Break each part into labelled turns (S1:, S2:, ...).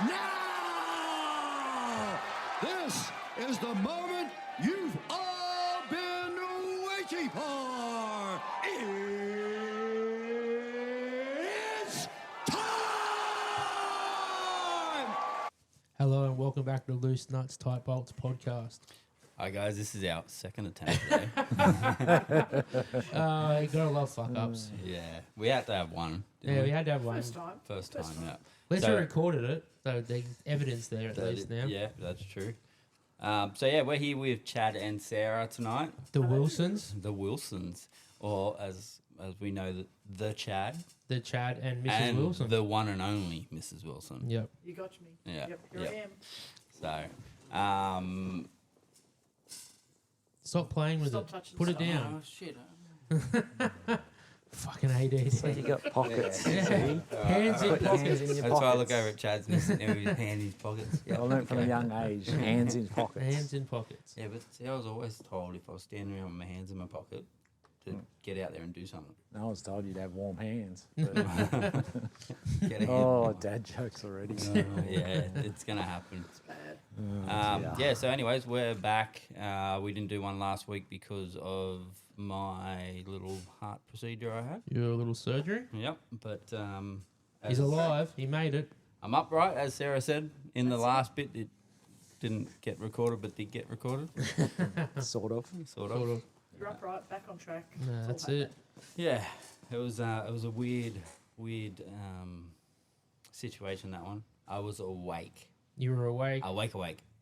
S1: Now! This is the moment you've all been waiting for. It's time!
S2: Hello and welcome back to the Loose Nuts Tight Bolts podcast.
S3: Hi guys, this is our second attempt today.
S2: You gotta love fuck ups.
S3: Yeah, we had to have one. didn't
S2: Yeah, we had to have one.
S3: First time, yeah.
S2: At least
S3: So-
S2: we recorded it, so there's evidence there at least now.
S3: Yeah, that's true. We're here with Chad and Sarah tonight.
S2: The Wilsons,
S3: The Wilsons, or as we know, the Chad
S2: the Chad and Mrs.
S3: and
S2: Wilson.
S3: the one and only Mrs. Wilson.
S2: Yep.
S4: You got me.
S3: Yeah,
S4: Yep, here
S3: yep.
S4: I am.
S3: So,
S2: Stop playing with
S4: Stop
S2: it.
S4: touching
S2: Put it
S4: stuff.
S2: down.
S3: oh shit.
S2: Fucking ADD.
S5: So you got pockets.
S2: Yeah.
S5: See?
S2: Hands in
S5: Put your hands
S2: pockets.
S5: in your
S3: That's why I look
S5: pockets.
S3: over at Chad's missing his hand in his pockets.
S5: I learned from a
S3: okay.
S5: young age, hands in pockets.
S2: Hands in pockets.
S3: Yeah, but see, I was always told if I was standing around with my hands in my pocket to get out there and do something.
S5: I was told you'd have warm hands. but-
S3: Get a hand.
S5: oh, dad jokes already.
S3: Yeah, it's gonna happen.
S4: It's bad.
S3: Yeah. So, anyways, we're back. We didn't do one last week because of my little heart procedure I had.
S2: Your little surgery.
S3: Yep. But
S2: He's alive. He made it.
S3: I'm upright, as Sarah said in the last bit. It didn't get recorded, but did get recorded,
S5: Sort of.
S3: sort of.
S2: Sort of.
S4: You're upright, back on track.
S2: No,
S4: It's all
S2: that's it.
S3: Yeah. It was a weird situation, that one. I was awake.
S2: You were awake.
S3: Awake.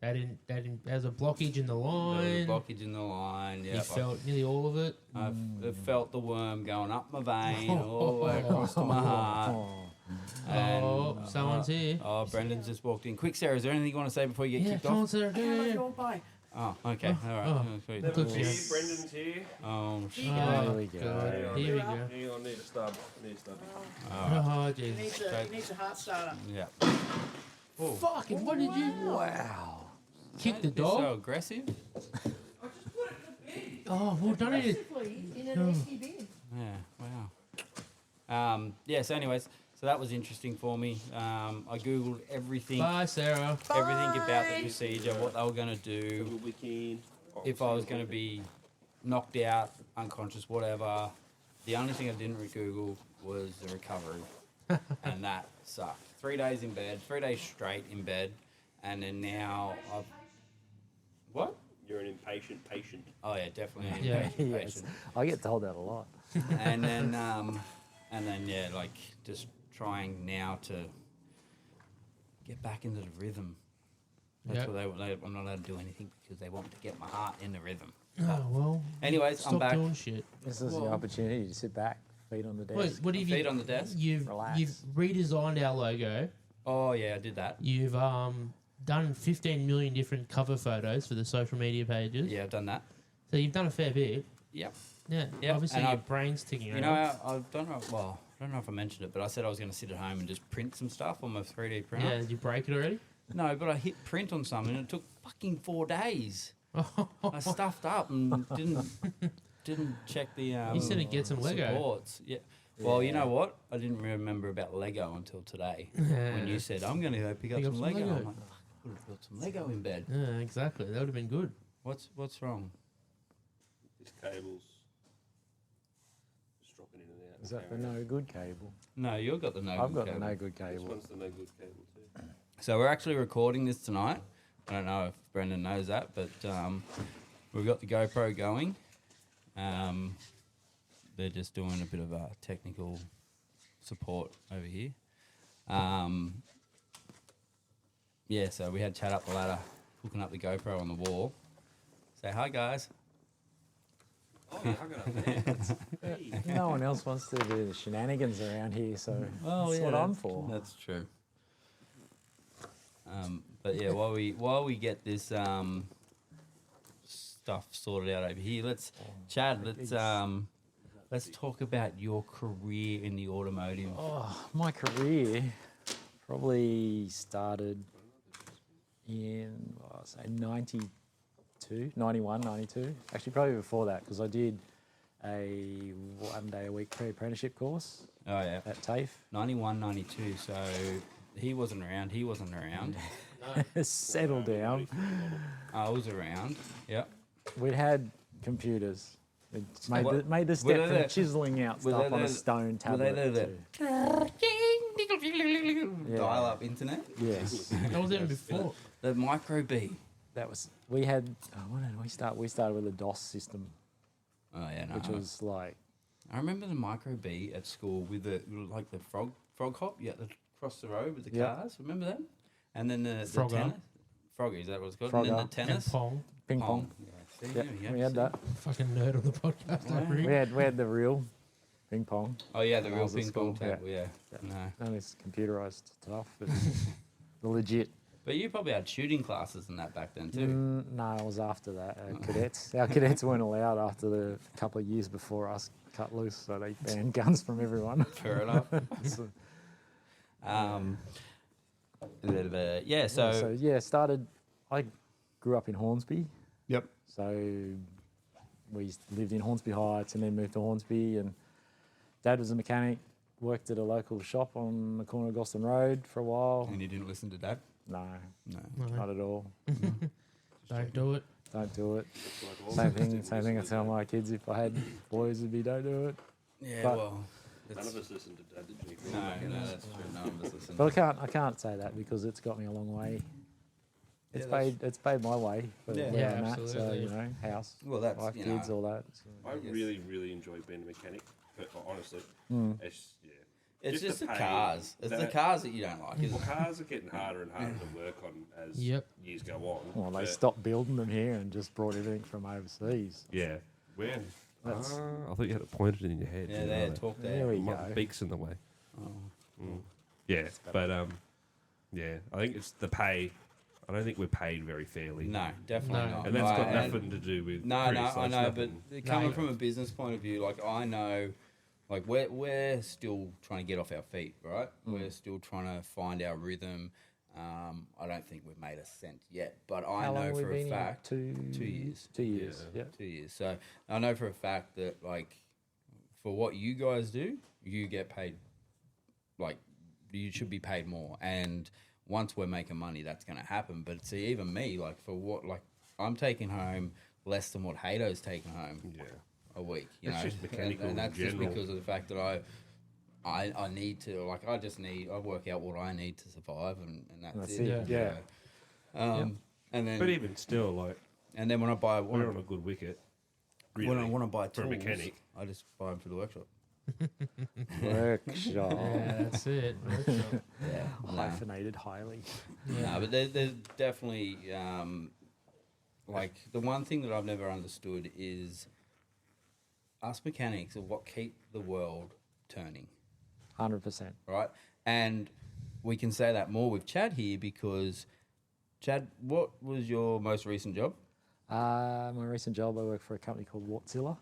S2: There's a blockage in the
S3: There was a
S2: line.
S3: blockage in the line.
S2: You
S3: Yeah.
S2: felt nearly all of it.
S3: I felt the worm going up my vein, all the way across to my heart.
S5: Oh,
S3: And,
S2: Oh, someone's here.
S3: Oh, Brendan's just walked in. Quick, Sarah, is there anything you want to say before you get
S2: Yeah,
S3: kicked
S2: come on,
S3: off?
S2: Sarah.
S4: How much
S2: Yeah.
S4: you all buy?
S3: Oh, okay. All right.
S2: Oh.
S3: Sweet.
S2: Good
S6: Never
S2: for
S6: here,
S2: you.
S6: Brendan's here.
S3: Oh,
S4: Here
S3: shit.
S4: you
S2: Oh,
S4: go.
S5: Here we go.
S2: God. Here we go.
S6: Hang on, need a stub.
S2: Oh,
S4: He
S2: jeez.
S4: needs a heart starter.
S3: Yeah.
S2: Fucking, what did you
S5: wow.
S2: kick the
S3: You're so
S2: dog?
S3: aggressive.
S2: Oh, well, don't need it.
S4: Aggressively in an empty bin.
S3: Yeah, wow. So anyways, so that was interesting for me. I Googled everything
S2: Bye, Sarah.
S3: about the procedure, what they were going to do,
S6: Weekend.
S3: if I was going to be knocked out, unconscious, whatever. The only thing I didn't Google was the recovery, and that sucked. 3 days in bed, 3 days straight in bed, and then now I've... What?
S6: You're an impatient patient.
S3: Oh yeah, definitely an
S2: Yeah.
S3: impatient
S5: Yes.
S3: patient.
S5: I get told that a lot.
S3: And then yeah, like just trying now to get back into the rhythm. That's
S2: Yep.
S3: what I'm not allowed to do anything because they want me to get my heart in the rhythm.
S2: Oh, well.
S3: Anyways,
S2: Stop
S3: I'm back.
S2: doing shit.
S5: This is the
S3: Well-
S5: opportunity to sit back, feet on the desk.
S2: Wait, what have
S3: Feet
S2: you...
S3: on the desk.
S5: Relax.
S2: You've redesigned our logo.
S3: Oh yeah, I did that.
S2: You've done 15 million different cover photos for the social media pages.
S3: Yeah, I've done that.
S2: So you've done a fair bit.
S3: Yep.
S2: Yeah.
S3: Yep,
S2: Obviously,
S3: and
S2: your
S3: I-
S2: brain's ticking
S3: You
S2: around.
S3: know, I don't know. Well, I don't know if I mentioned it, but I said I was going to sit at home and just print some stuff on my 3D printer.
S2: Yeah, did you break it already?
S3: No, but I hit print on something and it took fucking 4 days. I stuffed up and didn't check the
S2: You said it'd get some Lego.
S3: supports. Yeah. Well, you know what? I didn't remember about Lego until today. When you said I'm going to go pick up some Lego. I'm like, fuck, I would have got some Lego in bed.
S2: Yeah, exactly. That would have been good.
S3: What's wrong?
S6: This cable's just dropping in and out.
S5: Is that the no good cable?
S3: No, you've got the no.
S5: I've got the
S3: cable.
S5: no good
S6: This
S5: cable.
S6: one's the no good cable too.
S3: So we're actually recording this tonight. I don't know if Brendan knows that, but we've got the GoPro going. They're just doing a bit of technical support over here. Yeah, so we had Chad up the ladder, hooking up the GoPro on the wall. Say hi, guys.
S6: Oh, yeah, I got it there. Hey.
S5: No one else wants to do the shenanigans around here, so
S3: Oh,
S5: that's what I'm for.
S3: That's true. But yeah, while we get this stuff sorted out over here, let's talk about your career in the automotive.
S5: Oh, my career probably started in, I'd say 91, 92. Actually, probably before that, because I did a 1 day a week pre-apprenticeship course
S3: Oh yeah,
S5: at TAFE.
S3: 91, 92. So he wasn't around. He wasn't around.
S5: Settle down.
S3: I was around. Yep.
S5: We had computers. It made
S3: What-
S5: the
S3: were
S5: step
S3: they
S5: from
S3: there-
S5: chiseling out
S3: were
S5: stuff
S3: they
S5: on a
S3: there-
S5: stone
S3: were they
S5: tablet.
S3: there
S5: to- Yeah.
S3: Dial-up internet.
S5: Yes,
S2: That was even before.
S3: The micro B.
S5: that was. We had. When did we start? We started with a DOS system,
S3: Oh yeah, no.
S5: which was like.
S3: I remember the micro B at school with the like the frog hop. You had to cross the road with the
S5: Yep.
S3: cars. Remember that? And then the
S2: Frogger.
S3: tennis. Froggy, is that what it's called?
S5: Frogger.
S3: And then the
S2: And
S3: tennis.
S2: Pong.
S5: Ping pong.
S3: Yeah. See,
S5: Yeah,
S3: there we go.
S5: we had
S3: See?
S5: that.
S2: Fucking nerd on the podcast. I
S5: We
S2: agree.
S5: had the real ping pong.
S3: Oh yeah, the
S5: When I
S3: real
S5: was at
S3: ping pong
S5: school, yeah.
S3: table. Yeah.
S5: Yeah.
S3: No.
S5: And it's computerized stuff. But the legit.
S3: But you probably had shooting classes and that back then too.
S5: No, it was after that. Cadets. Our cadets weren't allowed after the couple of years before us cut loose, so they banned guns from everyone.
S3: Fair enough.
S5: So,
S3: Yeah.
S5: so yeah, started. I grew up in Hornsby,
S1: Yep.
S5: so we lived in Hornsby Heights and then moved to Hornsby. And Dad was a mechanic. Worked at a local shop on the corner of Goston Road for a while.
S3: And you didn't listen to Dad?
S5: No,
S3: No.
S5: not at all.
S2: Don't do it.
S5: Don't do it.
S6: Like all
S5: Same
S6: of us
S5: thing.
S6: didn't
S5: Same thing. I
S6: listen
S5: tell
S6: to
S5: my kids if I had boys, it'd be don't do it.
S3: Yeah.
S5: But-
S3: Well.
S6: Dad. None of us listened to Dad, did we?
S3: No, that's true. None of us listened.
S5: But I can't say that because it's got me a long way. It's
S3: Yeah, that's-
S5: it's paid my way for
S3: Yeah.
S5: where
S2: Yeah,
S5: I'm at. So
S2: absolutely.
S5: you know, house,
S3: Well, that's
S5: wife,
S3: you
S5: kids,
S3: know,
S5: all that. So.
S6: I
S3: Yes.
S6: really enjoy being a mechanic, but honestly,
S5: Mm.
S6: it's yeah.
S3: It's just the
S6: pay
S3: cars. It's the
S6: that-
S3: cars that you don't like, isn't
S6: Well,
S3: it?
S6: cars are getting harder and harder to work on as
S2: Yep.
S6: years go on.
S5: Well, they
S6: but
S5: stopped building them here and just brought everything from overseas.
S6: Yeah. Where?
S5: That's,
S7: I thought you had it pointed in your head.
S3: Yeah,
S7: you
S3: they
S7: know,
S3: talk
S5: there
S3: there.
S5: we
S7: my
S5: go.
S7: beak's in the way.
S3: Oh.
S7: Yeah, but yeah, I think it's the pay. I don't think we're paid very fairly.
S3: No, definitely
S2: No.
S3: not.
S7: And that's got
S3: And-
S7: nothing to do with.
S3: No,
S7: Chris,
S3: no, I
S7: that's
S3: know, but
S7: nothing.
S3: coming
S2: No.
S3: from a business point of view, like I know, like we're still trying to get off our feet, right? We're still trying to find our rhythm. I don't think we've made a cent yet, but I
S5: how long
S3: know
S5: have we
S3: for
S5: been
S3: a
S5: here?
S3: fact
S5: 2
S3: years.
S5: 2 years.
S7: Yeah.
S5: Yeah.
S3: 2 years. So I know for a fact that like for what you guys do, you get paid like you should be paid more. And once we're making money, that's going to happen. But see, even me, like for what, like I'm taking home less than what Hato's taking home
S7: Yeah.
S3: a week. You
S7: It's
S3: know,
S7: just mechanical
S3: and that's
S7: in
S3: just
S7: general.
S3: because of the fact that I need to like I work out what I need to survive, and that's,
S5: That's
S3: it.
S5: it, yeah.
S3: And then
S7: But even still, like
S3: and then when I buy
S7: we're on a good wicket. Really,
S3: when I want to buy
S7: for a
S3: tools,
S7: mechanic.
S3: I just buy them for the workshop.
S5: Workshop.
S2: Yeah, that's it. Workshop.
S3: Yeah,
S5: Hyphenated highly.
S3: No, but there's definitely like the one thing that I've never understood is us mechanics are what keep the world turning,
S5: 100%.
S3: right? And we can say that more with Chad here because Chad, what was your most recent job?
S5: My recent job, I work for a company called Wartzilla,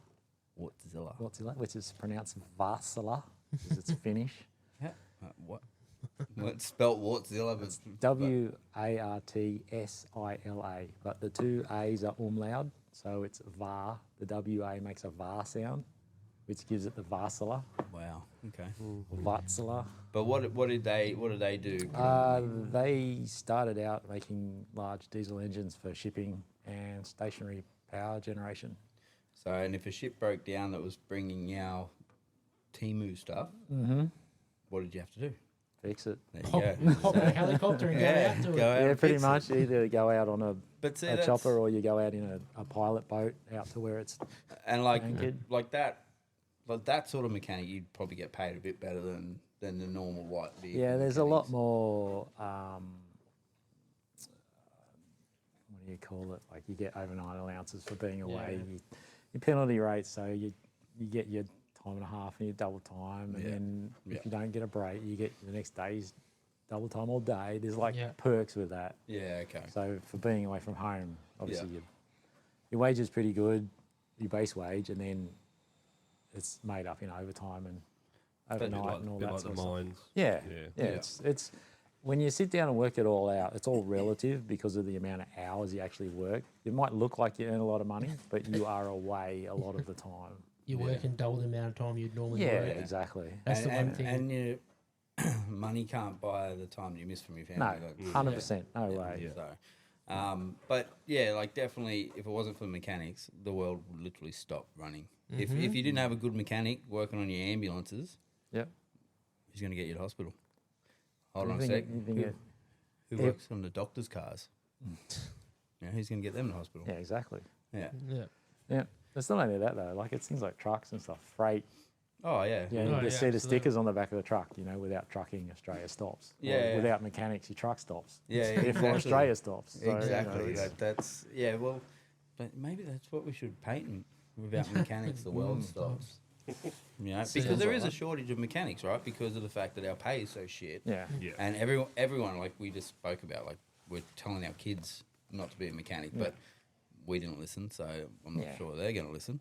S3: Wartzilla.
S5: which is pronounced Varsila because it's Finnish.
S3: Yeah. What? What spelt Wartzilla? But
S5: Wartsila, but the two A's are umlaut, so it's var. The WA makes a var sound, which gives it the Varsila,
S3: wow. Okay.
S5: Varsila.
S3: But what did they do?
S5: They started out making large diesel engines for shipping and stationary power generation.
S3: So, and if a ship broke down that was bringing our Timu stuff, what did you have to do?
S5: Fix it.
S3: There
S2: Hop,
S3: you go.
S2: hop in a helicopter and go out to it.
S3: go out
S5: Yeah,
S3: and
S5: pretty
S3: fix it.
S5: much. Either go out on
S3: But see,
S5: a
S3: that's-
S5: chopper or you go out in a pilot boat out to where it's
S3: and like
S5: anchored.
S3: that sort of mechanic, you'd probably get paid a bit better than the normal white vehicle.
S5: Yeah, there's a lot
S3: mechanics.
S5: more. What do you call it? Like you get overnight allowances for being away.
S2: Yeah.
S5: Your penalty rate, so you get your time and a half and your double time, and
S3: Yeah.
S5: then
S3: Yeah.
S5: if you don't get a break, you get the next day's double time all day. There's like
S2: Yeah.
S5: perks with that.
S3: Yeah. Okay.
S5: So for being away from home, obviously your wage is pretty good, your base wage, and then it's made up in overtime and overnight and all
S7: bit
S5: that
S7: like
S5: sort
S7: the
S5: of stuff.
S7: mines.
S5: Yeah,
S7: Yeah.
S5: yeah.
S3: Yeah.
S5: It's when you sit down and work it all out, it's all relative because of the amount of hours you actually work. It might look like you earn a lot of money, but you are away a lot of the time.
S2: You're working double the amount of time you'd normally
S5: Yeah,
S2: work.
S5: exactly.
S2: That's the one
S3: and,
S2: thing.
S3: And money can't buy the time you miss from your
S5: No,
S3: family. That's-
S5: 100%. No
S3: yeah,
S5: way.
S7: Yeah.
S3: So, but yeah, like definitely, if it wasn't for the mechanics, the world would literally stop running. If you didn't have a good mechanic working on your ambulances,
S5: Yep.
S3: who's going to get you to hospital? Hold
S5: You
S3: on a
S5: think
S3: sec.
S5: you think it-
S3: Who
S5: Yep.
S3: works on the doctor's cars? Who's going to get them to hospital?
S5: Yeah, exactly.
S3: Yeah.
S2: Yeah.
S5: Yeah. It's not only that though. Like it's things like trucks and stuff, freight.
S3: Oh yeah.
S5: Yeah,
S2: Oh,
S5: you
S2: yeah,
S5: just see the
S2: absolutely.
S5: stickers on the back of the truck. You know, without trucking, Australia stops. Or
S3: Yeah, yeah.
S5: Without mechanics, your truck stops.
S3: Yeah,
S5: Therefore,
S3: exactly.
S5: Australia stops. So, you know,
S3: Exactly.
S5: it's-
S3: That's yeah. Well, but maybe that's what we should patent. Without mechanics, the world stops. You know, because there is a shortage of mechanics, right? Because of the fact that our pay is so shit.
S5: yeah.
S7: Yeah.
S3: And everyone, like we just spoke about, like we're telling our kids not to be a mechanic, but we didn't listen, so I'm not
S5: Yeah.
S3: sure they're going to listen.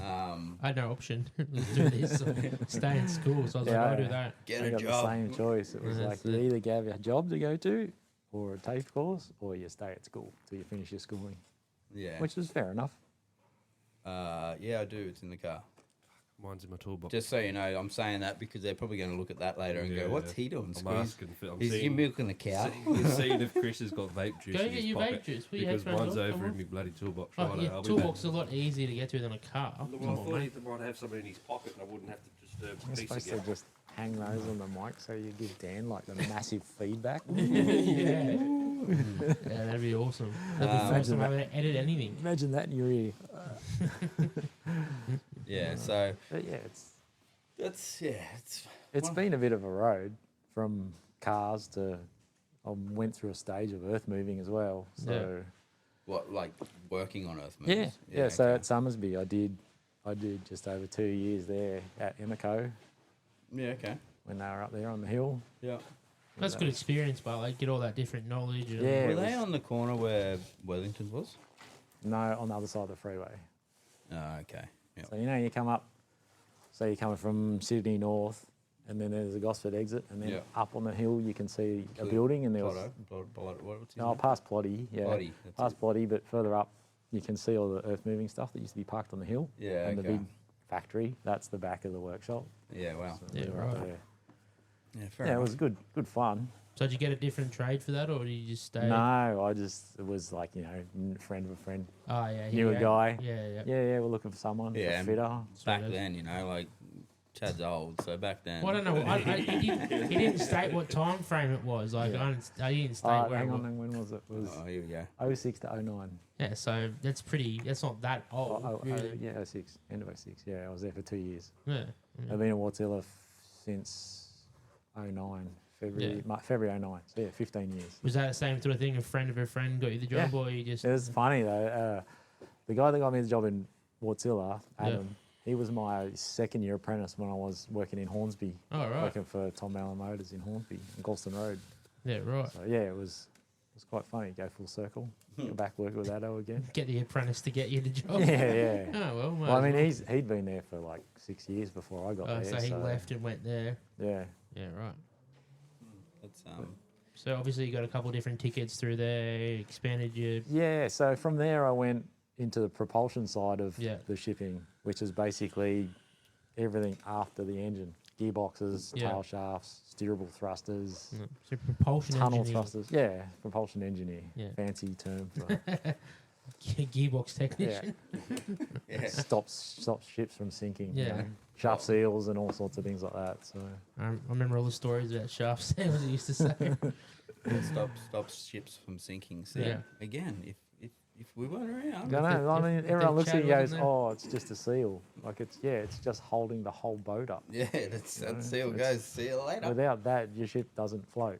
S2: I had no option to do this. So stay in school. So I was like, I'll do that.
S3: Get
S5: I
S3: a
S5: got
S3: job.
S5: the same choice. It was
S2: Yeah,
S5: like
S2: that's
S5: you
S2: it.
S5: either have a job to go to, or a TAFE course, or you stay at school till you finish your schooling,
S3: Yeah.
S5: which is fair enough.
S3: Yeah, I do. It's in the car.
S7: Mine's in my toolbox.
S3: Just so you know, I'm saying that because they're probably going to look at that later and
S7: Yeah,
S3: go, "What's
S7: yeah.
S3: he doing?
S7: I'm
S3: Squeeze?
S7: asking for. I'm
S3: Is you
S7: seeing,
S3: milking a cow?"
S7: seeing if Chris has got vape juice
S2: Go
S7: in
S2: get
S7: his
S2: your
S7: pocket
S2: vape juice. Will you
S7: because
S2: have
S7: mine's
S2: some?
S7: over
S2: Come
S7: in
S2: on.
S7: my bloody toolbox.
S2: Oh,
S7: Righto,
S2: yeah,
S7: I'll be
S2: toolbox is a lot easier to get to than a car.
S7: back.
S2: Come
S7: Well, I
S2: on,
S7: thought
S2: mate.
S7: he might have something in his pocket and I wouldn't have to disturb the
S5: You're
S7: piece
S5: supposed
S7: again.
S5: to just hang those on the mic so you give Dan like the massive feedback.
S2: Yeah, that'd be awesome. That'd be the first time I ever edit anything.
S5: Imagine that in your ear.
S3: Yeah. So
S5: But yeah,
S3: it's
S5: it's
S3: Well-
S5: been a bit of a road from cars to. I went through a stage of earth moving as well. So
S3: what like working on Earth
S5: yeah,
S3: moves.
S5: yeah. So
S3: okay.
S5: at Summersby, I did just over 2 years there at Emeco
S3: Yeah. Okay.
S5: when they were up there on the hill.
S3: Yeah.
S2: That's good experience, but like get all that different knowledge. And
S5: Yeah.
S3: Were
S5: it
S3: they
S5: was-
S3: on the corner where Wellington's was?
S5: No, on the other side of the freeway.
S3: Oh, okay. Yeah.
S5: So you know, you come up. So you're coming from Sydney North, and then there's a Gosford exit, and then
S3: Yeah.
S5: up on the hill you can see a
S3: Clear-
S5: building, and there was
S3: What's his
S5: no
S3: name?
S5: past Ploddy, yeah,
S3: Ploddy, that's
S5: past
S3: it.
S5: Ploddy, but further up you can see all the earth moving stuff that used to be parked on the hill.
S3: Yeah,
S5: and the
S3: okay.
S5: big factory. That's the back of the workshop.
S3: Yeah. Wow.
S5: So
S2: Yeah,
S5: we were up
S2: right.
S5: there.
S3: Yeah. Fair
S5: Yeah, it
S3: enough.
S5: was good fun.
S2: So did you get a different trade for that, or did you just stay?
S5: No, I just it was like friend of a friend,
S2: Oh yeah.
S5: knew a
S2: yeah.
S5: guy.
S2: Yeah, yeah.
S5: Yeah, we're looking for someone,
S3: Yeah,
S5: a
S3: and-
S5: fitter.
S3: Back
S2: Sweet.
S3: then, like Chad's old, so back then.
S2: Well, I don't know. He didn't state what time frame it was. Like
S5: Yeah.
S2: I didn't state where
S5: Hang
S2: it
S5: on,
S2: was.
S5: when was it? It was
S3: Oh, here we go.
S5: 06 to 09.
S2: Yeah, so that's pretty. That's not that old. Really.
S5: yeah, 06, end of 06. Yeah, I was there for 2 years.
S2: Yeah.
S5: I've been at Wartzilla since 09, February, February 09. So yeah, 15 years.
S2: Was that the same sort of thing? A friend of a friend got you the job,
S5: Yeah.
S2: or you just?
S5: It was funny though. The guy that got me the job in Wartzilla, Adam, he was my second year apprentice when I was working in Hornsby,
S2: Oh right.
S5: working for Tom Allen Motors in Hornsby, on Galston Road.
S2: Yeah, right.
S5: So yeah, it was quite funny. Go full circle. Go back work with Addo again.
S2: Get the apprentice to get you the job.
S5: Yeah, yeah.
S2: Oh well. might
S5: Well, I
S2: as
S5: mean, he'd been there for like 6 years before I got
S2: Oh,
S5: there.
S2: so he left and went there.
S5: Yeah.
S2: Yeah, right.
S3: That's
S2: So obviously you got a couple of different tickets through there. Expanded your.
S5: Yeah, so from there I went into the propulsion side of
S2: Yeah.
S5: the shipping, which is basically everything after the engine. Gearboxes,
S2: Yeah.
S5: tail shafts, steerable thrusters,
S2: So propulsion
S5: tunnel
S2: engineer.
S5: thrusters. Yeah, propulsion engineer.
S2: Yeah.
S5: Fancy term for
S2: Gearbox technician.
S3: yeah.
S5: stops ships from sinking.
S2: Yeah.
S5: You know, shaft seals and all sorts of things like that. So
S2: I remember all the stories about shaft sails he used to say.
S3: Stops ships from sinking. See,
S2: Yeah.
S3: again, if we weren't around,
S5: I know. I
S2: if-
S5: mean,
S2: if
S5: everyone
S2: the
S5: looks at it and
S2: Chad
S5: goes,
S2: wasn't
S5: "Oh, it's just a seal." Like it's just holding the whole boat up.
S3: yeah, that's
S5: Yeah,
S3: seal
S5: it's-
S3: goes. See you later.
S5: Without that, your ship doesn't float.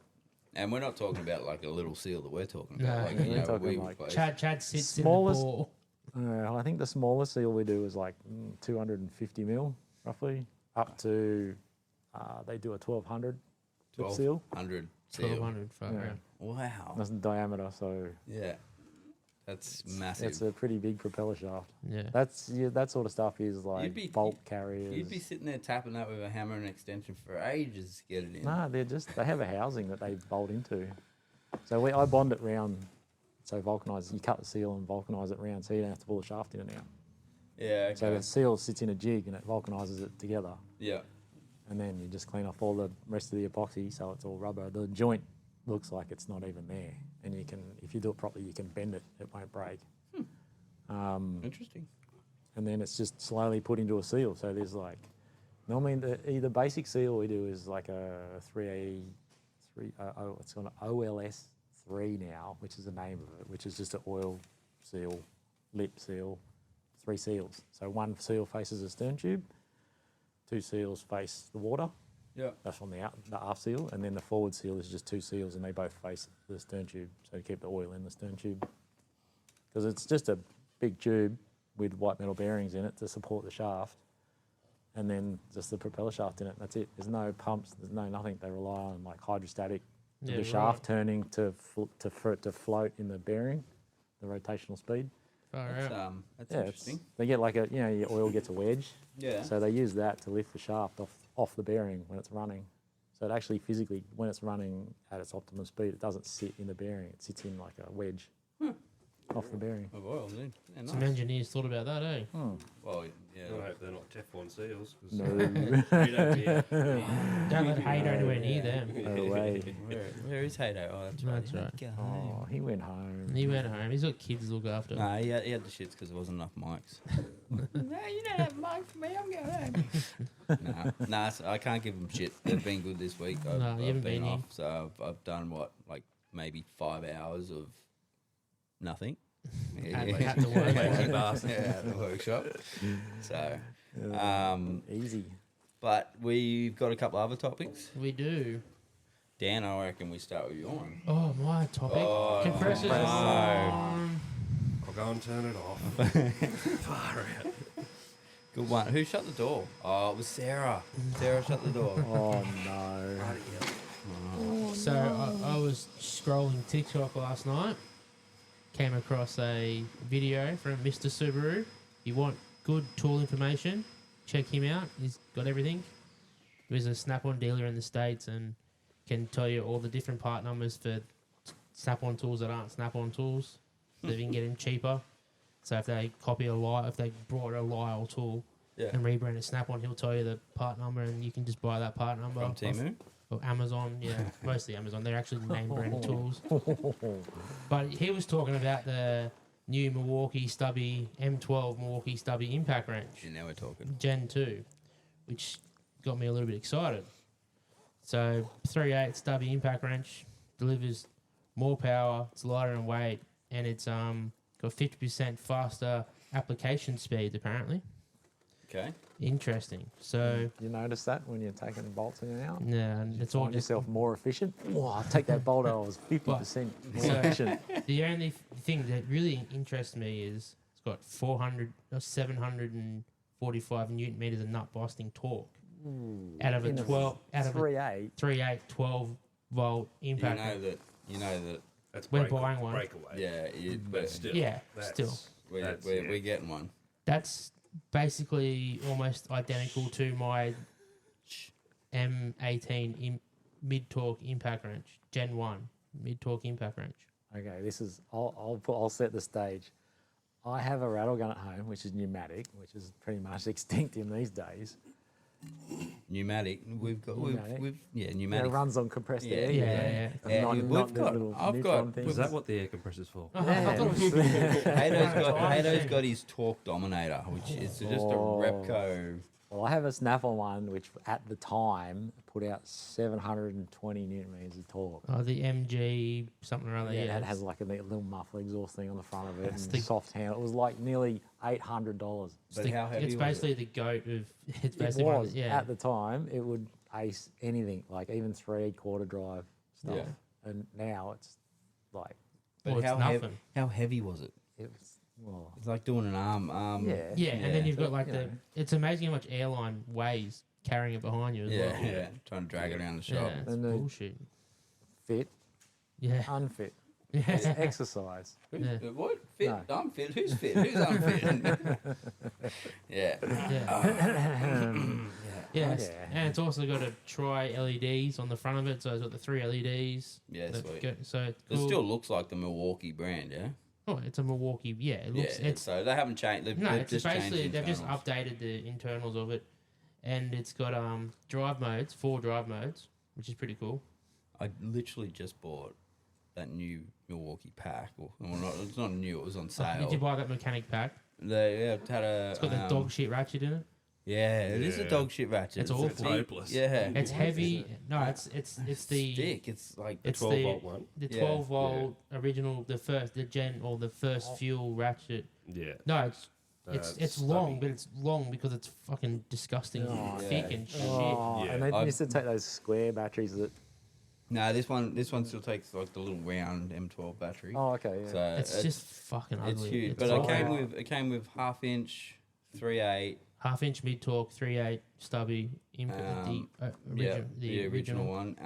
S3: And we're not talking about like a little seal that we're talking
S2: No,
S3: about. Like,
S2: we're
S3: you know,
S5: talking
S3: we
S5: like
S3: place.
S2: Chad sits
S5: Smallest-
S2: in the ball.
S5: I think the smallest seal we do is like 250 mil, roughly, up to they do a 1200 foot seal.
S3: 1,200 seal.
S2: 1200. Fuck
S5: Yeah.
S2: yeah.
S3: Wow.
S5: That's the diameter, so
S3: Yeah. That's massive.
S5: it's a pretty big propeller shaft.
S2: Yeah.
S5: That sort of stuff is like
S3: be-
S5: bulk carriers.
S3: You'd be sitting there tapping that with a hammer and extension for ages to get it in.
S5: Nah, they have a housing that they bolt into. So I bond it round, so vulcanise. You cut the seal and vulcanise it round, so you don't have to pull the shaft in and out.
S3: Yeah. Okay.
S5: So the seal sits in a jig and it vulcanises it together.
S3: yeah.
S5: and then you just clean off all the rest of the epoxy so it's all rubber. The joint looks like it's not even there, and you can, if you do it properly, you can bend it. It won't break.
S3: Interesting.
S5: And then it's just slowly put into a seal. So there's like, normally the basic seal we do is like a 3A, it's got an OLS 3 now, which is the name of it, which is just an oil seal, lip seal, 3 seals. So one seal faces the stern tube, 2 seals face the water.
S3: Yeah.
S5: That's on the aft seal, and then the forward seal is just 2 seals, and they both face the stern tube, so to keep the oil in the stern tube. Because it's just a big tube with white metal bearings in it to support the shaft, and then just the propeller shaft in it. That's it. There's no pumps. There's no nothing. They rely on like hydrostatic,
S2: Yeah,
S5: the shaft
S2: right.
S5: turning for it to float in the bearing, the rotational speed.
S2: Far
S3: That's,
S2: out.
S3: that's
S5: Yeah,
S3: interesting.
S5: they get like your oil gets a wedge.
S3: Yeah.
S5: So they use that to lift the shaft off the bearing when it's running. So it actually physically, when it's running at its optimum speed, it doesn't sit in the bearing. It sits in like a wedge off the bearing.
S3: Of oil, dude. Yeah,
S2: Some
S3: nice.
S2: engineers thought about that, eh?
S3: Well, yeah.
S7: I hope they're not Teflon seals. 'cause
S5: No,
S7: we don't care.
S2: Don't let Haydo anywhere near them.
S5: no way.
S3: Where is Haydo? Oh, that's right.
S2: That's right.
S3: Go home.
S5: Oh, he went home.
S2: He went home. He's got kids to look after.
S3: Nah, he had the shits because there wasn't enough mics. No, you don't have mic for me. I'm going home. Nah, so I can't give them shit. They've been good this week.
S2: No, you haven't been
S3: off, so I've done what, like maybe 5 hours of nothing.
S2: Had to work.
S3: Lazy bastard. Yeah, at the workshop. So,
S5: Easy.
S3: but we've got a couple other topics.
S2: We do.
S3: Dan, I reckon we start with your one.
S2: Oh, my topic.
S3: Oh,
S2: Compressors
S3: no.
S2: on.
S7: I'll go and turn it off. Far out.
S3: Good one. Who shut the door? Oh, it was Sarah. Sarah shut the door.
S5: Oh no.
S2: So I was scrolling TikTok last night. Came across a video from Mr. Subaru. You want good tool information? Check him out. He's got everything. He's a Snap-on dealer in the States and can tell you all the different part numbers for Snap-on tools that aren't Snap-on tools. So you can get them cheaper. So if they copy a Lyle, if they brought a Lyle tool
S3: Yeah.
S2: and rebrand it Snap-on, he'll tell you the part number and you can just buy that part number.
S3: From
S2: off-
S3: Temu?
S2: Or Amazon, yeah, mostly Amazon. They're actually name branded tools. But he was talking about the new Milwaukee Stubby M12 Milwaukee Stubby impact wrench,
S3: Yeah, now we're talking.
S2: Gen 2, which got me a little bit excited. So 3/8 Stubby impact wrench delivers more power, it's lighter in weight, and it's got 50% faster application speeds apparently.
S3: Okay.
S2: Interesting. So
S5: You notice that when you're taking bolts in and out?
S2: yeah, it's all
S5: Find
S2: just
S5: yourself more efficient. Oh, I'll take that bolt out. I was 50% more
S2: So-
S5: efficient.
S2: The only thing that really interests me is it's got 745 newton meters of nut busting torque out of a
S5: In
S2: 12 out of a
S5: 3.8.
S2: 3/8 12 volt impact.
S3: You know that.
S7: That's
S2: We're buying one.
S7: breakaway.
S3: Yeah.
S7: But still.
S2: Yeah,
S7: that's-
S2: still.
S3: We're
S7: yeah.
S3: getting one.
S2: That's basically almost identical to my M18 mid torque impact wrench, Gen 1 mid torque impact wrench.
S5: Okay, this is. I'll set the stage. I have a rattle gun at home, which is pneumatic, which is pretty much extinct in these days.
S3: Pneumatic.
S5: Pneumatic.
S3: Yeah,
S5: It
S3: pneumatic.
S5: runs on compressed
S3: Yeah,
S5: air.
S2: yeah.
S5: Not the little
S3: I've
S5: neutron
S3: got.
S5: things.
S7: Is that what the air compressor's for?
S2: I thought it was
S3: Haydo's got his torque dominator, which is just a
S5: Oh.
S3: Repco.
S5: Well, I have a Snap-on one, which at the time put out 720 newton meters of torque.
S2: Oh, the MG something or other. Yeah,
S5: It has like a little muffler exhaust thing on the front of it
S2: It's
S5: and
S2: the-
S5: soft handle. It was like nearly $800.
S3: But
S2: the-
S3: how heavy
S2: it's
S3: was
S2: basically the goat of. It's
S5: It
S2: basically one of
S5: was
S2: the- yeah.
S5: at the time. It would ace anything, like even 3/4 drive stuff.
S3: Yeah.
S5: And now it's like
S3: But
S2: Well, it's nothing.
S3: how heavy was it?
S5: it was. Well,
S3: It's like doing an arm.
S5: yeah.
S2: Yeah, and then you've got like
S5: you
S2: the.
S5: know.
S2: It's amazing how much airline weighs carrying it behind you as
S3: Yeah,
S2: well.
S3: yeah. Trying to drag it around the shop.
S2: Yeah, it's
S5: And the-
S2: bullshit.
S5: Fit,
S2: Yeah,
S5: unfit,
S2: yeah.
S5: exercise.
S2: Yeah.
S3: What? Fit?
S5: No.
S3: I'm fit. Who's fit? Who's unfit? Yeah.
S2: Yeah. Yes,
S5: Yeah.
S2: and it's also got a tri LEDs on the front of it, so it's got the 3 LEDs.
S3: Yeah,
S2: that
S3: sweet.
S2: so it's
S3: It
S2: cool.
S3: still looks like the Milwaukee brand, yeah?
S2: Oh, it's a Milwaukee. Yeah, it looks.
S3: Yeah,
S2: it's
S3: so they haven't changed. They've,
S2: no,
S3: they've
S2: it's
S3: just changed
S2: basically
S3: the
S2: they've just
S3: internals.
S2: updated the internals of it, and it's got drive modes, 4 drive modes, which is pretty cool.
S3: I literally just bought that new Milwaukee pack. Well, not, it's not new. It was on sale.
S2: Did you buy that mechanic pack?
S3: They had a.
S2: It's got the dog shit ratchet in it.
S3: Yeah, it is a
S7: Yeah.
S3: dog shit ratchet.
S2: It's
S3: a
S2: awful.
S7: It's
S3: big-
S7: hopeless.
S3: Yeah,
S2: It's heavy. No, it's the
S3: stick. It's like
S2: it's
S7: 12
S2: the
S7: volt one.
S2: the
S3: Yeah.
S2: 12 volt original, the first fuel ratchet.
S7: Yeah.
S2: No, it's
S7: it's
S2: long,
S7: stubby.
S2: but it's long because it's fucking disgusting,
S5: Oh,
S2: thick
S3: yeah.
S2: and shit.
S5: Oh,
S7: Yeah.
S5: and they
S3: I've-
S5: used to take those square batteries that.
S3: no. This one still takes like the little round M12 battery.
S5: Oh, okay. Yeah.
S3: So
S2: It's just fucking ugly.
S3: it's huge.
S2: It's
S3: But
S2: like
S3: it came with 1/2 inch, 3/8.
S2: half-inch mid torque, 3/8 stubby,
S3: The original one.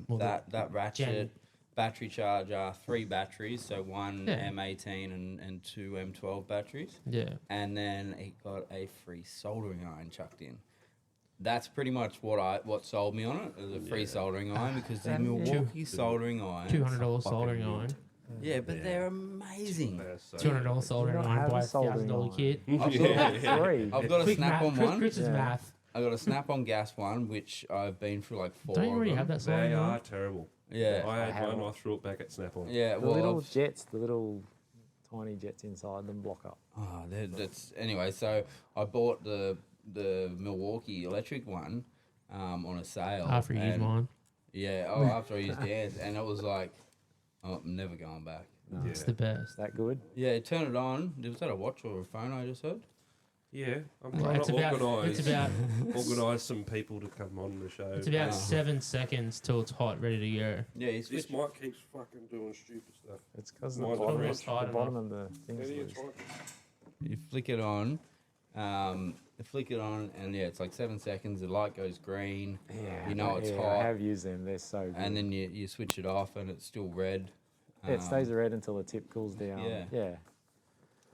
S2: Well,
S3: That ratchet, battery charger, 3 batteries, so one
S2: Yeah.
S3: M18 and 2 M12 batteries,
S2: Yeah.
S3: and then it got a free soldering iron chucked in. That's pretty much what sold me on it. It was a free soldering iron because the
S5: Yeah.
S3: Milwaukee soldering iron.
S2: $200 soldering iron.
S3: Yeah, but
S7: Yeah.
S3: they're amazing.
S2: $200 soldering
S5: don't
S2: iron.
S5: have
S2: Buy
S5: a
S2: a
S5: soldering
S2: $1,000
S5: iron.
S2: kit.
S5: Three.
S3: I've got a
S2: Quick
S3: snap on
S2: math.
S3: one.
S2: Chris's
S5: Yeah.
S2: math.
S3: I got a snap on gas one, which I've been through like 4
S2: Don't you
S3: of
S2: already
S3: them.
S2: have that
S7: They
S2: soldering
S7: are
S2: iron?
S7: terrible.
S3: Yeah.
S7: I had
S5: have
S7: one.
S5: one.
S7: I threw it back at Snap on.
S3: Yeah,
S5: The
S3: well,
S5: little
S3: I've-
S5: jets, the little tiny jets inside them block up.
S3: Oh, that's anyway. So I bought the Milwaukee electric one on a sale.
S2: After you use
S3: and-
S2: mine.
S3: Yeah. Oh, after I used Dan's, and it was like, oh, I'm never going back.
S5: No.
S7: Yeah.
S2: It's the best.
S5: Is that good?
S3: Yeah, turn it on. Was that a watch or a phone? I just heard.
S7: Yeah, I'm
S2: Well,
S7: trying
S2: it's
S7: to
S2: about
S7: organise organise some people to come on the show.
S2: it's about
S3: Oh.
S2: 7 seconds till it's hot, ready to go.
S3: Yeah, you
S7: This
S3: switch.
S7: mic keeps fucking doing stupid stuff.
S5: It's because the
S7: Mine's
S5: bottom,
S2: probably
S5: is,
S2: tight
S5: the bottom of the thing's
S7: Maybe
S5: loose.
S7: it's right.
S3: You flick it on. And yeah, it's like 7 seconds. The light goes green,
S5: Yeah,
S3: You know it's
S5: yeah,
S3: hot.
S5: I have used them. They're so good.
S3: and then you switch it off, and it's still red.
S5: yeah, it stays
S3: Um,
S5: red until the tip cools down.
S3: yeah.
S5: Yeah.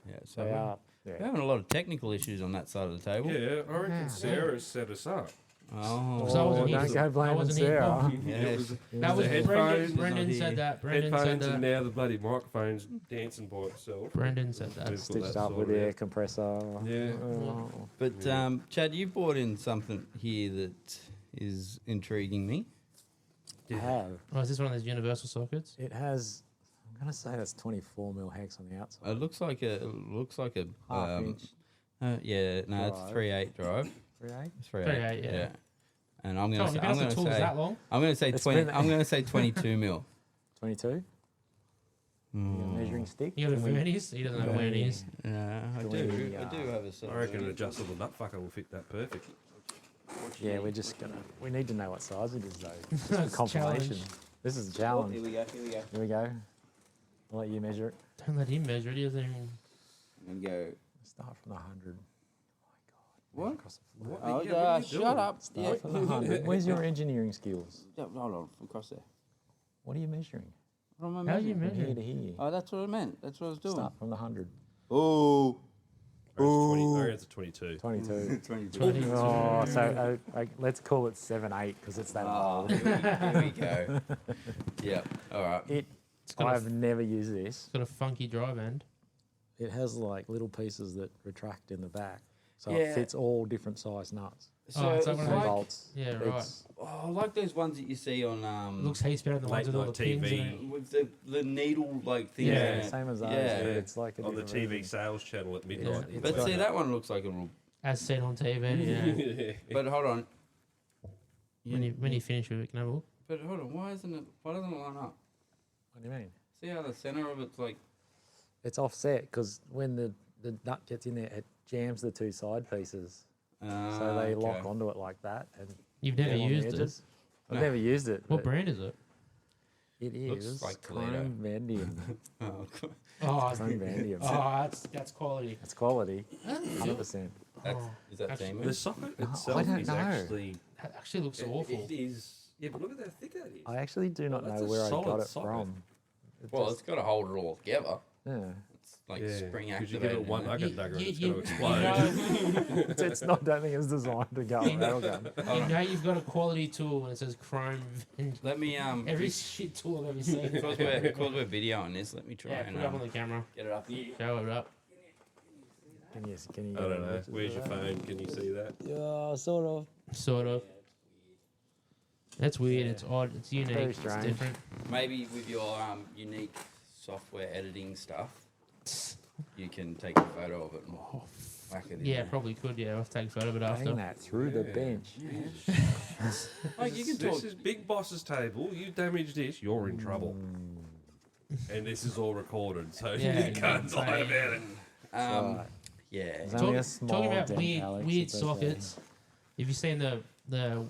S3: Yeah, so
S5: They are.
S3: we're
S5: Yeah.
S3: having a lot of technical issues on that side of the table.
S7: Yeah, I reckon
S2: Yeah.
S7: Sarah set us up.
S3: Oh,
S2: Because I wasn't
S5: don't
S2: here.
S5: go
S2: I
S5: blaming
S2: wasn't here.
S5: Sarah.
S3: Yeah.
S7: It was
S2: That was
S7: the
S2: Brendan.
S7: headphones,
S2: Brendan
S3: not
S2: said
S3: here.
S2: that. Brendan said
S7: headphones and
S2: that.
S7: now the bloody microphone's dancing by itself.
S2: Brendan said that.
S7: We've got
S5: Stitched
S7: that
S5: up with
S7: sorted
S5: the air
S7: out.
S5: compressor.
S7: Yeah.
S5: Oh.
S3: But
S7: Yeah.
S3: Chad, you brought in something here that is intriguing me.
S5: I have.
S2: Oh, is this one of those universal sockets?
S5: It has. I'm gonna say that's 24 mil hex on the outside.
S3: It looks like a
S5: Half inch.
S3: yeah, no, it's
S5: Drive.
S3: 3/8 drive.
S5: 3/8.
S3: 3/8,
S2: 3/8, yeah.
S3: And I'm
S2: Tom,
S3: gonna
S2: you
S3: say,
S2: got
S3: I'm
S2: the
S3: gonna
S2: tools
S3: say,
S2: that long?
S3: I'm gonna say
S5: It's
S3: 20.
S5: been-
S3: I'm gonna say 22 mil.
S5: 22. You got a measuring stick.
S2: You got a
S5: Can we-
S2: vernies? He doesn't have
S5: Yeah.
S2: vernies.
S3: Yeah, I
S5: Can
S3: do.
S5: we,
S3: I do have a set.
S7: I reckon an adjustable nut fucker will fit that perfect.
S5: Yeah, we're just gonna. We need to know what size it is though. Just for
S2: It's a
S5: confirmation.
S2: challenge.
S5: This is a
S3: Oh,
S5: challenge.
S3: here we go. Here we go.
S5: Here we go. I'll let you measure it.
S2: Don't let him measure it. He doesn't even.
S3: And go.
S5: Start from the 100.
S3: What?
S5: Across the floor.
S3: Oh,
S7: Yeah, what are you
S3: shut
S7: doing?
S3: up.
S5: Start from the 100. Where's your engineering skills?
S3: Yeah, hold on, across there.
S5: What are you measuring?
S3: What am I
S2: How do you
S3: measuring?
S5: From here
S2: measure?
S5: to here.
S3: Oh, that's what I meant. That's what I was doing.
S5: Start from the 100.
S3: Oh.
S7: I reckon it's a 22.
S5: 22.
S3: 22.
S5: Oh, so let's call it 7/8 because it's that
S3: Oh,
S5: old.
S3: here we go. Yeah. All right.
S2: It's got,
S5: I've never used this.
S2: it's got a funky drive end.
S5: It has like little pieces that retract in the back, so
S3: Yeah.
S5: it fits all different size nuts
S3: So
S2: it's
S3: it's
S2: like one
S5: and
S2: of those-
S5: bolts.
S2: Yeah, right.
S5: It's-
S3: I like those ones that you see on
S2: Looks heaps better than the ones
S7: Late
S2: with all
S7: night
S2: the pins in
S7: TV.
S2: it.
S3: with the needle like things.
S2: Yeah,
S3: in it.
S5: same as those.
S3: Yeah.
S5: Yeah, it's like a
S7: On the
S5: different
S7: TV
S5: version.
S7: sales channel at midnight.
S2: Yeah.
S3: But see, that one looks like a little.
S2: As seen on TV. Yeah.
S3: But hold on.
S2: when you finish with it, can I have a look?
S3: But hold on. Why doesn't it line up?
S5: What do you mean?
S3: See how the center of it's like.
S5: It's offset because when the nut gets in there, it jams the two side pieces, so they lock
S3: okay.
S5: onto it like that. And
S2: You've never
S5: jam on the
S2: used it.
S5: edges. I've
S3: No.
S5: never used it.
S2: What
S5: but
S2: brand is it?
S5: It
S3: Looks
S5: is
S3: like Toledo.
S5: Chrome Vanadium.
S3: Oh, cool.
S2: Oh,
S5: Chrome Vanadium.
S2: that's quality.
S5: It's quality, 100%.
S3: That's,
S2: Oh,
S3: is that
S2: actually-
S3: team?
S7: The socket
S5: I
S7: itself
S5: don't
S7: is
S5: know.
S7: actually.
S2: That actually looks awful.
S7: It is. Yeah, but look at how thick that is.
S5: I actually do not
S7: that's
S5: know
S7: a
S5: where I got
S7: solid
S5: it
S7: socket.
S5: from. It
S3: Well,
S5: just-
S3: it's got to hold it all together.
S5: yeah.
S3: It's like
S7: Yeah,
S3: spring
S7: could you
S3: activated.
S7: give it one
S3: isn't
S7: nugget dagger and it's
S2: you-
S7: going to
S2: you
S7: explode?
S2: know-
S5: It's not. Don't think it's designed to go a railgun.
S2: You know you've got a quality tool when it says Chrome. And
S3: Let me
S2: every shit tool I've ever seen.
S3: because we're videoing this. Let me try
S2: Yeah,
S3: and
S2: put it up on the camera.
S3: get it up here.
S2: Show it up.
S5: Can you
S7: I don't know.
S5: images
S7: Where's
S5: of
S7: your
S5: that?
S7: phone? Can you see that?
S5: Yeah, sort of.
S2: Sort of. That's weird. It's odd. It's unique.
S5: Very
S2: It's
S5: strange.
S2: different.
S3: Maybe with your unique software editing stuff, you can take a photo of it and whack it in
S2: Yeah,
S3: there.
S2: probably could. Yeah, I'll have to take a photo of it
S5: Bang
S2: after.
S5: that through the bench.
S3: Like, you can
S7: This
S3: talk.
S7: is Big Boss's table. You damage this, you're in trouble. And this is all recorded, so
S2: Yeah,
S7: you can't
S2: yeah.
S7: lie about it.
S5: Right.
S3: Yeah.
S5: It's only a small
S2: Talking about
S5: dent,
S2: weird,
S5: Alex,
S2: weird
S5: it's okay.
S2: sockets. Have you seen the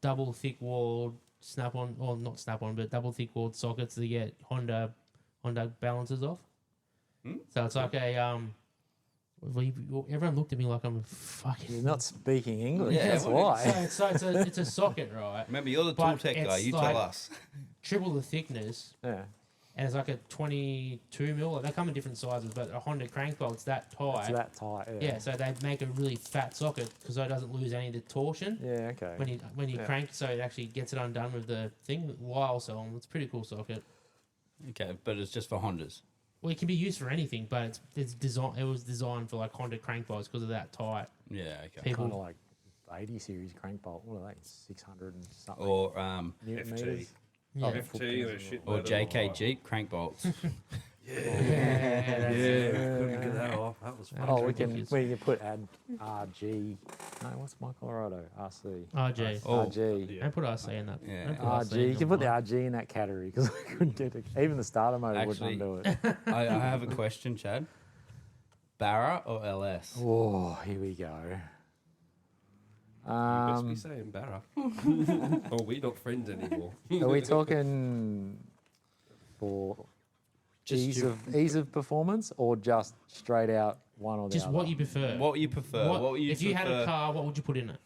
S2: double thick walled snap on, or not snap on, but double thick walled sockets that get Honda balances off? So it's like a everyone looked at me like I'm fucking.
S5: You're not speaking English.
S3: Yeah,
S5: That's
S3: what-
S5: why.
S2: So it's a socket, right?
S3: Remember, you're the tool
S2: But
S3: tech guy.
S2: it's
S3: You
S2: like-
S3: tell us.
S2: Triple the thickness,
S5: Yeah.
S2: and it's like a 22 mil. They come in different sizes, but a Honda crank bolt's that tight.
S5: It's that tight.
S2: Yeah, so they make a really fat socket because it doesn't lose any of the torsion
S5: Yeah. Okay.
S2: when you
S5: Yeah.
S2: crank. So it actually gets it undone with the thing. While so it's a pretty cool socket.
S3: Okay, but it's just for Hondas.
S2: Well, it can be used for anything, but it's design. It was designed for like Honda crank bolts because of that tight.
S3: Yeah, okay.
S2: People,
S5: Kind of like 80 series crank bolt. What are they? 600 and something.
S3: Or
S5: Newton
S7: FT.
S5: meters.
S2: yeah,
S7: FT and a shit
S3: or
S7: load of
S3: JK
S7: them.
S3: Jeep crank bolts.
S2: yeah,
S7: Yeah, couldn't get that off. That was fun.
S5: Oh, we
S2: ridiculous.
S5: can put add RG. No, what's my Colorado? RC.
S2: RJ.
S3: Oh,
S5: RG.
S7: Yeah.
S2: Don't put RC in that.
S3: Yeah.
S2: Don't put
S5: RG.
S2: in
S5: You can put the
S2: mine.
S5: RG in that category because I couldn't get it. Even the starter motor
S3: Actually-
S5: wouldn't undo it.
S3: I have a question, Chad. Barra or LS?
S5: Oh, here we go.
S7: You must be
S5: Um,
S7: saying Barra. Oh, we're not friends anymore.
S5: are we talking for ease of performance or just straight out one or the
S2: Just
S5: other?
S2: what you prefer.
S3: What you prefer? What would you
S2: if you had a
S3: prefer?
S2: car, what would you put in it?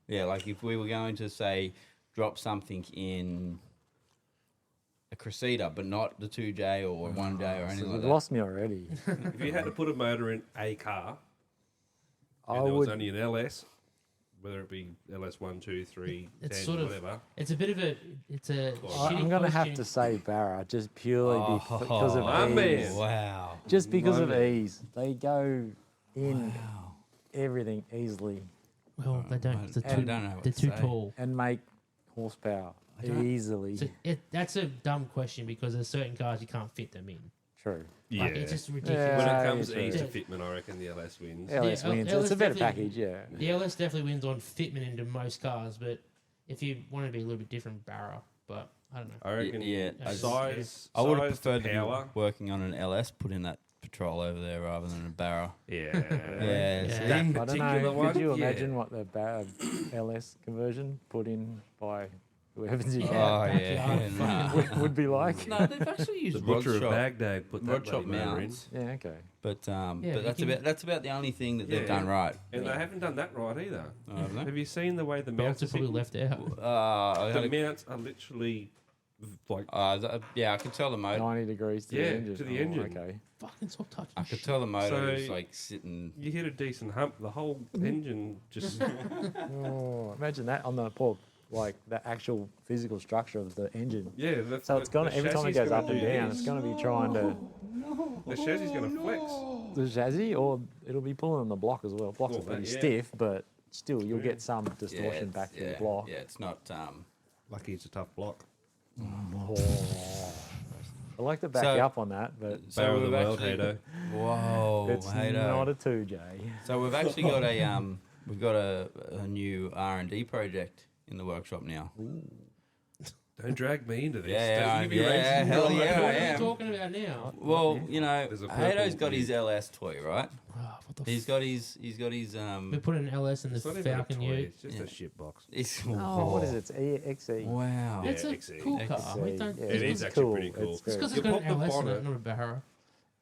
S3: Yeah, like if we were going to say drop something in a Cressida, but not the 2J or 1J or
S5: So
S3: anything like
S5: you've
S3: that.
S5: lost me already.
S7: If you had to put a motor in a car,
S5: I
S7: and there was
S5: would.
S7: only an LS, whether it be LS 1, 2, 3,
S2: It's
S7: 10,
S2: sort of-
S7: whatever.
S2: It's a bit of a. It's a. shitty
S5: I'm going to have
S2: question.
S5: to say Barra just purely
S3: Oh,
S5: because of
S7: my
S5: ease.
S7: man.
S3: Wow.
S5: Just because of
S7: Moment.
S5: ease. They go in everything easily
S2: Well, they don't.
S3: I
S2: They're
S3: don't
S2: too,
S3: know what
S2: they're
S3: to
S2: too
S3: say.
S2: tall.
S5: and make horsepower
S2: don't-
S5: easily.
S2: So that's a dumb question because there's certain cars you can't fit them in.
S5: True.
S7: Yeah.
S2: Like, it's just ridiculous.
S5: Yeah.
S7: when it
S5: Yeah,
S7: comes
S5: yeah,
S7: to ease
S2: true.
S7: to fitment, I reckon the LS wins.
S5: LS
S2: Yeah,
S5: wins.
S2: LS
S5: It's a better
S2: definitely-
S5: package, yeah.
S2: The LS definitely wins on fitment into most cars, but if you want to be a little bit different, Barra. But I don't know.
S7: I reckon
S3: Yeah,
S2: I-
S7: size,
S3: I would have
S7: size to
S3: preferred to
S7: power.
S3: be working on an LS, put in that patrol over there rather than a Barra.
S7: Yeah.
S3: Yeah,
S2: Yeah.
S3: see?
S5: I don't
S7: particular
S5: know.
S7: one,
S5: Could you
S7: yeah.
S5: imagine what the LS conversion put in by whoever's you
S3: Oh,
S5: got
S3: yeah. no.
S5: would be like?
S3: No, they've actually used
S7: The
S3: rod
S7: butcher of
S3: shop,
S7: Baghdad put that
S3: rod shop
S7: bloody motor in.
S3: mounts.
S5: Yeah, okay.
S3: But
S2: Yeah, you
S3: that's
S2: can-
S3: about the only thing that they've
S7: Yeah.
S3: done right.
S7: And they haven't done that right either.
S3: Have they?
S7: Have you seen the way the
S2: Belts
S7: mounts
S2: are
S7: are
S2: probably
S7: sitting?
S2: left out.
S3: I had
S7: The
S3: a-
S7: mounts are literally like
S3: yeah, I could tell the motor.
S5: 90 degrees to
S7: Yeah,
S5: the engine.
S7: to the
S5: Oh,
S7: engine.
S5: Okay.
S2: Fucking stop touching.
S3: I could
S2: shit.
S3: tell the motor was
S7: So-
S3: like sitting.
S7: you hit a decent hump, the whole engine just
S5: Oh, imagine that on the poor, like the actual physical structure of the engine.
S7: yeah. That's
S5: So it's gonna
S7: the
S5: every time it
S7: chassis
S5: goes up
S7: gonna
S5: and
S7: do
S5: down,
S7: this.
S5: it's gonna be trying to
S7: The chassis is going to flex.
S5: the chassis, or it'll be pulling on the block as well. Blocks
S7: Well,
S5: are pretty
S7: that, yeah.
S5: stiff, but still you'll
S7: Yeah.
S5: get some
S3: Yeah,
S5: distortion
S3: it's-
S5: back to
S3: yeah,
S5: the block.
S3: Yeah, it's not.
S7: Lucky it's a tough block.
S5: Oh. I like to back
S3: So-
S5: you up on that, but
S7: Barra of the
S3: we've
S7: world,
S3: actually-
S7: Hato.
S3: Whoa,
S5: it's
S3: Hato.
S5: not a 2J.
S3: So we've actually got a new R&D project in the workshop now.
S7: Don't drag me into this.
S3: Yeah,
S7: Don't you be
S3: yeah,
S7: racing
S3: hell
S7: me.
S3: yeah, I
S2: What are you
S3: am.
S2: talking about now?
S3: Well, you know,
S7: There's a purple
S3: Hato's got his
S7: thing.
S3: LS toy, right?
S2: Oh, what the
S3: He's got his
S2: We put an LS in the
S7: It's not even a
S2: Falcon
S7: toy,
S2: U.
S7: it's just
S3: Yeah.
S7: a shit box.
S3: It's,
S5: Oh, what is it? It's XE.
S3: Wow.
S2: It's a
S7: XE.
S2: cool car.
S5: XE,
S2: We don't,
S5: yeah,
S7: It
S2: it's
S7: is actually pretty cool.
S5: It's
S2: because
S5: very-
S2: it's
S7: You
S2: got
S7: pop
S2: an
S7: the
S2: LS in it,
S7: bonnet.
S2: not a Barra.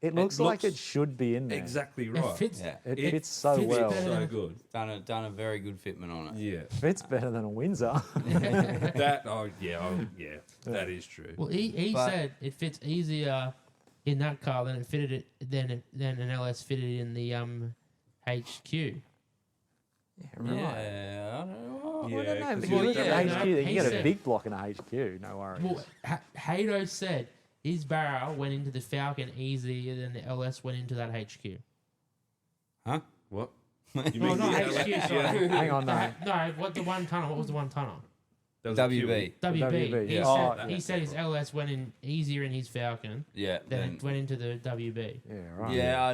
S5: It looks
S7: It
S5: like
S7: looks
S5: it should be in there.
S7: Exactly
S2: It
S7: right.
S2: fits.
S3: Yeah.
S5: It
S7: It
S5: fits so
S2: fits
S5: well.
S2: better
S7: So
S2: than-
S7: good.
S3: Done a very good fitment on it.
S7: Yeah.
S5: Fits better than a Windsor.
S7: That, yeah, that is true.
S2: Well, he
S3: But-
S2: said it fits easier in that car than it fitted it than an LS fitted in the HQ.
S5: Right.
S3: Yeah, I don't know.
S5: I
S7: Yeah,
S5: don't know,
S7: 'cause
S5: but
S7: you
S5: you look
S7: look
S5: at
S7: at
S5: HQ,
S2: he
S5: you get a
S2: said-
S5: big block in a HQ, no worries.
S2: Well, Hato said his Barra went into the Falcon easier than the LS went into that HQ.
S3: Huh?
S7: What?
S2: Oh, not HQ, sorry.
S5: Hang on, no.
S2: No, what the one tonner? What was the one tonner?
S7: That was a
S3: WB.
S7: Kiwi.
S2: WB.
S5: yeah. Oh,
S2: He said his LS went in easier in his Falcon
S3: Yeah.
S2: than it went into the WB,
S5: Yeah, right.
S3: Yeah,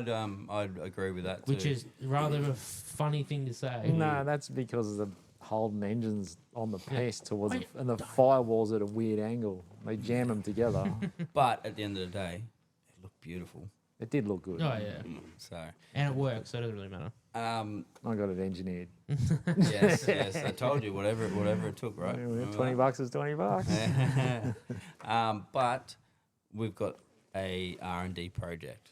S3: I'd agree with that too.
S2: which is rather a funny thing to say.
S5: No, that's because the Holden engine's on the pest towards
S2: Wait,
S5: and the firewall's at a weird angle. They jam them together.
S3: But at the end of the day, it looked beautiful.
S5: It did look good.
S2: Oh yeah,
S3: So,
S2: and it works, so it doesn't really matter.
S5: I got it engineered.
S3: yes, I told you, whatever it took, right? Remember
S5: $20 is $20.
S3: that? But we've got a R&D project.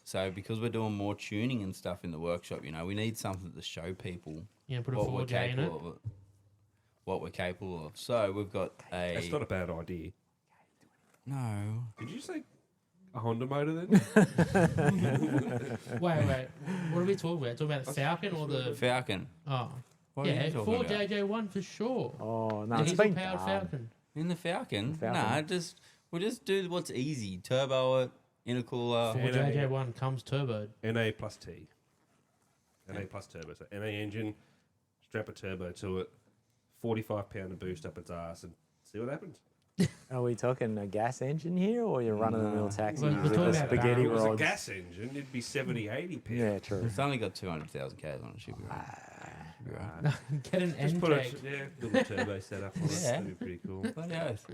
S3: So because we're doing more tuning and stuff in the workshop, we need something to show people
S2: You know, put a
S3: what we're
S2: 4J in it.
S3: capable of. What we're capable of. So we've got a.
S7: That's not a bad idea.
S3: No.
S7: Did you say a Honda motor then?
S2: Wait. What are we talking about? Talking about the Falcon or the?
S3: Falcon.
S2: Oh,
S3: What are
S2: yeah,
S3: you talking about?
S2: 4JJ1 for sure.
S5: Oh, no,
S2: The
S5: it's been
S2: diesel-powered
S5: done.
S2: Falcon.
S3: In the Falcon?
S5: Falcon.
S3: Nah, we'll just do what's easy. Turbo it, intercooler.
S2: 4JJ1 comes turbo.
S7: NA plus T. NA plus turbo. So NA engine, strap a turbo to it, 45 pounder boost up its ass, and see what happens.
S5: Are we talking a gas engine here, or you're running a mill taxi
S2: We're
S5: with
S2: talking
S5: the
S2: about
S5: spaghetti
S7: If it was a
S5: rods?
S7: gas engine, it'd be 70, 80 pounds.
S5: Yeah, true.
S3: It's only got 200,000 Ks on it. Should be right. Should be right.
S2: Get an
S7: Just
S2: end
S7: put
S2: check.
S7: little turbo setup on it.
S3: Yeah.
S7: That'd be pretty cool.
S3: Bloody oath.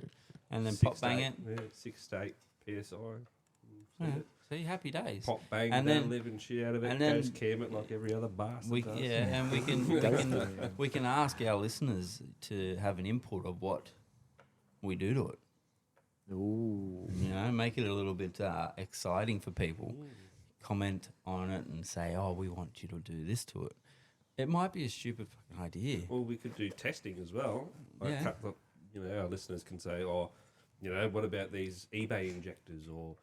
S3: And then
S7: 6
S3: pop bang
S7: to
S3: it.
S7: 8, Yeah, 6 to 8 PSI.
S3: Yeah. See, happy days.
S7: Pop bang,
S3: And
S7: and
S3: then-
S7: living shit out of it.
S3: and
S7: Goes
S3: then-
S7: cam it like every other bastard
S3: We,
S7: does.
S3: yeah, and we can ask our listeners to have an input of what we do to it.
S5: Ooh.
S3: Make it a little bit exciting for people. Comment on it and say, "Oh, we want you to do this to it." It might be a stupid fucking idea.
S7: Well, we could do testing as well.
S3: Yeah.
S7: Our listeners can say, what about these eBay injectors or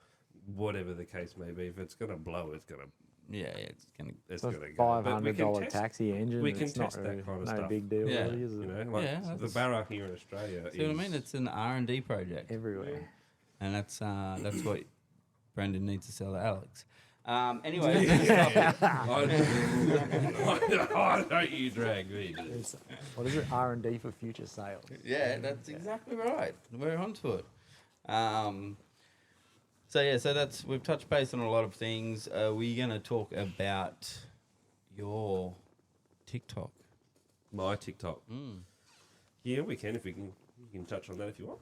S7: whatever the case may be. If it's going to blow, it's going to
S3: Yeah, it's gonna.
S7: it's
S5: So
S7: going to go. But we can
S5: $500
S7: test,
S5: taxi engine.
S7: we can
S5: it's not
S7: test that
S5: really,
S7: kind of
S5: no
S7: stuff.
S5: big deal,
S3: Yeah.
S5: really, is it?
S7: like
S3: Yeah,
S7: the
S3: that's-
S7: Barra here in Australia.
S3: See what I mean? It's an R&D project,
S5: Everywhere.
S3: and that's what Brendan needs to sell to Alex. Anyway, next topic.
S7: Why don't you drag me?
S5: It's, what is it? R&D for future sales.
S3: Yeah, that's exactly right. We're onto it. So that's we've touched base on a lot of things. We're going to talk about your TikTok.
S7: My TikTok.
S3: Mm.
S7: Yeah, we can if we can. You can touch on that if you want.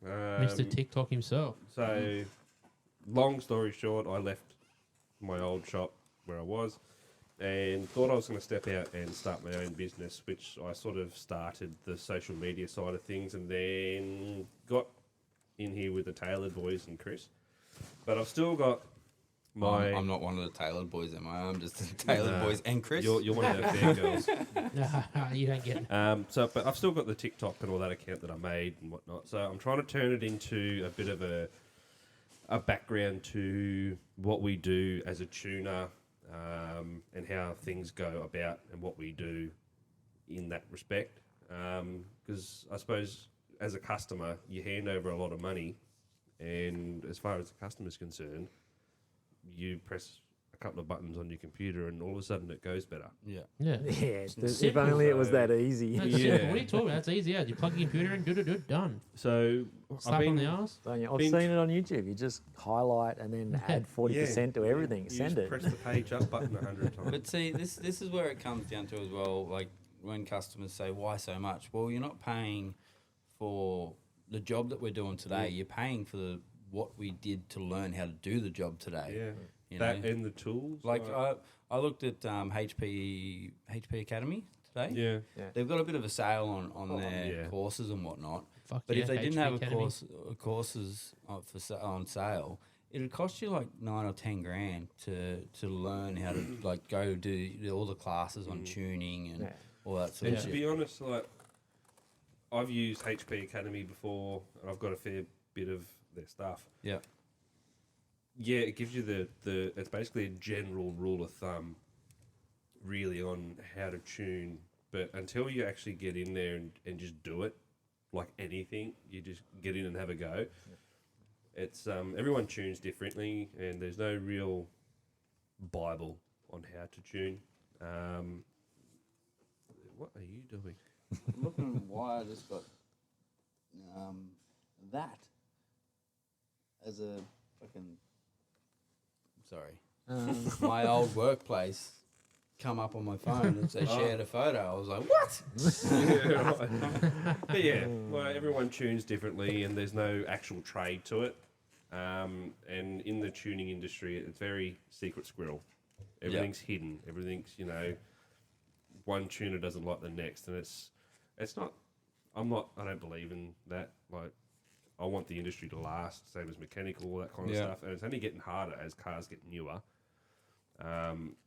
S2: Mr. TikTok himself.
S7: So, long story short, I left my old shop where I was and thought I was going to step out and start my own business, which I sort of started the social media side of things and then got in here with the Tailored Boys and Chris. But I've still got my...
S3: I'm not one of the Tailored Boys, am I? I'm just the Tailored
S7: No.
S3: Boys and Chris.
S7: You're one of our fair girls.
S2: You don't get it.
S7: But I've still got the TikTok and all that account that I made and whatnot. So I'm trying to turn it into a bit of a background to what we do as a tuner and how things go about and what we do in that respect. Because I suppose as a customer, you hand over a lot of money, and as far as the customer's concerned, you press a couple of buttons on your computer and all of a sudden it goes better.
S3: Yeah.
S2: Yeah.
S5: Yeah, if
S2: simple,
S5: only it was that easy.
S2: That's
S7: Yeah.
S2: simple. What are you talking about? It's easy. You plug your computer in, do, done.
S7: So
S2: Slap on the arse.
S5: Don't you? I've
S7: Been-
S5: seen it on YouTube. You just highlight and then add 40% to everything.
S7: You
S5: Send
S7: just
S5: it.
S7: press the page up button 100 times.
S3: But see, this is where it comes down to as well. Like when customers say, "Why so much?" Well, you're not paying for the job that we're doing today. You're paying for what we did to learn how to do the job today.
S7: Yeah,
S3: You
S7: that
S3: know?
S7: and the tools.
S3: Like I looked at HP Academy today.
S7: yeah,
S3: They've got a bit of a sale on their
S7: yeah.
S3: courses and whatnot.
S2: Fuck
S3: But
S2: yeah,
S3: if they didn't
S2: HP
S3: have
S2: Academy.
S3: courses on sale, it'd cost you like $9 or $10 to learn how to like go do all the classes on tuning and
S5: Yeah.
S3: all that sort
S7: and
S3: of
S7: to
S3: shit.
S7: be honest, like I've used HP Academy before, and I've got a fair bit of their stuff.
S3: Yeah,
S7: Yeah, it gives you the it's basically a general rule of thumb, really, on how to tune. But until you actually get in there and just do it, like anything, you just get in and have a go. It's everyone tunes differently, and there's no real Bible on how to tune. What are you doing?
S3: Looking why I just got that as a fucking. Sorry. My old workplace come up on my phone and they shared a photo. I was like, what?
S7: Yeah, right. But yeah, well, everyone tunes differently, and there's no actual trade to it. And in the tuning industry, it's very secret squirrel. Everything's hidden. Everything's, you know, one tuner doesn't like the next, and it's not. I don't believe in that. Like, I want the industry to last, same as mechanical, all that kind of stuff, and it's only getting harder as cars get newer.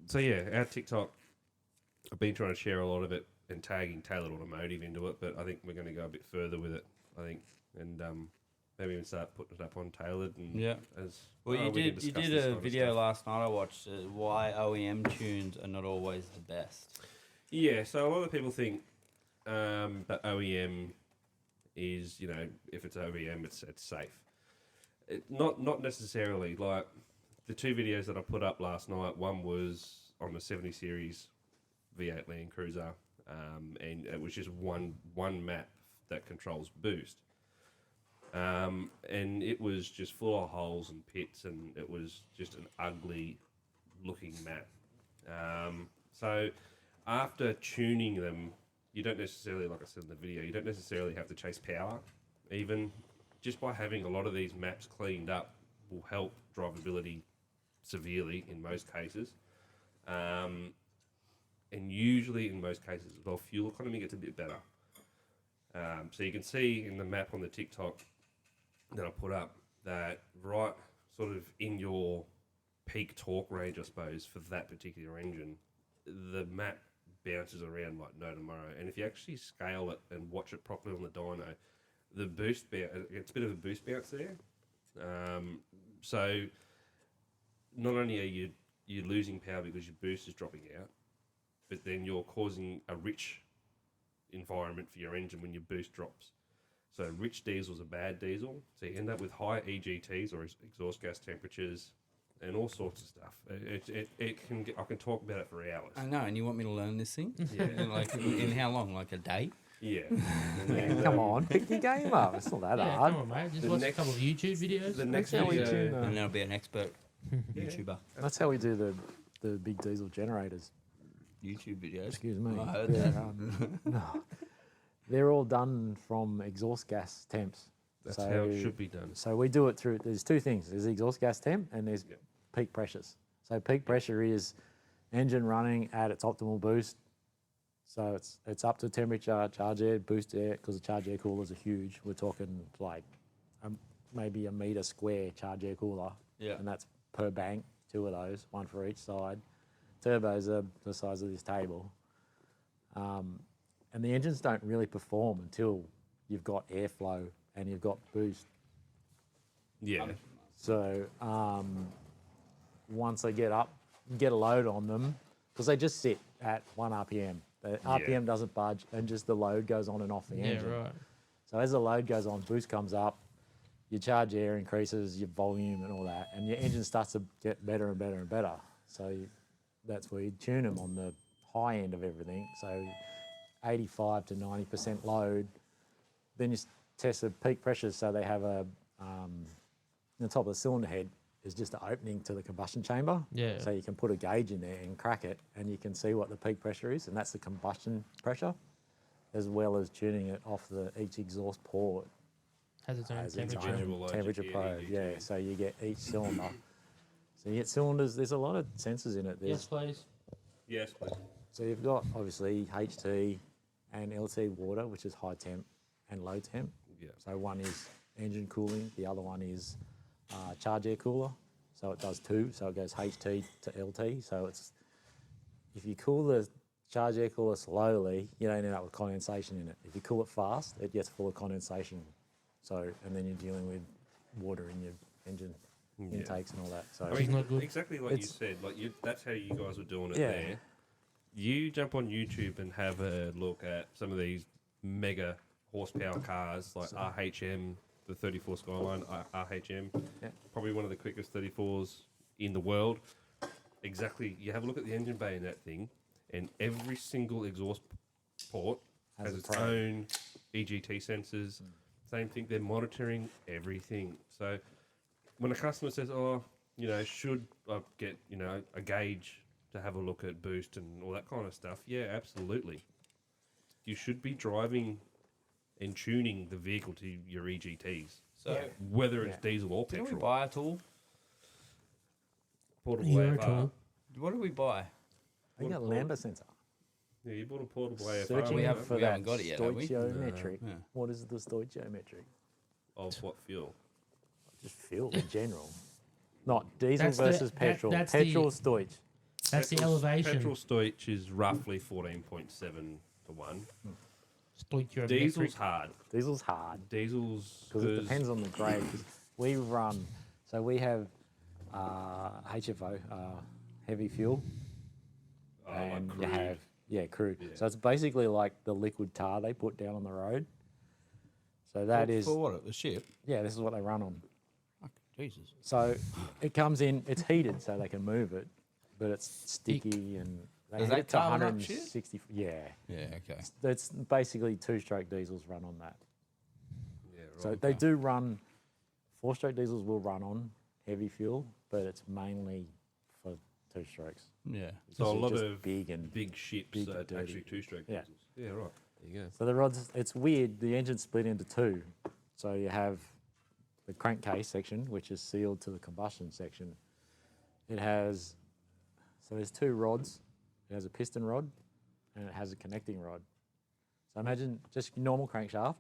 S7: So yeah, our TikTok, I've been trying to share a lot of it and tagging Tailored Automotive into it, but I think we're going to go a bit further with it. I think, and maybe even start putting it up on Tailored. And as
S3: Well, you
S7: we can
S3: did
S7: discuss this
S3: a
S7: kind of
S3: video
S7: stuff.
S3: last night I watched why OEM tunes are not always the best.
S7: Yeah, so a lot of people think that OEM is, you know, if it's OEM, it's safe. Not necessarily. Like the two videos that I put up last night, one was on the 70 series V8 Land Cruiser, and it was just one map that controls boost. And it was just full of holes and pits, and it was just an ugly looking map. So after tuning them, you don't necessarily, like I said in the video, you don't necessarily have to chase power. Even just by having a lot of these maps cleaned up will help drivability severely in most cases. And usually in most cases as well, fuel economy gets a bit better. So you can see in the map on the TikTok that I put up that right sort of in your peak torque range, I suppose, for that particular engine, the map bounces around like no tomorrow. And if you actually scale it and watch it properly on the dyno, the boost it's a bit of a boost bounce there. So not only are you losing power because your boost is dropping out, but then you're causing a rich environment for your engine when your boost drops. So rich diesel's a bad diesel. So you end up with high EGTs or exhaust gas temperatures and all sorts of stuff. It can I can talk about it for hours.
S3: I know, and you want me to learn this thing?
S7: Yeah.
S3: Like in how long? Like a day?
S7: Yeah. And then,
S5: Come on, pick your game up. It's not that
S2: Yeah,
S5: hard.
S2: come on, mate. Just
S7: The
S2: watch a
S7: next-
S2: couple of YouTube videos.
S7: The next
S5: how we
S7: video,
S5: tune,
S3: And then I'll be an expert YouTuber.
S5: That's how we do the big diesel generators.
S3: YouTube videos.
S5: Excuse me.
S3: I heard
S5: Yeah,
S3: that.
S5: no. They're all done from exhaust gas temps.
S7: that's how it should be done.
S5: So we do it through, there's two things. There's exhaust gas temp and there's
S7: Yep.
S5: peak pressures. So peak pressure is engine running at its optimal boost. So it's up to temperature, charge air, boost air, because the charge air coolers are huge. We're talking like maybe a metre square charge air cooler.
S3: Yeah.
S5: And that's per bank, two of those, one for each side. Turbos are the size of this table. And the engines don't really perform until you've got airflow and you've got boost.
S7: Yeah.
S5: So once they get up, get a load on them, because they just sit at 1 RPM. The RPM doesn't budge, and just the load goes on and off the
S2: Yeah,
S5: engine.
S2: right.
S5: So as the load goes on, boost comes up, your charge air increases, your volume and all that, and your engine starts to get better and better and better. So that's where you tune them on the high end of everything. So 85 to 90% load. Then you test the peak pressures, so they have the top of the cylinder head is just an opening to the combustion chamber.
S2: Yeah.
S5: So you can put a gauge in there and crack it, and you can see what the peak pressure is, and that's the combustion pressure, as well as tuning it off each exhaust port
S2: Has its own
S5: as its
S2: temperature.
S7: Individual
S5: own
S7: logic,
S5: temperature
S7: yeah,
S5: probe.
S7: EGT.
S5: Yeah, so you get each cylinder. So you get cylinders. There's a lot of sensors in it.
S2: Yes, please.
S7: Yes, please.
S5: So you've got obviously HT and LT water, which is high temp and low temp.
S7: Yeah.
S5: So one is engine cooling, the other one is charge air cooler. So it does two, so it goes HT to LT. So it's if you cool the charge air cooler slowly, you don't end up with condensation in it. If you cool it fast, it gets full of condensation. So and then you're dealing with water in your engine intakes and all that. So
S7: I mean,
S2: not good.
S7: exactly like you
S5: It's-
S7: said. Like that's how you guys were doing it
S5: Yeah.
S7: there. You jump on YouTube and have a look at some of these mega horsepower cars like RHM, the 34 Skyline RHM,
S5: Yeah.
S7: probably one of the quickest 34s in the world. exactly. You have a look at the engine bay in that thing, and every single exhaust port has
S5: a
S7: its
S5: probe.
S7: own EGT sensors. Same thing. They're monitoring everything. So when a customer says, "Oh, you know, should I get a gauge to have a look at boost and all that kind of stuff?" Yeah, absolutely. You should be driving and tuning the vehicle to your EGTs,
S3: So,
S7: whether it's
S5: Yeah.
S7: diesel or
S3: didn't we
S7: petrol.
S3: buy a tool?
S7: Portable
S2: Euro
S7: AFR.
S2: tool.
S3: What did we buy?
S5: I think a
S7: What a
S5: lambda sensor.
S7: Yeah, you bought a portable AFR.
S5: Searching
S3: We
S7: wasn't
S3: haven't-
S5: for
S3: we
S5: that
S3: haven't got it yet, have we?
S5: stoichiometric.
S3: No. Yeah.
S5: What is the stoichiometric?
S7: Of what fuel?
S5: Just fuel in general. Not diesel
S2: That's the-
S5: versus
S2: that-
S5: petrol.
S2: that's the-
S5: Petrol stoich.
S2: That's the
S7: Petrol's-
S2: elevation.
S7: Petrol stoich is roughly 14.7 to 1.
S2: Stoichiometric.
S7: Diesel's hard.
S5: Diesel's hard
S7: Diesel's
S5: because it depends on the grade. 'Cause we run, so we have HFO, heavy fuel, and you have crude.
S7: Yeah.
S5: So it's basically like the liquid tar they put down on the road. So that is
S3: For what? The ship?
S5: this is what they run on.
S3: Jesus.
S5: So it comes in, it's heated so they can move it, but it's sticky and they
S3: Does
S5: heat
S3: that
S5: it to
S3: carbon up shit?
S5: 160. Yeah,
S3: Yeah, okay.
S5: that's basically two-stroke diesels run on that.
S7: Yeah, right.
S5: So they do run, four-stroke diesels will run on heavy fuel, but it's mainly for two strokes.
S3: Yeah.
S7: So a
S5: Because they're
S7: lot
S5: just
S7: of
S5: big and
S7: big ships
S5: big
S7: are
S5: and dirty.
S7: actually two-stroke
S5: Yeah.
S7: diesels. Yeah, right. There you go.
S5: So the rods, it's weird. The engine's split into two. So you have the crankcase section, which is sealed to the combustion section. It has, so there's two rods. It has a piston rod and it has a connecting rod. So imagine just normal crankshaft,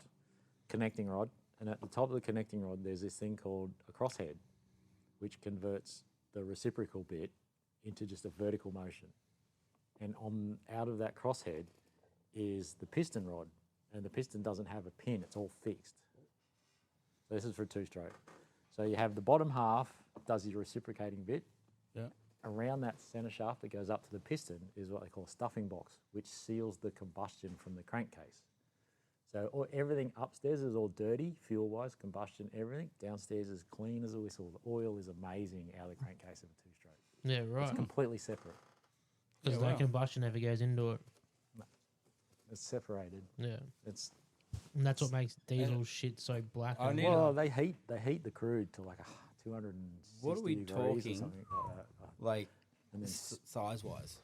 S5: connecting rod, and at the top of the connecting rod, there's this thing called a crosshead, which converts the reciprocal bit into just a vertical motion. And on out of that crosshead is the piston rod, and the piston doesn't have a pin, it's all fixed. So this is for a two-stroke. So you have the bottom half does your reciprocating bit.
S3: Yeah.
S5: Around that center shaft that goes up to the piston is what they call a stuffing box, which seals the combustion from the crankcase. So everything upstairs is all dirty, fuel-wise, combustion, everything. Downstairs is clean as a whistle. The oil is amazing out of the crankcase of a two-stroke.
S2: Yeah,
S5: It's
S2: right.
S5: completely separate.
S2: Because
S3: Yeah,
S2: no
S3: wow.
S2: combustion ever goes into it.
S5: It's separated.
S2: Yeah.
S5: It's
S2: And that's what makes diesel shit so black.
S3: I
S2: and
S3: need
S5: well, they heat the crude to like 260
S3: What are we
S5: degrees
S3: talking?
S5: or something like that.
S3: Like,
S5: And then
S3: size wise.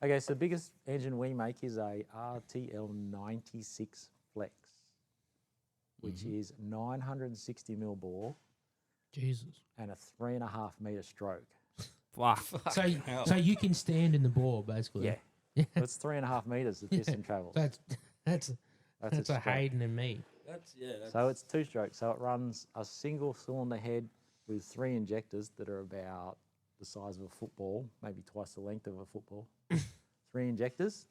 S5: okay, so the biggest engine we make is a RTL 96 Flex, which is 960 mil bore
S2: Jesus.
S5: and a 3.5 meter stroke.
S2: So you can stand in the bore, basically.
S5: Yeah, it's 3.5 meters the piston travels.
S2: That's
S5: That's
S2: that's
S5: its
S2: a
S5: stroke.
S2: Hayden and me.
S3: That's, yeah. That's,
S5: So it's two strokes. So it runs a single cylinder head with 3 injectors that are about the size of a football, maybe twice the length of a football. 3 injectors,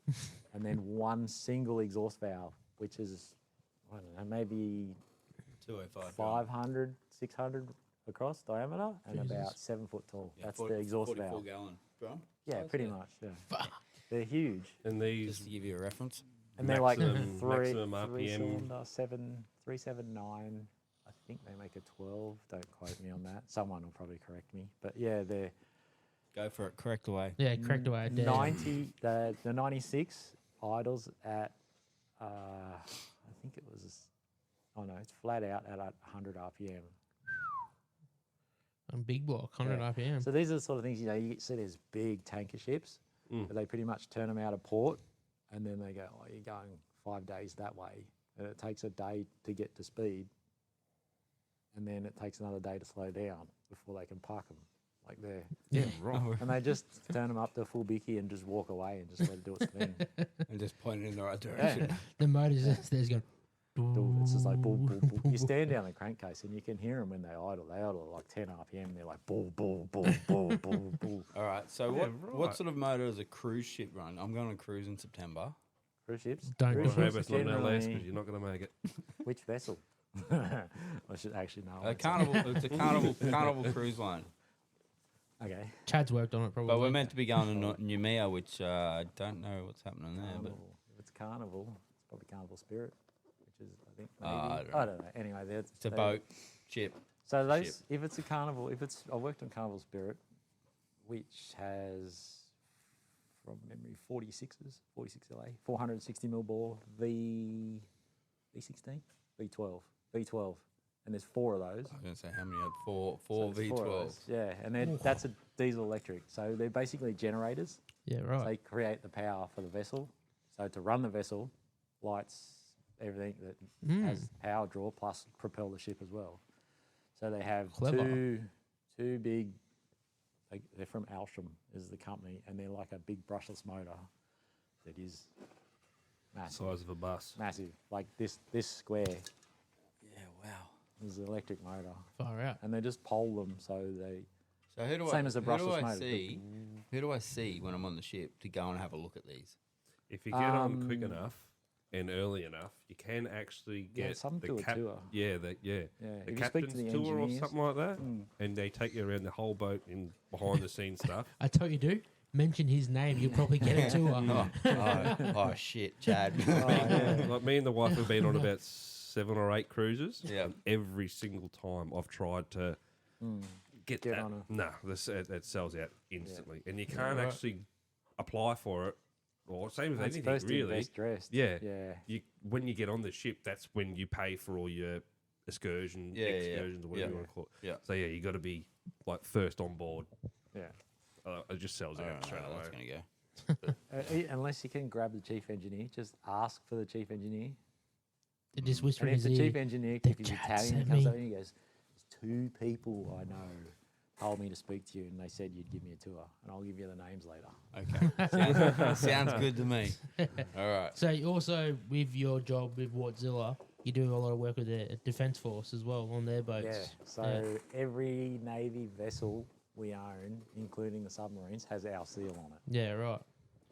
S5: and then one single exhaust valve, which is, I don't know, maybe
S3: 205.
S5: 500, 600 across diameter and about 7 foot tall.
S3: Yeah,
S5: That's
S3: 40
S5: the exhaust
S3: 44
S5: valve.
S3: gallon drum.
S5: Yeah, pretty much. Yeah, they're huge,
S7: And
S3: Just
S7: these
S3: to give you a reference.
S5: and they're like
S7: Maximum-
S5: three
S7: maximum RPM.
S5: cylinder, 379. I think they make a 12. Don't quote me on that. Someone will probably correct me, but yeah, they're
S3: Go for it. Correct away.
S2: Yeah, correct away. Dad.
S5: 90. The 96 idles at I think it was. Oh no, it's flat out at 100 RPM.
S2: On big block, 100
S5: Yeah.
S2: RPM.
S5: So these are the sort of things, you see there's big tanker ships, but they pretty much turn them out of port and then they go, oh, you're going 5 days that way. And it takes a day to get to speed. And then it takes another day to slow down before they can park them. Like they're,
S2: Yeah.
S5: and they just turn them up to full bicky and just walk away and just let it do its thing.
S3: And just point it in the right direction.
S2: The motor's just there's going.
S5: It's just like bull, bull, bull. You stand down the crankcase and you can hear them when they idle. They idle at like 10 RPM. They're like bull, bull, bull, bull, bull, bull.
S3: All right. So
S7: Yeah,
S3: what
S7: right.
S3: sort of motor does a cruise ship run? I'm going on a cruise in September.
S5: Cruise ships.
S2: Don't
S5: Cruise
S7: I
S2: go.
S7: hope
S5: ships
S7: it's not an LS
S5: generally-
S7: because you're not going to make it.
S5: Which vessel? I should actually know.
S3: A carnival. It's a carnival cruise line.
S5: Okay.
S2: Chad's worked on it probably.
S3: But we're meant to be going to Noumea, which I don't know what's happening there. But
S5: Carnival. If it's Carnival, it's probably Carnival Spirit, which is, I think,
S3: I
S5: maybe.
S3: don't
S5: I don't know. Anyway,
S3: it's a boat, ship.
S5: So those,
S3: ship.
S5: if it's a Carnival, I worked on Carnival Spirit. which has, from memory, 46s, 46 LA, 460 mil bore, V16, V12, and there's 4 of those.
S3: I was going to say how many? Four
S5: So there's 4 of
S3: V12.
S5: those, yeah, and that's a diesel electric. So they're basically generators.
S2: Yeah, right.
S5: They create the power for the vessel. So to run the vessel, lights, everything that has power draw, plus propel the ship as well. So they have
S2: Clever.
S5: two big. They're from Alstrom, is the company, and they're like a big brushless motor that is massive.
S7: Size of a bus.
S5: Massive, like this square
S3: Yeah, wow.
S5: is the electric motor,
S2: Far out.
S5: and they just pole them so they.
S3: So who do
S5: Same
S3: I,
S5: as a
S3: who do
S5: brushless
S3: I
S5: motor.
S3: see? Who do I see when I'm on the ship to go and have a look at these?
S7: If you get on quick enough and early enough, you can actually
S5: Yeah,
S7: get
S5: some
S7: the
S5: do a tour.
S7: Yeah, the
S5: Yeah,
S7: the
S5: if you speak to
S7: captain's
S5: the
S7: tour or
S5: engineers-
S7: something like that, and they take you around the whole boat in behind the scenes stuff.
S2: I tell you, do mention his name, you'll probably get a tour.
S3: Oh shit, Chad.
S7: Like me and the wife have been on about 7 or 8 cruises.
S3: Yeah.
S7: and every single time I've tried to get
S5: Get
S7: that.
S5: on
S7: Nah, it sells out instantly, and you
S2: Yeah,
S7: can't
S2: right.
S7: actually apply for it. Or same with
S5: It's
S7: anything,
S5: first in,
S7: really.
S5: best dressed.
S7: Yeah.
S5: Yeah.
S7: You when you get on the ship, that's when you pay for all your excursions or whatever
S3: Yeah.
S7: you want to call it.
S3: Yeah.
S7: So yeah, you got to be like first on board.
S5: Yeah.
S7: It just sells out
S3: Alright,
S7: straight away.
S3: that's going to go.
S5: Unless you can grab the chief engineer, just ask for the chief engineer.
S2: They just whisper
S5: And
S2: in
S5: if
S2: his
S5: the
S2: ear.
S5: chief engineer,
S2: "The
S5: if he's
S2: chat
S5: Italian,
S2: sent
S5: he comes
S2: me."
S5: over and he goes, "There's 2 people I know told me to speak to you, and they said you'd give me a tour, and I'll give you the names later."
S3: Okay. Sounds good to me. All right.
S2: So you also, with your job with Wartzilla, you do a lot of work with the Defence Force as well on their boats.
S5: Yeah. So every Navy vessel we own, including the submarines, has our seal on it.
S2: Yeah, right.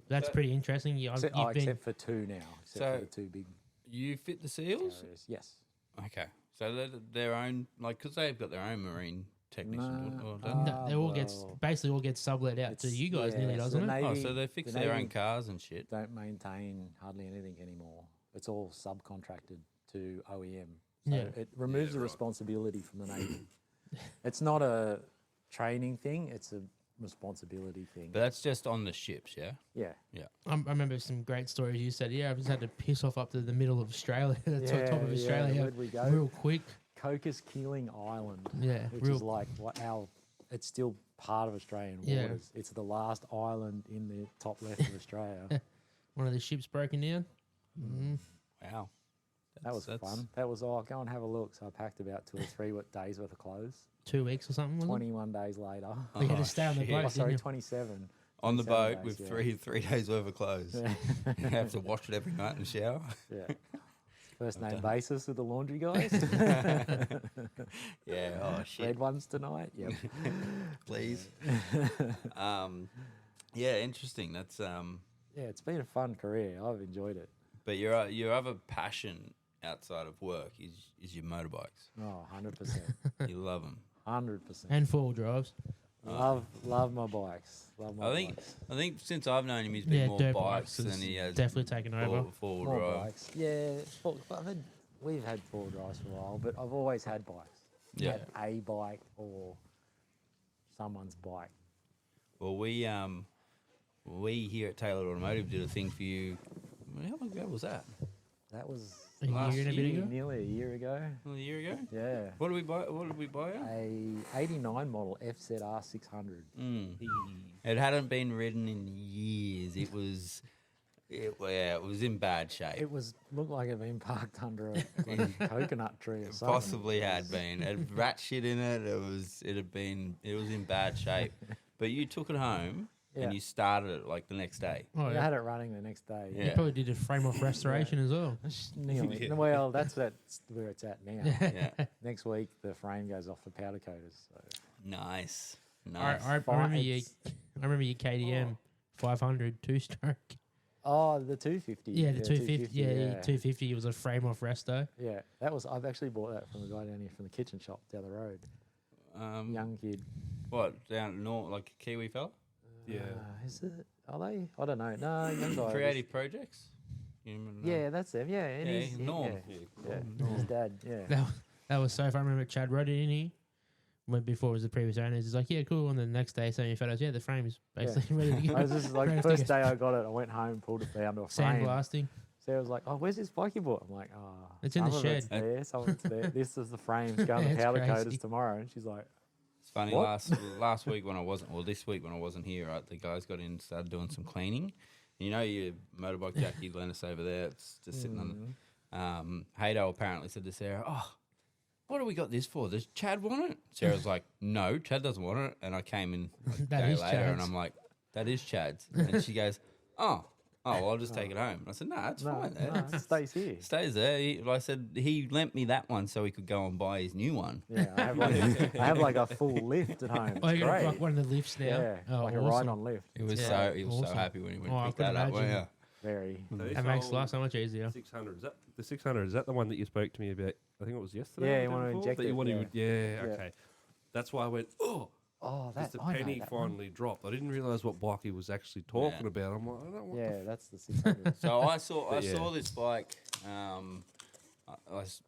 S2: That's pretty interesting.
S5: Except,
S2: You've been,
S5: except for 2 now. Except
S3: So-
S5: for the 2 big
S3: You fit the seals?
S5: carriers. Yes.
S3: Okay. So they're their own, like, because they've got their own marine technicians.
S5: No.
S3: or don't they?
S2: no, they all gets
S5: well,
S2: basically all gets sublet out to
S5: It's-
S2: you guys,
S5: yeah,
S2: nearly,
S5: so
S2: doesn't
S5: the
S2: it?
S5: Navy-
S3: Oh, so they fix
S5: the
S3: their
S5: Navy
S3: own cars and shit.
S5: don't maintain hardly anything anymore. It's all subcontracted to OEM. So
S2: Yeah.
S5: it removes the responsibility from the Navy. It's not a training thing, it's a responsibility thing.
S3: But that's just on the ships, yeah?
S5: Yeah.
S2: I remember some great stories you said. Yeah, I just had to piss off up to the middle of Australia, the top of
S5: Yeah,
S2: Australia,
S5: where'd we go?
S2: real quick.
S5: Cocos Keeling Island,
S2: Yeah,
S5: which
S2: real.
S5: is like it's still part of Australian
S2: Yeah.
S5: waters. It's the last island in the top left of Australia.
S2: One of the ships broken down.
S3: Wow.
S5: That was
S3: That's-
S5: fun. That was, go and have a look. So I packed about 2 or 3 days worth of clothes.
S2: 2 weeks or something. Wasn't
S5: 21 days later.
S2: it? You had
S3: Oh,
S2: to stay on the
S3: shit.
S2: boat.
S5: Oh, sorry,
S2: didn't
S5: 27.
S3: On the
S5: 27
S3: boat
S5: days,
S3: with
S5: yeah.
S3: three days worth of clothes. You have to wash it every night in the shower.
S5: Yeah. First name basis with the laundry guys.
S3: Yeah. Oh shit.
S5: Red ones tonight. Yep.
S3: Please. Yeah. Interesting. That's
S5: Yeah, it's been a fun career. I've enjoyed it.
S3: But your other passion outside of work is your motorbikes.
S5: Oh, 100%.
S3: You love them.
S5: 100%.
S2: And 4-wheel drives.
S5: Love my bikes. Love my bikes.
S3: I think since I've known him, he's been
S2: Yeah,
S3: more
S2: dirt
S3: bikes
S2: bikes
S3: than he has
S2: definitely taken over.
S3: Four-wheel
S5: More
S3: drive.
S5: bikes. Yeah, we've had 4 drives for a while, but I've always had bikes.
S3: Yeah.
S5: Had a bike or someone's bike.
S3: Well, we here at Tailored Automotive did a thing for you. How long ago was that?
S5: That was
S2: A year
S3: Last
S2: and a bit
S3: year,
S2: ago.
S5: nearly a year ago.
S3: A year ago.
S5: Yeah.
S3: What did we buy? What did we buy?
S5: A 89 model FZR 600.
S3: It hadn't been ridden in years. It was in bad shape.
S5: It looked like it had been parked under a bloody coconut tree or something.
S3: Possibly had been. It had rat shit in it. It was in bad shape. But you took it home
S5: Yeah.
S3: and you started it like the next day.
S2: Oh,
S5: I
S2: yeah.
S5: had it running the next day.
S3: Yeah.
S2: You probably did a frame off restoration as well.
S5: Nearly.
S7: Yeah.
S5: Well, that's where it's at now.
S3: Yeah.
S5: Next week, the frame goes off for powder coaters. So.
S3: Nice.
S2: I,
S3: Nice.
S2: I, I
S5: Fine,
S2: remember you.
S5: it's-
S2: I remember your KDM 500 2-stroke.
S5: Oh, the 250.
S2: Yeah, the 250. Yeah,
S5: yeah.
S2: 250 was a frame off resto.
S5: Yeah, I've actually bought that from a guy down here from the kitchen shop down the road. Young kid.
S3: What down north, like a Kiwi fella?
S7: Yeah.
S5: Is it? Are they? I don't know. No, young guy.
S3: Creative Projects. You remember that?
S5: Yeah, that's them. Yeah, and
S3: Yeah,
S5: he's
S3: Norm.
S5: Yeah, his dad. Yeah.
S2: That was so fun. I remember Chad wrote it in here when before it was the previous owners. He's like, yeah, cool. And then the next day, sending me photos. Yeah, the frame's basically ready to go.
S5: I was just like,
S2: Frame's
S5: first
S2: to go.
S5: day I got it, I went home, pulled it down to a frame.
S2: Sandblasting.
S5: Sarah was like, oh, where's this bike you bought? I'm like, oh,
S2: It's in the
S5: some of it's
S2: shed."
S5: there, some of it's there. This is the frames going to
S2: That's
S5: powder
S2: crazy.
S5: coaters tomorrow. And she's like,
S3: It's funny.
S5: What?
S3: Last week when I wasn't, or this week when I wasn't here, right? The guys got in and started doing some cleaning. You know, your motorbike jack you lent us over there. It's just sitting on. Haydo apparently said to Sarah, "Oh, what have we got this for? Does Chad want it?" Sarah's like, "No, Chad doesn't want it." And I came in like, a
S2: That
S3: day
S2: is
S3: later, and
S2: Chad's.
S3: I'm like, "That is Chad's." And she goes, "Oh, well, I'll just take it home." And I said, "No, it's
S5: no,
S3: fine. There.
S5: no, it stays here.
S3: Stays there." I said he lent me that one so he could go and buy his new one.
S5: Yeah, I have like a full lift at home.
S2: Oh,
S5: It's
S2: you got
S5: great.
S2: like one of the lifts now.
S5: Yeah,
S2: Oh,
S5: like a
S2: awesome.
S5: ride-on lift.
S3: He was
S2: Yeah,
S3: he was so
S2: awesome.
S3: happy when he went
S2: Oh,
S3: and
S2: I
S3: picked
S2: could
S3: that up.
S2: imagine.
S3: Yeah.
S5: Very.
S7: So he
S2: That makes
S7: sold
S2: life so much easier.
S7: 600. Is that the 600? Is that the one that you spoke to me about? I think it was yesterday.
S5: Yeah,
S7: or the
S5: you
S7: day
S5: wanna
S7: before?
S5: inject
S7: That you
S5: it,
S7: wanna-
S5: yeah.
S7: yeah,
S5: Yeah.
S7: okay. That's why I went, oh,
S5: Oh,
S7: because
S5: that
S7: the
S5: I know
S7: penny
S5: that one.
S7: finally dropped. I didn't realise what bike he was actually talking
S3: Yeah.
S7: about. I'm like, I don't want
S5: Yeah,
S7: the
S5: that's the 600.
S3: So I saw
S7: But yeah.
S3: saw this bike.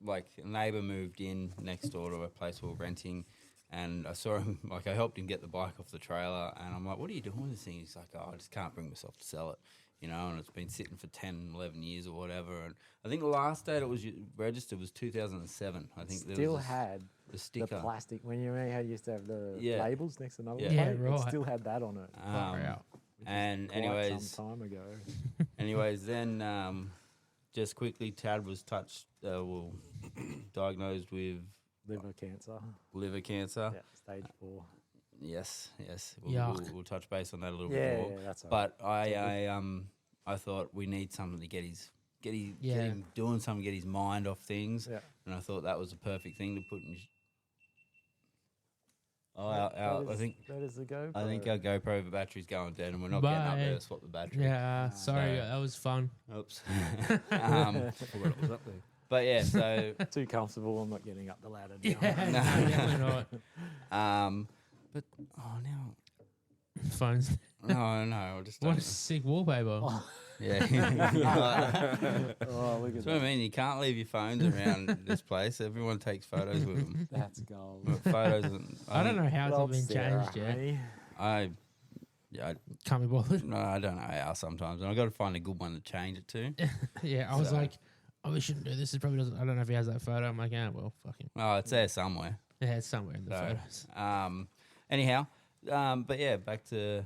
S3: Like a neighbour moved in next door to a place we were renting, and I saw him. Like I helped him get the bike off the trailer, and I'm like, "What are you doing with this thing?" He's like, "Oh, I just can't bring myself to sell it." You know, and it's been sitting for 10, 11 years or whatever. And I think the last date it was registered was 200007. I think there
S5: Still
S3: was
S5: had
S3: the
S5: the
S3: sticker.
S5: plastic. When you remember how you used to have the
S3: Yeah.
S5: labels next to another
S3: Yeah.
S5: plate?
S2: Yeah,
S5: It
S2: right.
S5: still had that on it.
S2: Far out.
S5: which is
S3: and
S5: quite
S3: anyways-
S5: some time ago.
S3: Anyways, then just quickly, Tad was diagnosed with
S5: Liver cancer.
S3: liver cancer.
S5: Yeah, stage 4.
S3: Yes.
S2: Yuck.
S3: We'll touch base on that a little
S5: Yeah,
S3: bit more.
S5: yeah, that's all right.
S3: But I thought we need something to get
S2: Yeah.
S3: him doing something, get his mind off things.
S5: Yeah.
S3: And I thought that was the perfect thing to put in.
S5: That
S3: I
S5: is-
S3: think
S5: that is the go.
S3: our GoPro battery's going dead, and we're not getting up there
S2: Bye.
S3: to swap the battery.
S2: Yeah, sorry,
S3: So-
S2: that was fun.
S3: Oops.
S7: forgot it was up there.
S3: But yeah, so
S5: Too comfortable. I'm not getting up the ladder.
S2: Yeah,
S5: Now.
S2: no, definitely not.
S3: but now
S2: Phones.
S3: no, I just
S2: What a
S3: don't.
S2: sick wallpaper.
S3: Yeah.
S5: Oh, look at
S3: That's what I
S5: that.
S3: mean. You can't leave your phones around this place. Everyone takes photos with them.
S5: That's gold.
S3: Photos. And,
S2: I don't know how it's all
S5: Well,
S2: been
S5: Sarah,
S2: changed yet.
S5: eh?
S3: I
S2: Can't be bothered.
S3: no, I don't know how sometimes, and I got to find a good one to change it to.
S2: Yeah, I was
S3: So-
S2: like, oh, we shouldn't do this. It probably doesn't. I don't know if he has that photo. I'm like, yeah, well, fuck him.
S3: Oh, it's there somewhere.
S2: Yeah, it's somewhere in the
S3: So,
S2: photos.
S3: anyhow, but yeah, back to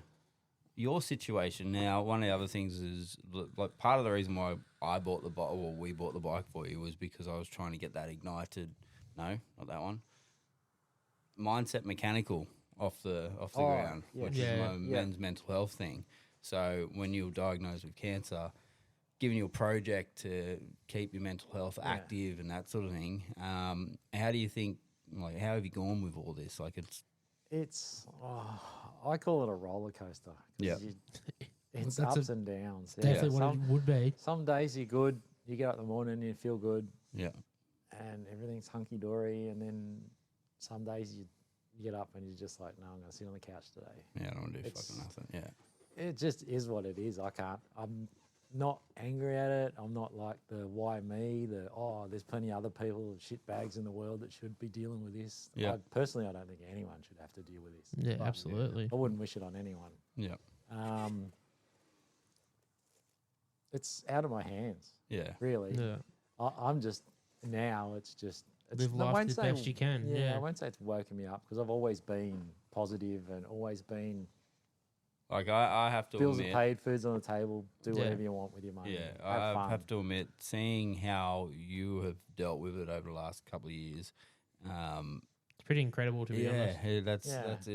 S3: your situation. Now, one of the other things is like part of the reason why I bought the bike, or we bought the bike for you, was because I was trying to get that ignited. No, not that one. Mindset mechanical off the
S5: Oh,
S3: ground,
S5: yeah.
S3: which
S2: Yeah.
S3: is my
S5: Yeah.
S3: men's mental health thing. So when you're diagnosed with cancer, giving you a project to keep your mental health
S5: Yeah.
S3: active and that sort of thing. How do you think? Like, how have you gone with all this? Like,
S5: It's, I call it a roller coaster. 'cause
S3: Yeah.
S5: It's
S2: That's
S5: ups and downs. Yeah.
S2: Definitely what it would be.
S5: Some days you're good. You get up in the morning and you feel good
S3: yeah,
S5: and everything's hunky dory. And then some days you get up and you're just like, no, I'm going to sit on the couch today.
S3: yeah, I don't want to do
S5: It's-
S3: fucking nothing. Yeah,
S5: It just is what it is. I'm not angry at it. I'm not like the why me, there's plenty of other people, shit bags in the world that should be dealing with this.
S3: Yeah.
S5: Personally, I don't think anyone should have to deal with this.
S2: Yeah,
S5: But
S2: absolutely.
S5: I wouldn't wish it on anyone.
S3: yeah,
S5: It's out of my hands,
S3: yeah.
S5: really.
S2: Yeah.
S5: I'm just, now it's just,
S2: Live
S5: I
S2: life
S5: won't
S2: the
S5: say-
S2: best you can.
S5: Yeah,
S2: Yeah.
S5: I won't say it's woken me up because I've always been positive and always been
S3: Like I have to
S5: bills are
S3: admit,
S5: paid, food's on the table, do
S2: Yeah.
S5: whatever you want with your money.
S3: yeah,
S5: have
S3: I
S5: fun.
S3: have to admit, seeing how you have dealt with it over the last couple of years,
S2: It's pretty incredible, to be honest.
S3: that's
S5: Yeah.
S3: it.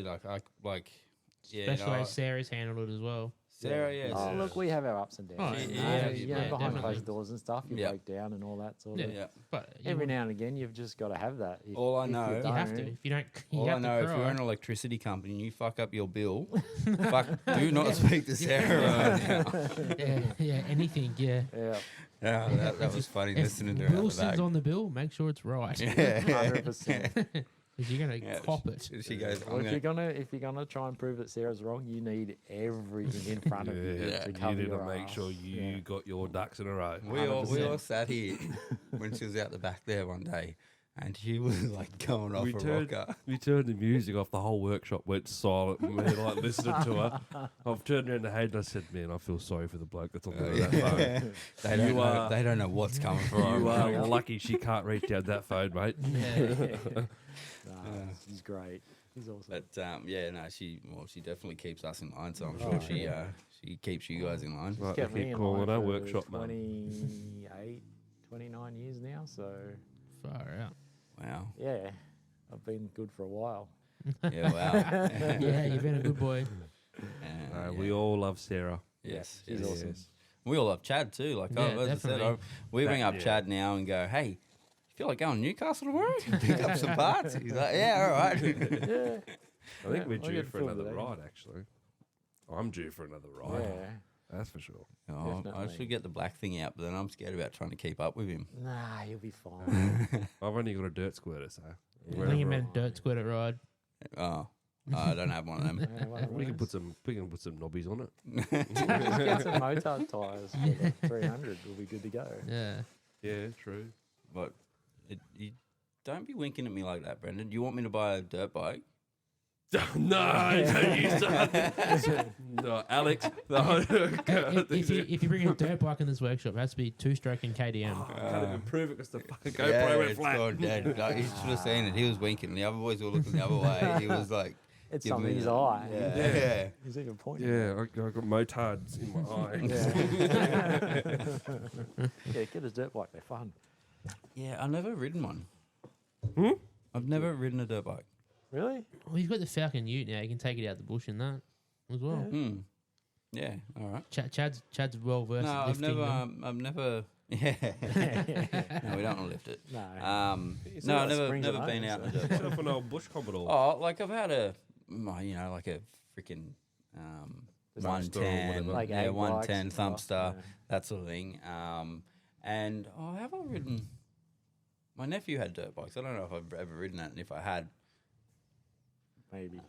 S3: Yeah,
S2: Especially the
S3: no,
S2: way Sarah's handled it as well.
S3: Sarah, yeah,
S5: Oh,
S3: Sarah.
S5: look, we have our ups and downs.
S2: Oh,
S5: you
S3: yeah,
S5: know,
S3: yeah,
S5: you know,
S3: yeah,
S5: behind
S2: definitely.
S5: closed doors and stuff, you
S3: Yeah.
S5: break down and all that sort
S2: Yeah.
S5: of.
S3: Yeah.
S2: But
S5: Every now and again, you've just got to have that. If,
S3: All I
S5: if
S3: know-
S2: you have to.
S5: don't-
S2: If you don't, you
S3: All I
S2: have
S3: know,
S2: to
S3: if
S2: cry.
S3: you're an electricity company and you fuck up your bill, do not speak to Sarah right now.
S2: yeah, anything, yeah.
S5: Yeah,
S3: Yeah, that was funny
S2: If
S3: listening to her out the
S2: Wilson's
S3: back.
S2: on the bill, make sure it's right.
S3: Yeah.
S5: 100%.
S2: Because you're going to
S3: Yeah,
S2: cop it.
S3: She goes,
S5: Well, if you're gonna try and prove that Sarah's wrong, you need everything in front of you
S3: Yeah.
S5: to
S7: You
S5: cover
S7: need
S5: your
S7: to make
S5: ass.
S7: sure you
S5: Yeah.
S7: got your ducks in a row.
S3: we all
S5: 100%.
S3: sat here when she was out the back there one day, and she was like going off
S7: We
S3: a
S7: turned,
S3: rocker.
S7: we turned the music off. The whole workshop went silent. And we like listening to her. I've turned around to Hayden. I said, "Man, I feel sorry for the bloke that's on the that phone.
S3: They don't know what's coming for
S7: You
S3: her.
S7: are lucky she can't reach down that phone, mate."
S5: Nah, he's great. He's awesome.
S3: But she definitely keeps us in line. So I'm sure she keeps you guys in line.
S7: Right,
S5: Kept
S7: we
S5: me
S7: keep
S5: in
S7: calling
S5: line
S7: her
S5: for
S7: workshop, mate.
S5: 28, 29 years now. So
S2: Far out.
S3: Wow.
S5: yeah, I've been good for a while.
S3: Yeah. Wow.
S2: Yeah, you've been a good boy.
S3: Yeah.
S7: We all love Sarah.
S3: Yes.
S5: She's
S3: yes.
S5: awesome.
S3: We all love Chad too. Like
S2: Yeah,
S3: as I said,
S2: definitely.
S3: we ring up
S7: Yeah.
S3: Chad now and go, "Hey, you feel like going to Newcastle tomorrow? Pick up some parts." He's like, "Yeah, all right."
S5: Yeah,
S7: I think we're
S5: I
S7: due
S5: get
S7: for
S5: filled
S7: another
S5: with
S7: ride, actually. I'm due for another ride.
S5: yeah.
S7: That's for sure.
S3: Oh, I
S5: Definitely.
S3: should get the black thing out, but then I'm scared about trying to keep up with him.
S5: Nah, you'll be fine.
S7: I've only got a dirt squirter, so.
S2: I think you
S7: wherever
S2: meant dirt squirter ride.
S3: Oh, I don't have one of them.
S5: Yeah, one of
S7: We can
S5: those.
S7: put some knobbies on it.
S5: Just get some Motard tyres for the 300. We'll be good to go.
S2: Yeah.
S7: Yeah, true.
S3: But you don't be winking at me like that, Brendan. Do you want me to buy a dirt bike?
S7: No, don't use that. No, Alex. No,
S2: If you bring a dirt bike in this workshop, it has to be 2-stroke and KDM.
S7: I can't even prove it because the fucking GoPro
S3: Yeah,
S7: went
S3: it's
S7: flat.
S3: gone dead. Like, you should have seen it. He was winking. The other boys were looking the other way. He was like,
S5: It's
S3: giving
S5: something in
S3: me
S5: his
S3: the-
S5: eye.
S3: Yeah.
S5: He's even pointing.
S7: Yeah, I got motards in my eye.
S5: Yeah, get a dirt bike. They're fun.
S3: Yeah, I've never ridden one.
S7: Hmm?
S3: I've never ridden a dirt bike.
S5: Really?
S2: Well, you've got the Falcon Ute now. You can take it out the bush in that as well.
S3: Hmm. Yeah, all right.
S2: Chad's well versed
S3: No,
S2: at
S3: I've
S2: lifting
S3: never,
S2: them.
S3: I've never, yeah. No, we don't want to lift it.
S5: No.
S3: No,
S5: It's all
S3: I've
S5: got
S3: never,
S5: springs
S3: never
S5: at
S3: been
S5: home,
S3: out in a
S5: so.
S3: dirt bike.
S7: Set up an old bush Commodore.
S3: Oh, like I've had a, like a freaking
S5: Just
S3: 110,
S7: whatever.
S5: Like
S3: yeah,
S5: ag
S3: 110
S5: bikes and
S3: Thumpster,
S5: stuff, yeah.
S3: that sort of thing. And have I ridden? My nephew had dirt bikes. I don't know if I've ever ridden that, and if I had,
S5: Maybe.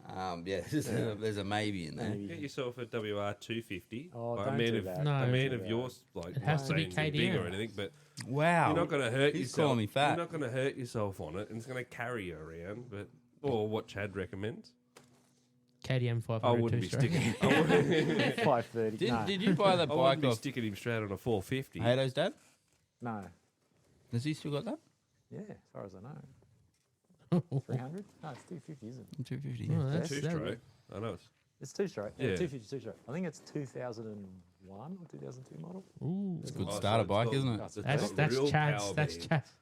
S3: yeah, there's a maybe in there.
S5: Maybe.
S7: Get yourself a WR250.
S5: Oh,
S7: Like
S5: don't
S7: a man
S5: do
S7: of,
S5: that.
S2: No.
S7: a
S5: Don't
S7: man
S5: do
S7: of
S5: that.
S7: yours, like
S2: It has
S7: not
S2: to be
S7: saying you're big or
S2: KDM.
S7: anything, but
S3: Wow,
S7: you're not going to hurt
S3: he's
S7: yourself.
S3: calling me fat.
S7: You're not going to hurt yourself on it, and it's going to carry you around. But or what Chad recommends.
S2: KDM 500
S7: I wouldn't be
S2: 2-stroke.
S7: sticking. I wouldn't,
S5: 530. no.
S3: Did you buy the
S7: I wouldn't
S3: bike
S7: be
S3: off
S7: sticking him straight on a 450.
S3: Hado's dad?
S5: No.
S3: Has he still got that?
S5: Yeah, as far as I know. 300? No, it's 250, isn't it?
S3: 250.
S2: Oh, that's
S7: Two
S2: that-
S7: stroke. I know it's.
S5: It's two-stroke. Yeah,
S7: Yeah.
S5: 250 two-stroke. I think it's 2001 or 2002 model.
S2: Ooh.
S3: It's a good
S7: Oh, so
S3: starter
S7: it's
S3: bike,
S7: got-
S3: isn't it?
S5: That's
S2: That's
S7: real
S2: Chad's.
S7: power
S2: That's
S7: beam.
S2: Chad's.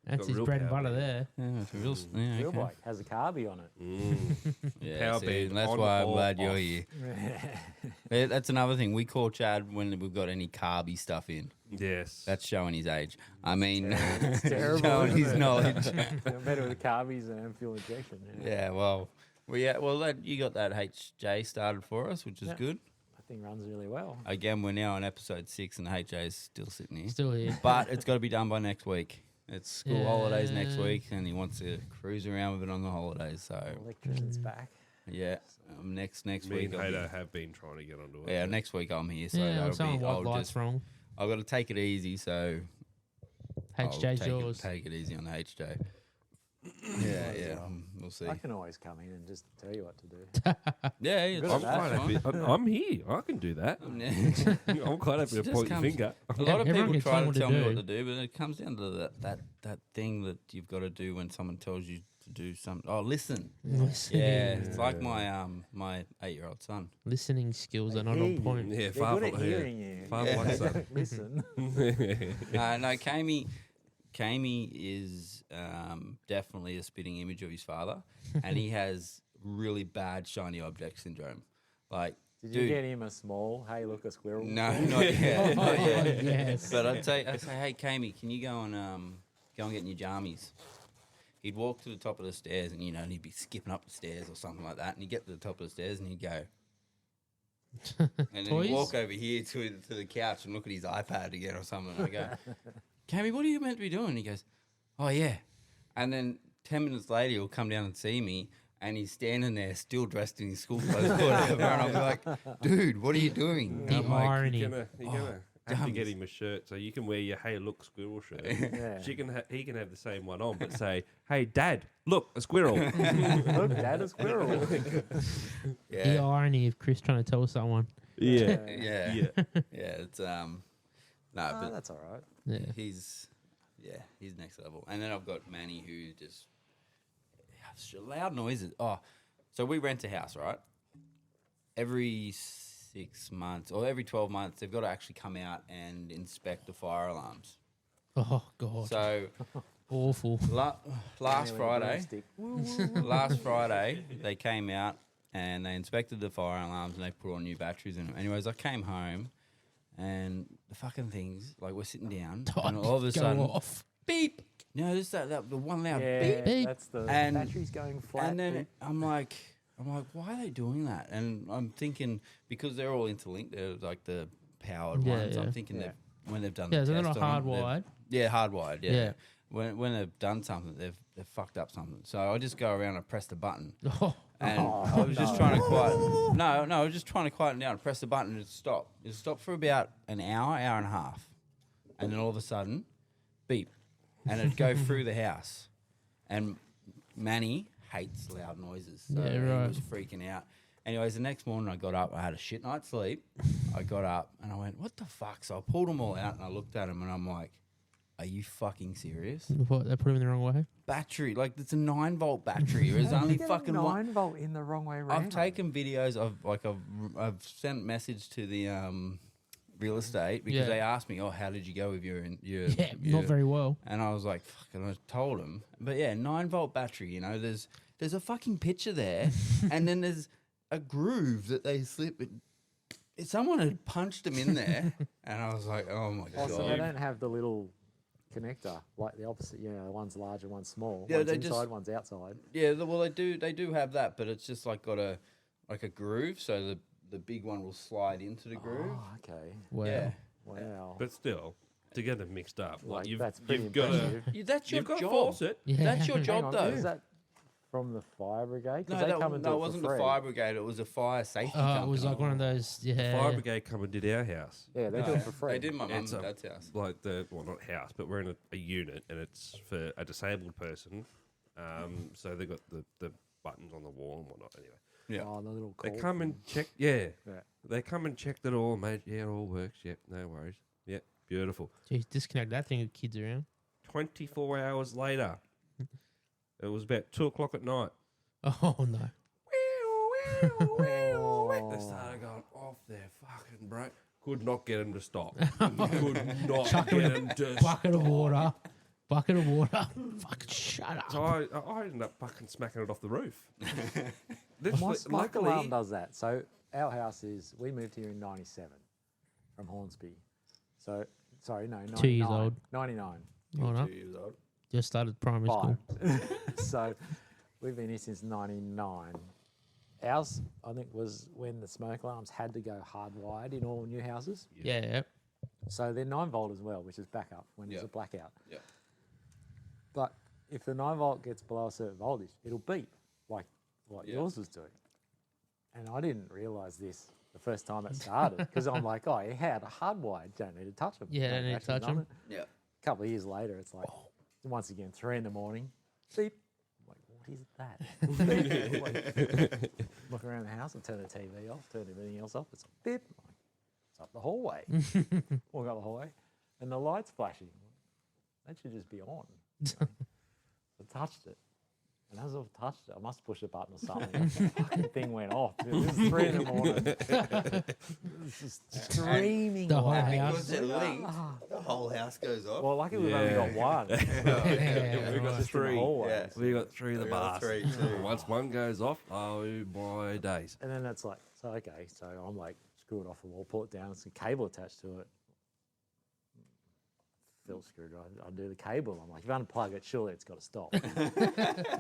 S2: That's
S7: got
S2: his
S7: real
S2: bread and
S7: power
S2: butter
S7: beam.
S2: there.
S3: Yeah, it's a real. Yeah,
S5: Real
S3: okay.
S5: bike. Has a carby on it.
S3: Yeah,
S7: Power
S3: see,
S7: beam
S3: that's
S7: on
S3: why I'm
S7: or
S3: glad you're
S7: off.
S3: here. Yeah, that's another thing. We call Chad when we've got any carby stuff in.
S7: Yes.
S3: That's showing his age. I mean,
S5: It's terrible,
S3: showing
S5: isn't
S3: his
S5: it?
S3: knowledge.
S5: Better with the carbies than fuel injection.
S3: Yeah, well, you got that HJ started for us, which is
S5: Yeah.
S3: good.
S5: That thing runs really well.
S3: Again, we're now on episode 6, and the HJ is still sitting here.
S2: Still here.
S3: But it's got to be done by next week. It's school holidays next
S2: Yeah.
S3: week, and he wants to cruise around with it on the holidays. So
S5: Electrician's back.
S3: yeah, next
S7: Me
S3: week.
S7: and
S3: I'll be-
S7: Hato have been trying to get onto it.
S3: yeah, next week I'm here, so
S2: Yeah, I'm
S3: that'll
S2: saying
S3: be.
S2: what
S3: I'll
S2: light's
S3: just.
S2: wrong.
S3: I've got to take it easy, so I'll
S2: HJ's yours.
S3: Take it easy on the HJ. Yeah, we'll see.
S5: I can always come in and just tell you what to do.
S3: Yeah, it's
S5: Good
S7: I'm
S5: at that.
S7: quite happy. I'm here. I can do that.
S3: fine.
S7: I'm quite happy to
S3: Just
S7: point your
S3: comes-
S7: finger.
S3: A lot of
S2: Everyone
S3: people
S2: can
S3: try
S2: tell
S3: to
S2: what
S3: tell
S2: to
S3: me
S2: do.
S3: what to do, but it comes down to that thing that you've got to do when someone tells you to do something. Oh, listen.
S2: Listening.
S3: Yeah, it's like my my 8-year-old son.
S2: Listening skills are
S5: They
S2: not
S5: hear
S2: on
S5: you.
S2: point.
S7: Yeah,
S5: They're
S7: far
S5: good at
S7: from
S5: hearing you.
S7: Far
S3: Yeah.
S7: from like that.
S5: Listen.
S3: No, Kamey is definitely a spitting image of his father, and he has really bad shiny object syndrome. Like,
S5: Did you
S3: dude,
S5: get him a small, hey, look, a squirrel?
S3: no, not yet, not yet.
S2: Yes.
S3: But I'd say, hey, Kamey, can you go and get new jammies? He'd walk to the top of the stairs, and and he'd be skipping up the stairs or something like that, and he'd get to the top of the stairs, and he'd go. And then
S2: Toys?
S3: he'd walk over here to the couch and look at his iPad again or something. And I go, Cammy, what are you meant to be doing? He goes, oh, yeah. And then 10 minutes later, he'll come down and see me, and he's standing there still dressed in his school clothes or whatever. And I'm like, dude, what are you doing? And
S2: The
S3: I'm like,
S2: irony.
S7: You're gonna have to get
S3: Dummies.
S7: him a shirt so you can wear your "Hey, look, squirrel" shirt.
S5: Yeah.
S7: He can have the same one on, but say, "Hey, Dad, look, a squirrel."
S5: Look, Dad, a squirrel.
S2: The
S3: Yeah,
S2: irony of Chris trying to tell someone.
S7: yeah,
S3: yeah,
S7: yeah.
S3: yeah. It's no,
S5: Oh,
S3: but
S5: that's all right.
S2: Yeah.
S3: he's next level. And then I've got Manny who just loud noises. Oh, so we rent a house, right? Every 6 months or every 12 months, they've got to actually come out and inspect the fire alarms.
S2: Oh God.
S3: So
S2: Awful.
S3: last
S5: Anyway,
S3: Friday,
S5: broomstick.
S3: last Friday, they came out and they inspected the fire alarms and they put on new batteries in them. Anyways, I came home and the fucking things, like we're sitting down and all of a
S2: Go
S3: sudden,
S2: off. Beep.
S3: no, just that the one loud
S5: Yeah,
S2: beep.
S5: that's the
S3: And-
S5: battery's going flat.
S3: and then
S5: beep.
S3: I'm like, why are they doing that? And I'm thinking because they're all interlinked, they're like the powered
S2: Yeah,
S3: ones.
S2: yeah.
S3: I'm thinking
S5: Yeah.
S3: that when they've done
S2: Yeah,
S3: the
S2: they're
S3: test
S2: not
S3: on them,
S2: hardwired.
S3: Yeah, hardwired. Yeah.
S2: Yeah.
S3: When they've done something, they've fucked up something. So I just go around and press the button.
S2: Oh,
S3: And
S5: Oh,
S3: I was just
S5: no.
S3: trying to quiet. No, I was just trying to quieten down. Press the button and it stopped. It stopped for about an hour and a half, and then all of a sudden, beep, and it'd go through the house. And Manny hates loud noises, so
S2: Yeah,
S3: he
S2: right.
S3: was freaking out. Anyways, the next morning I got up. I had a shit night's sleep. I got up and I went, "What the fuck?" So I pulled them all out and I looked at them and I'm like, "Are you fucking serious?"
S2: what, they put him in the wrong way.
S3: Battery, like it's a 9-volt battery. There's only
S5: Get a
S3: fucking one.
S5: 9-volt in the wrong way around.
S3: I've taken videos of I've sent message to the real estate because
S2: Yeah.
S3: they asked me, "Oh, how did you go with your
S2: Yeah,
S3: your-"
S2: not very well.
S3: And I was like, "Fuck," and I told them. But yeah, 9-volt battery. You know, there's a fucking picture there, and then there's a groove that they slip. Someone had punched them in there, and I was like, "Oh my
S5: Oh,
S3: god!"
S5: so they don't have the little connector like the opposite. You know, one's larger, one's small.
S3: Yeah,
S5: one's
S3: they
S5: inside,
S3: just-
S5: one's outside.
S3: Yeah, well they do have that, but it's just like got a groove, so the big one will slide into the groove.
S5: Oh, okay.
S2: Wow.
S3: Yeah.
S5: Wow.
S7: But still, to get them mixed up, like
S5: Like, that's pretty
S7: you've got to
S5: impressive.
S3: That's your
S7: you've got to
S3: job.
S7: force it.
S2: Yeah.
S3: That's your
S5: Hang
S3: job,
S5: on,
S3: though.
S5: is that from the fire brigade? 'Cause
S3: No,
S5: they
S3: that,
S5: come and
S3: no,
S5: do
S3: it
S5: it
S3: wasn't
S5: for
S3: the
S5: free.
S3: fire brigade. It was a fire safety
S2: Oh,
S3: company.
S2: it was like one of those. Yeah.
S7: Fire brigade come and did our house.
S5: Yeah, they do it for free.
S3: They did my mum and
S7: It's a-
S3: dad's house.
S7: Like not house, but we're in a unit, and it's for a disabled person. So they got the buttons on the wall and whatnot. Anyway,
S3: Yeah.
S5: Oh, the little
S7: they
S5: call
S7: come
S5: thing.
S7: and check. Yeah,
S5: Yeah.
S7: they come and checked it all, mate. Yeah, it all works. Yep, no worries. Yep, beautiful.
S2: Jeez, disconnect that thing with kids around.
S7: 24 hours later, it was about 2 o'clock at night.
S2: Oh no.
S5: Oh.
S7: They started going off their fucking break. Could not get them to stop. Could not
S2: Chuck 'em
S7: get
S2: in
S7: them to
S2: Bucket of
S7: stop.
S2: water. Bucket of water. Fucking shut up.
S7: So I ended up fucking smacking it off the roof.
S5: My
S7: Literally,
S5: smoke alarm
S7: luckily,
S5: does that. So our house is, we moved here in 97 from Hornsby. So, sorry, no, 99.
S2: 2 years old.
S5: 99.
S2: Oh no.
S3: 2 years old.
S2: Just started primary school.
S5: 5. So we've been here since 99. Ours, I think, was when the smoke alarms had to go hardwired in all new houses.
S2: Yeah. Yeah.
S5: So they're 9-volt as well, which is backup when there's
S3: Yeah.
S5: a blackout.
S3: Yeah.
S5: But if the 9-volt gets below a certain voltage, it'll beep like
S3: Yeah.
S5: yours was doing. And I didn't realise this the first time it started because I'm like, oh, it had a hardwired, don't need to touch them.
S2: Yeah, don't need to touch 'em.
S3: Yeah.
S5: A couple of years later, it's like, once again, 3 in the morning, beep. I'm like, what is that? Beep. Like, look around the house and turn the TV off, turn everything else off. It's like, beep. I'm like, it's up the hallway. Walk up the hallway, and the light's flashing. That should just be on. So I touched it. And as I've touched it, I must push a button or something. The fucking thing went off. It was 3 in the morning. It was just screaming
S2: The whole
S5: away.
S2: house.
S3: Because they're linked, the whole house goes off.
S5: Well, luckily we've only got one.
S2: Yeah,
S7: we got
S2: right.
S5: Just in the
S7: 3.
S5: hallway.
S3: Yeah.
S7: We got 3 of the
S3: We got
S7: bars.
S3: 3 too.
S7: Once one goes off, oh my days.
S5: And then it's like, so okay, so I'm like, screw it off the wall, pull it down, there's a cable attached to it. Phil screwed right. I do the cable. I'm like, if you unplug it, surely it's got to stop.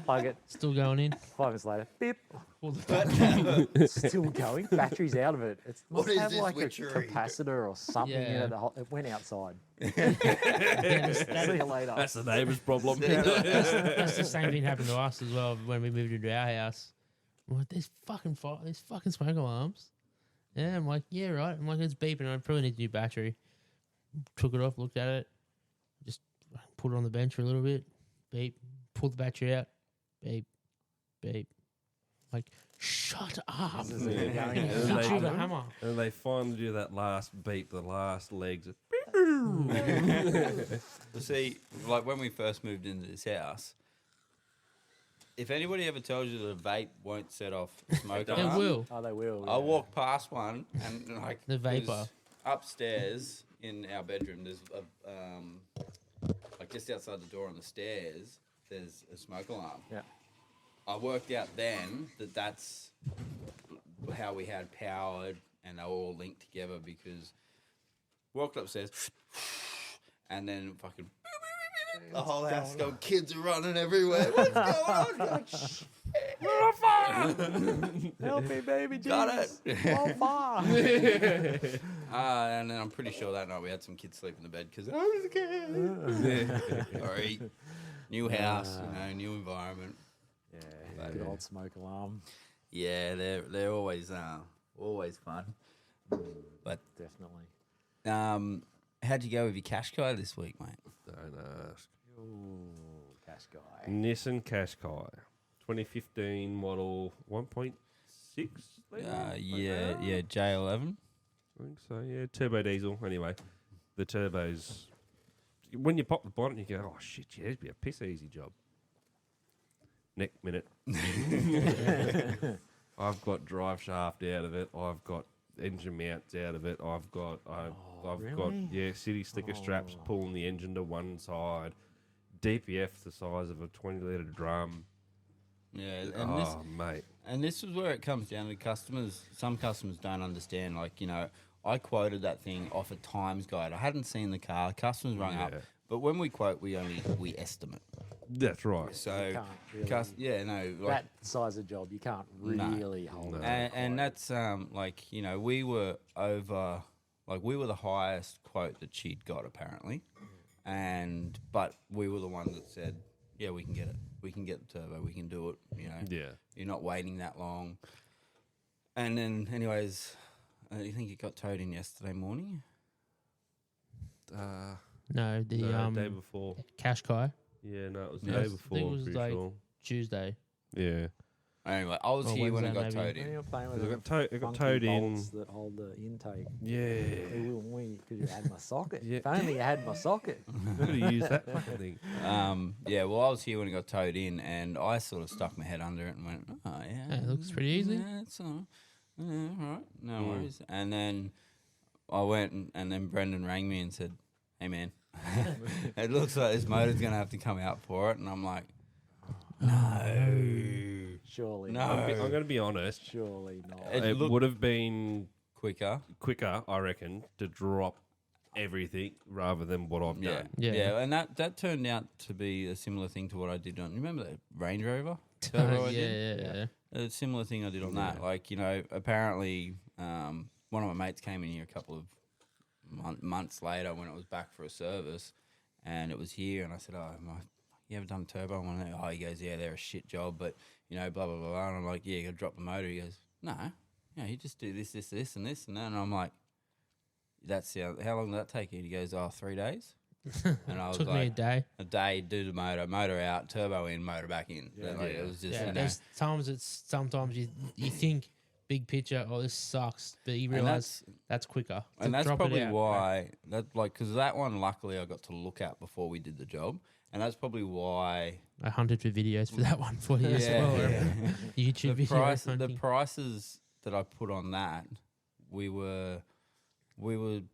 S5: Plug it.
S2: Still going in.
S5: 5 minutes later, beep.
S2: All the
S5: It's still going. Battery's out of it. It must
S3: What is
S5: have
S3: this
S5: like a
S3: witchery?
S5: capacitor or something in
S2: Yeah.
S5: it. It went outside.
S2: Yeah,
S5: See you later.
S7: That's the neighbour's problem.
S2: That's the same thing happened to us as well when we moved into our house. I'm like, there's fucking smoke alarms. Yeah, I'm like, yeah, right. I'm like, it's beeping. I probably need a new battery. took it off, looked at it, just put it on the bench for a little bit, beep, pulled the battery out, beep, beep. Like, shut up.
S5: This is it going
S2: Hit
S5: in.
S2: you with a hammer.
S7: And they finally do that last beep, the last legs.
S3: Well, see, like when we first moved into this house, if anybody ever tells you that a vape won't set off a smoke
S2: It
S3: alarm,
S2: will.
S5: Oh, they will.
S3: I walked past one and like
S2: The
S3: there's
S2: vapour.
S3: upstairs in our bedroom. There's a like just outside the door on the stairs. There's a smoke alarm.
S5: Yeah.
S3: I worked out then that that's how we had powered and they were all linked together because walked upstairs and then fucking the whole house going, kids are running everywhere. What's going on? Like, shit, we're on fire.
S5: Help me, baby Jesus.
S3: Got it.
S5: On fire.
S3: And then I'm pretty sure that night we had some kids sleep in the bed because I was a kid. Sorry. New house, new environment.
S5: Yeah, good old smoke alarm.
S3: Yeah, they're always fun. But
S5: Definitely.
S3: how'd you go with your cash guy this week, mate?
S7: Don't ask.
S5: Ooh, cash guy.
S7: Nissan Qashqai, 2015 model, 1.6.
S3: Yeah, J11.
S7: I think so. Yeah, turbo diesel. Anyway, the turbos. When you pop the bonnet, you go, "Oh shit, yeah, it'd be a piss easy job." Next minute, I've got drive shaft out of it. I've got engine mounts out of it. I've got
S5: really?
S7: city sticker straps pulling the engine to one side. DPF the size of a 20-litre drum.
S3: Yeah, and
S7: Mate.
S3: And this is where it comes down to customers. Some customers don't understand. Like, I quoted that thing off a Times guide. I hadn't seen the car. Customers rung up.
S7: Yeah.
S3: But when we quote, we estimate.
S7: That's right.
S3: So,
S5: Can't really, that size of job, you can't really hold it.
S3: and that's we were over, like we were the highest quote that she'd got apparently, but we were the ones that said, yeah, we can get it. We can get the turbo. We can do it.
S7: Yeah.
S3: You're not waiting that long. And then, anyways, you think it got towed in yesterday morning?
S2: No, the
S7: day before.
S2: Qashqai,
S7: Yeah, no, it was the
S2: Yeah, I
S7: day
S2: think
S7: before.
S2: it
S7: I'm
S2: was
S7: pretty
S2: like-
S7: sure.
S2: Tuesday.
S7: Yeah.
S3: Anyway, I was
S2: Or
S3: here when it got
S2: Wednesday,
S3: towed
S2: maybe.
S3: in.
S5: You're playing with
S7: It
S5: the
S7: got
S5: funky
S7: towed in.
S5: bolts that hold the intake.
S7: Yeah.
S5: Because you had my socket.
S7: Yeah.
S5: If only you had my socket.
S7: Could have used that fucking thing.
S3: Yeah, well, I was here when it got towed in, and I sort of stuck my head under it and went, oh, yeah.
S2: Yeah, it looks pretty easy.
S3: Yeah, it's all right. No worries. And then I went, and then Brendan rang me and said, hey, man, it looks like this motor's going to have to come out for it. And I'm like, no.
S5: Surely.
S3: No.
S5: not.
S7: I'm going to be honest.
S5: Surely not.
S3: It
S7: It
S3: looked-
S7: would have been
S3: Quicker.
S7: quicker, I reckon, to drop everything rather than what I've
S3: Yeah.
S7: done.
S2: Yeah.
S3: And that turned out to be a similar thing to what I did on, you remember that Range Rover? Turbo I did?
S2: yeah.
S3: A similar thing I did on that. Like, apparently one of my mates came in here a couple of months later when it was back for a service, and it was here, and I said, you ever done turbo? And he goes, yeah, they're a shit job, but, blah, blah, blah, blah. And I'm like, yeah, you got to drop the motor. He goes, no, you just do this, this, this, and this, and that. And I'm like, how long did that take you? And he goes, 3 days. And I was
S2: Took me
S3: like,
S2: a day.
S3: a day, do the motor out, turbo in, motor back in.
S5: Yeah.
S3: Like, it was just,
S2: Yeah, there's sometimes you think big picture, oh, this sucks, but you
S3: And
S2: realize that's quicker. To
S3: And that's
S2: drop it
S3: probably
S2: out,
S3: why because that one, luckily, I got to look at before we did the job, and that's probably why
S2: I hunted for videos for that one for you as well. YouTube
S3: the
S2: video hunting.
S3: the prices that I put on that, we were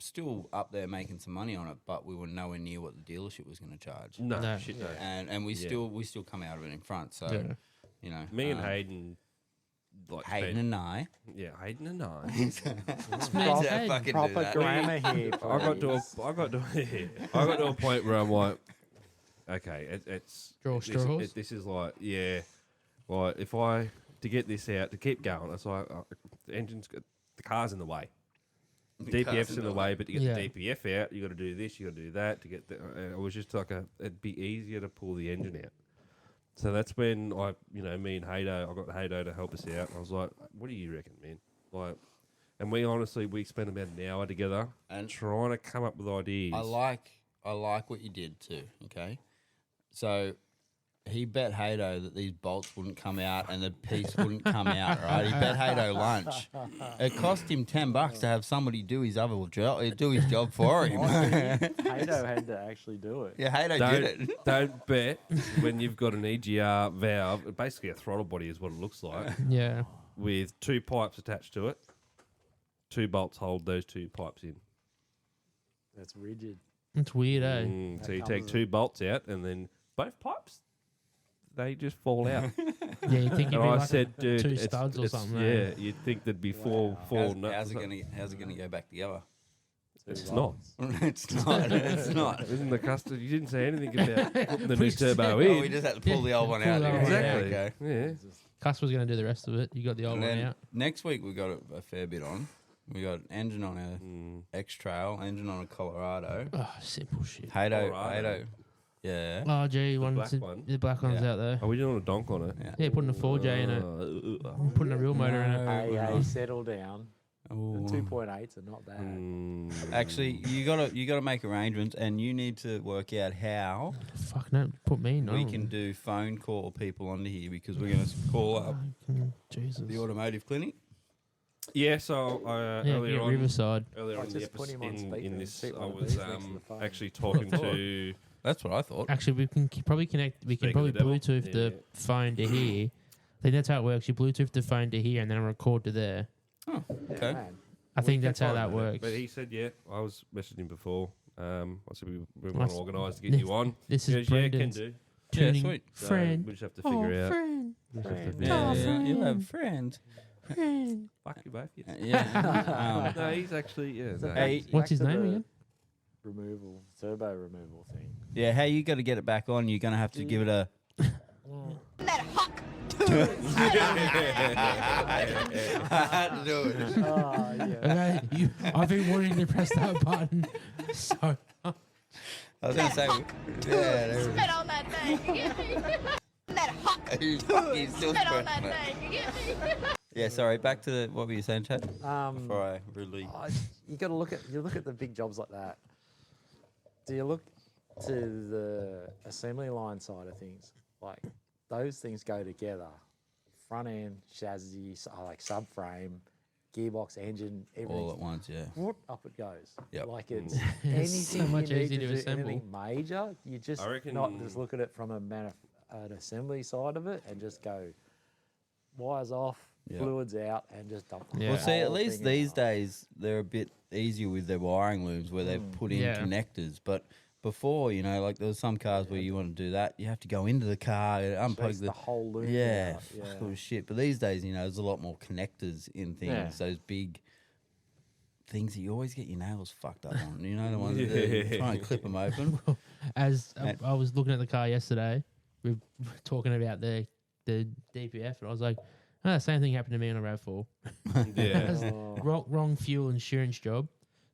S3: still up there making some money on it, but we were nowhere near what the dealership was going to charge,
S7: No,
S2: No.
S7: shit, no.
S3: and we
S7: Yeah.
S3: still come out of it in front. So
S2: Yeah.
S7: Me and Hayden, like,
S3: Hayden and I,
S7: Hayden and I.
S5: Proper,
S2: Hayden.
S3: fucking do
S5: proper
S3: that.
S5: grammar here.
S7: I got to a point where I'm like, okay, it's
S2: Draw straws.
S7: this is like, yeah, like if I to get this out to keep going, it's like the car's in the way.
S3: The car's
S7: DPF's in the way, but to get
S2: Yeah.
S7: the DPF out, you got to do this, you got to do that to get. It was just like it'd be easier to pull the engine out. So that's when me and Haydo, I got Haydo to help us out. I was like, what do you reckon, man? Like, And we spent about an hour together
S3: And
S7: trying to come up with ideas.
S3: I like what you did too. Okay, so he bet Hato that these bolts wouldn't come out and the piece wouldn't come out. Right? He bet Hato lunch. It cost him $10 to have somebody do his job for him.
S5: Hato had to actually do it.
S3: Yeah, Hato did it.
S7: Don't bet when you've got an EGR valve, basically a throttle body is what it looks like,
S2: Yeah.
S7: with 2 pipes attached to it. 2 bolts hold those 2 pipes in.
S5: That's rigid.
S2: It's weird, eh?
S7: So you
S5: That
S7: take
S5: comes
S7: 2 bolts out, and then both pipes, they just fall out.
S2: Yeah, you think you'd
S7: And
S2: be
S7: I
S2: like
S7: said, dude,
S2: 2
S7: it's,
S2: studs or
S7: it's-
S2: something.
S7: yeah,
S2: eh?
S7: you'd think there'd be four nuts.
S3: How's it gonna go back together?
S7: It's not.
S3: It's not. It's not.
S7: Isn't the custard? You didn't say anything about putting the new
S2: We
S7: turbo
S3: Oh,
S7: in.
S3: we just had to pull the old one
S2: pull
S3: out.
S2: the old
S3: didn't we?
S2: one out.
S7: Exactly.
S3: Okay.
S7: Yeah.
S2: Cuss was going to do the rest of it. You got the old
S3: And
S2: one
S3: then
S2: out.
S3: next week we got a fair bit on. We got engine on a X Trail, engine on a Colorado.
S2: Oh, simple shit.
S3: Hato. Yeah.
S2: Oh, gee,
S7: black one?
S2: the black one's
S3: Yeah.
S2: out there.
S7: Are we doing a donk on it?
S2: Yeah, putting a 4J in it. Putting a real motor in it.
S5: Hey,
S3: we're
S5: hey,
S3: not.
S5: settle down. The
S3: Ooh.
S5: 2.8s are not bad.
S3: Actually, you gotta make arrangements, and you need to work out how
S2: Fuck no, put me in.
S3: we can do phone call people onto here because we're gonna call up
S2: Jesus.
S3: the automotive clinic.
S7: Yeah, so
S2: Yeah,
S7: earlier on,
S2: Riverside.
S7: earlier
S5: I
S7: on in the
S5: just put him on
S7: episode,
S5: speaker
S7: in
S5: and
S7: this,
S5: sit
S7: I
S5: one of
S7: was
S5: these next to the phone.
S7: actually talking to.
S3: That's what I thought.
S2: Actually, we can probably connect. We can
S7: Speak
S2: probably
S7: of the devil.
S2: Bluetooth the
S7: Yeah.
S2: phone to here. I think that's how it works. You Bluetooth the phone to here and then record to there.
S3: Oh,
S5: Yeah,
S3: okay.
S5: man.
S2: I think that's how
S7: Fine
S2: that
S7: with it.
S2: works.
S7: But he said, yeah, I was messaging him before. I said we want
S2: That's-
S7: to organise to get you on.
S2: This
S7: He
S2: is
S7: goes, yeah, can
S2: Brendan's
S7: do.
S3: Yeah,
S2: tuning
S3: sweet.
S7: So
S2: friend.
S7: we just have to
S2: Oh,
S7: figure out.
S2: friend.
S7: we just have to
S2: Oh,
S7: figure
S3: Yeah,
S7: out.
S3: you have
S2: friend.
S3: friends.
S2: Friend.
S7: Fuck you both. Yeah.
S3: Yeah.
S7: No, he's actually yeah.
S5: So
S7: no,
S3: Hey,
S5: back
S2: What's his
S5: to
S2: name
S5: the
S2: again?
S5: Removal, turbo removal thing.
S3: Yeah, how you got to get it back on? You're gonna have to give it a. I had to do it.
S5: Oh, yeah.
S2: Okay, I've been wanting to press that button. So
S3: I was gonna say. Yeah, there
S8: Spit on that thing, you get me? That hot
S3: He's still
S8: spit on
S3: spreading
S8: that
S3: it.
S8: thing, you get me?
S3: Yeah, sorry. Back to the, what were you saying, Chad? Before I really.
S5: You got to look at the big jobs like that. Do you look to the assembly line side of things? Like those things go together. Front end, chassis, like subframe, gearbox, engine, everything.
S3: All at once, yeah.
S5: Whoop, up it goes.
S3: Yep.
S5: Like it's
S2: It's so
S5: anything
S2: much
S5: you need
S2: easier to
S5: do,
S2: assemble.
S5: anything major, you just
S7: I reckon-
S5: not just look at it from an assembly side of it and just go wires off,
S3: Yep.
S5: fluids out, and just dump. the
S2: Yeah.
S3: Well, see, at
S5: whole
S3: least
S5: thing in.
S3: these days they're a bit easier with their wiring looms where they've put in
S2: Yeah.
S3: connectors. But before, you know, like there was some cars where you want to do that, you have to go into the car, unplug
S5: Takes
S3: the.
S5: the whole loop.
S3: Yeah,
S5: out, yeah.
S3: fuck all shit. But these days, you know, there's a lot more connectors in things.
S5: Yeah.
S3: Those big things that you always get your nails fucked up on. You know, the ones that
S7: Yeah.
S3: you try and clip them open.
S2: as
S3: And-
S2: I was looking at the car yesterday, we were talking about the DPF, and I was like, oh, the same thing happened to me on a RAV4.
S7: yeah.
S5: Oh,
S2: Wrong fuel insurance job,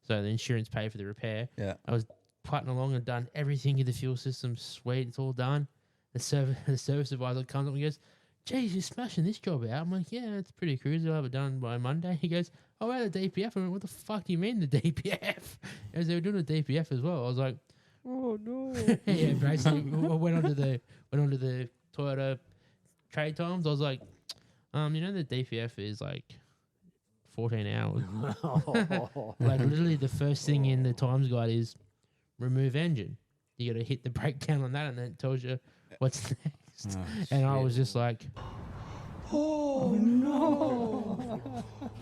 S2: so the insurance paid for the repair.
S3: Yeah.
S2: I was putting along and done everything in the fuel system. Sweet, it's all done. The service advisor comes up and goes, "Geez, you're smashing this job out." I'm like, "Yeah, it's pretty cruisy. I'll have it done by Monday." He goes, "Oh, about the DPF." I went, "What the fuck do you mean the DPF?" As they were doing the DPF as well. I was like, "Oh no!" Yeah, basically, I went onto the Toyota trade times. I was like, you know, the DPF is like 14 hours. Like literally, the first thing in the times guide is remove engine. You got to hit the breakdown on that, and then it tells you what's next.
S3: Oh,
S2: And I
S3: shit.
S2: was just like,
S1: Oh no!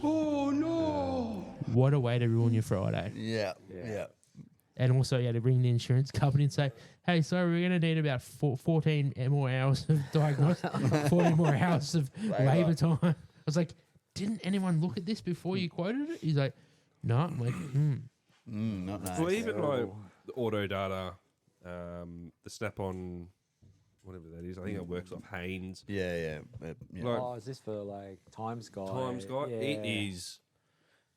S1: Oh no!
S2: what a way to ruin your Friday.
S3: Yeah, yeah.
S2: And also, you had to bring the insurance company and say, "Hey, sorry, we're going to need about 14 more hours of diagnosis, 14 more hours of labour time." I was like, "Didn't anyone look at this before you quoted it?" He's like, "No." I'm like,
S3: Not nice.
S7: Well, even like
S5: Terrible.
S7: the auto data, the snap-on, whatever that is, I think it works off Haynes.
S3: Yeah.
S7: Like,
S5: Oh, is this for like Times Guy?
S7: Times guy, it is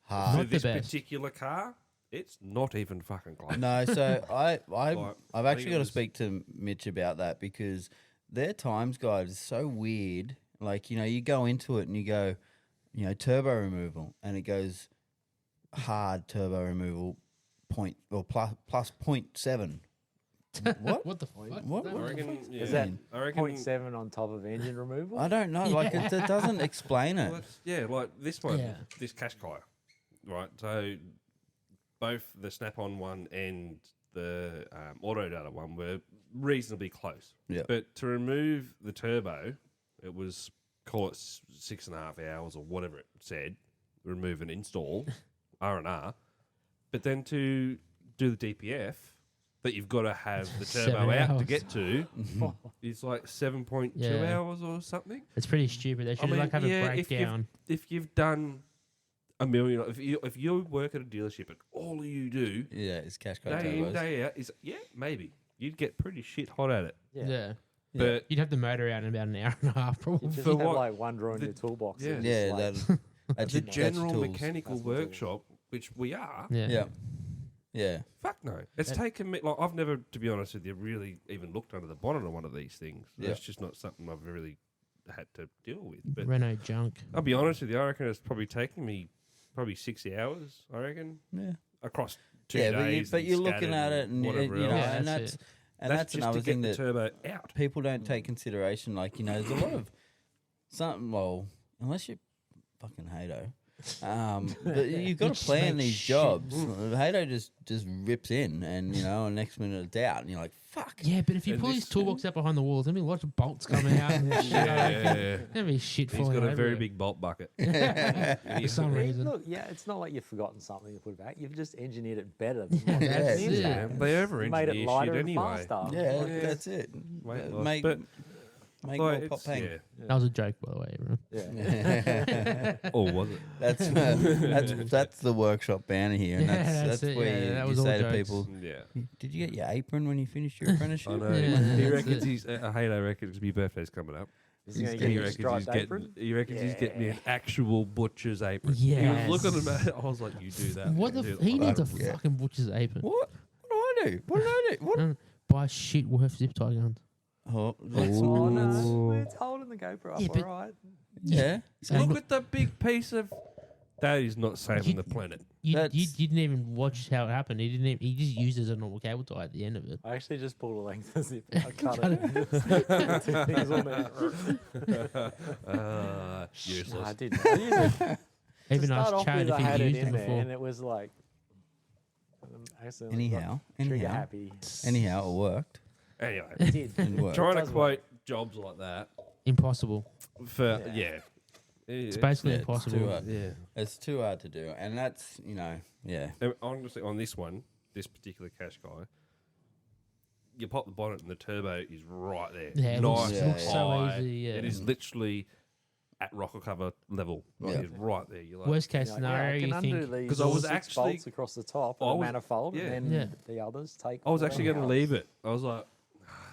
S3: Hard.
S7: for
S2: Not the
S7: this
S2: best.
S7: particular car. It's not even fucking close.
S3: No, so I've
S7: I
S3: actually
S7: think it
S3: got to
S7: was-
S3: speak to Mitch about that because their times guide is so weird. Like, you know, you go into it and you go,
S9: turbo removal, and it goes hard turbo removal plus 0.7. What?
S2: What the fuck?
S9: What?
S7: I reckon, yeah,
S5: Is that
S7: I reckon
S5: 0.7 on top of engine removal?
S9: I don't know. Like it doesn't explain
S7: Well,
S9: it.
S7: like this one,
S2: Yeah.
S7: this Qashqai, right? So both the Snap-on one and the Autodata one were reasonably close.
S9: Yeah.
S7: But to remove the turbo, it was, call it 6.5 hours or whatever it said, remove and install, R&R. But then to do the DPF, that you've got to have the turbo
S2: 7
S7: out to
S2: hours.
S7: get to, is like 7.2
S2: Yeah.
S7: hours or something.
S2: It's pretty stupid. They should
S7: mean,
S2: like have
S7: yeah,
S2: a
S7: if you've-
S2: breakdown.
S7: If you've done a million, if you work at a dealership and all you do
S9: Yeah, it's Qashqai
S7: day in
S9: turbos.
S7: day out is maybe you'd get pretty shit hot at it.
S2: Yeah.
S7: But
S2: You'd have the motor out in about an hour and a half, probably.
S5: Just
S7: For
S5: have
S7: what?
S5: like one drawer in
S7: The-
S5: your toolbox.
S7: yeah.
S5: and just
S9: Yeah,
S5: like-
S9: that's
S7: the
S9: your- that's
S7: general
S9: tools.
S7: mechanical
S5: That's my tools.
S7: workshop, which we are,
S2: Yeah.
S9: Yeah, yeah.
S7: fuck no. It's
S2: That-
S7: taken me like I've never, to be honest with you, really even looked under the bonnet on one of these things.
S9: Yeah.
S7: It's just not something I've really had to deal with. But
S2: Renault junk.
S7: I'll be honest with you, I reckon it's probably taking me probably 6 hours. I reckon
S9: Yeah.
S7: across 2
S9: Yeah,
S7: days.
S9: but
S7: and
S9: you're looking
S7: scattered
S9: at it, and
S7: whatever
S9: you know,
S7: else.
S2: Yeah,
S9: and
S2: that's
S9: that's
S7: just
S9: another
S7: to get
S9: thing
S7: the
S9: that
S7: turbo out.
S9: people don't take consideration. Like, you know, there's a lot of something. Well, unless you're fucking Hato, but you've got
S2: Which
S9: to plan
S2: makes
S9: these
S2: shit.
S9: jobs. Hato just rips in, and you know, next minute it's out, and you're like, fuck.
S2: Yeah, but if you
S7: And
S2: pull
S7: this-
S2: his toolbox out behind the wall, there's going to be lots of bolts coming out. And shit.
S7: Yeah.
S2: There'll be shit
S7: He's
S2: falling
S7: got a
S2: over
S7: very
S2: it.
S7: big bolt bucket.
S2: For some
S5: Hey,
S2: reason.
S5: look, yeah, it's not like you've forgotten something to put back. You've just engineered it better than what
S9: Yeah,
S5: that's
S2: it.
S7: Yeah, they over
S5: You made it
S7: engineer
S5: lighter
S7: shit
S5: and
S7: anyway.
S5: faster.
S9: Yeah,
S7: Yeah.
S9: that's it.
S7: Weight
S9: Uh,
S7: loss.
S9: Make
S7: But
S9: make
S7: like,
S9: more pop
S7: it's-
S9: pang.
S7: yeah.
S2: That was a joke, by the way, everyone.
S5: Yeah.
S7: Or was it?
S9: That's the workshop banner here, and
S2: Yeah,
S9: that's
S2: that's it,
S9: where
S2: yeah,
S9: you,
S2: that
S9: you
S2: was all
S9: say to
S2: jokes.
S9: people,
S7: Yeah.
S9: "Did you get your apron when you finished your apprenticeship?"
S7: I know.
S2: Yeah,
S7: he
S2: that's
S7: reckons
S2: it.
S7: he's. I hate. I reckon because my birthday's coming up.
S5: Is he gonna
S9: He
S5: get
S7: He
S5: you a
S7: reckons
S5: striped
S7: he's getting.
S5: apron?
S7: He reckons he's getting me an actual butcher's apron.
S2: Yes.
S7: He was looking at me. I was like, "You do that."
S2: What the?
S7: dude."
S2: He needs a
S9: Yeah.
S2: fucking butcher's apron.
S9: What? What do I do? What did I do? What?
S2: Buy shit worth zip tie guns.
S9: Oh, that's,
S5: Oh, no. It's holding the GoPro
S2: Yeah,
S5: up,
S2: but-
S5: all right.
S9: yeah.
S2: And
S7: Look at the big piece of. That is not saving
S2: You-
S7: the planet.
S2: You
S9: That's-
S2: didn't even watch how it happened. He didn't. He just used it as a normal cable tie at the end of it.
S5: I actually just pulled a length of zip. I cut it. Two things on there.
S7: Useless.
S5: No, I didn't. I used it.
S2: Even
S5: to start
S2: asked
S5: off
S2: Chad
S5: with,
S2: if
S5: I
S2: he
S5: had it
S2: used
S5: in
S2: it
S5: there,
S2: before.
S5: and it was like. accidentally got
S9: Anyhow,
S5: trigger
S9: anyhow,
S5: happy.
S9: anyhow, it worked.
S7: Anyway,
S5: It did.
S9: It worked.
S7: trying to
S5: does
S7: quote jobs like that
S2: Impossible.
S7: for
S5: Yeah.
S2: It's basically
S9: yeah, it's
S2: impossible.
S9: too hard.
S7: Yeah.
S9: It's too hard to do, and that's yeah.
S7: And honestly, on this one, this particular Qashqai, you pop the bonnet and the turbo is right there.
S2: Yeah, it
S7: nice
S2: looks,
S7: and
S2: looks so
S7: high.
S2: easy. Yeah.
S7: It is literally at rocker cover level. Like
S9: Yeah.
S7: It's right there. You're like,
S2: Worst case
S5: You're like,
S2: scenario,
S5: I can
S2: you
S5: undo
S2: think.
S5: these
S7: 'Cause I was
S5: 6
S7: actually-
S5: bolts across the top
S7: I
S5: of the
S7: was-
S5: manifold,
S7: yeah.
S5: and then
S2: Yeah.
S5: the others take.
S7: I was actually going to
S5: hours.
S7: leave it. I was like,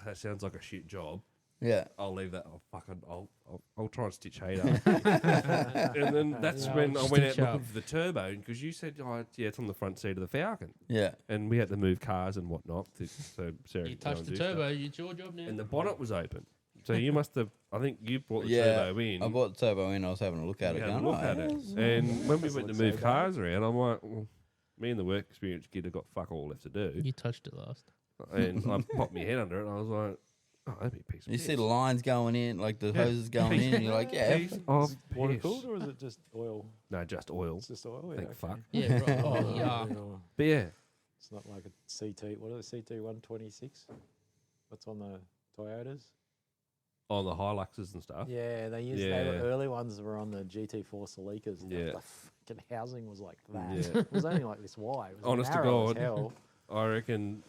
S7: that sounds like a shit job.
S9: Yeah.
S7: I'll leave that. I'll try and stitch Hater. And then that's
S2: Yeah,
S7: when I went out
S2: stitch
S7: looking
S2: up.
S7: for the turbo because you said, yeah, it's on the front seat of the Falcon.
S9: Yeah.
S7: And we had to move cars and whatnot. So Sarah
S2: You
S7: could go
S2: touch
S7: and
S2: the
S7: do
S2: turbo,
S7: stuff.
S2: it's your job now.
S7: And the bonnet was open. So you must have, I think you brought the
S9: Yeah.
S7: turbo in.
S9: I bought the turbo in. I was having a look at
S7: We
S9: it.
S7: had a
S9: Going,
S7: look
S9: "Oh,
S7: at
S9: yeah,
S7: it.
S9: it's-
S7: And when we went to
S5: Doesn't
S7: move
S5: look so
S7: cars around, I'm like, well, me and the work experience kid have got fuck all left to do.
S2: You touched it last.
S7: And I popped my head under it and I was like, oh, that'd be a piece of
S9: You
S7: piss.
S9: see the lines going in, like the
S7: Yeah.
S9: hoses going in, and you're like, yeah.
S7: Piece of
S5: Water
S7: piss.
S5: cooled, or is it just oil?
S7: No, just oil.
S5: It's just oil.
S7: Thank
S5: yeah,
S7: fuck.
S5: okay.
S2: Yeah, right. Oh, yeah.
S7: But yeah,
S5: It's not like a CT. What are the CT 126? What's on the Toyotas?
S7: on the Hiluxes and stuff.
S5: Yeah, they used. They
S7: Yeah.
S5: were early ones that were on the GT4 Celicas.
S7: Yeah.
S5: The fucking housing was like that.
S7: Yeah.
S5: It was only like this wide. It was
S7: Honest to
S5: narrow as
S7: God.
S5: hell.
S7: I reckon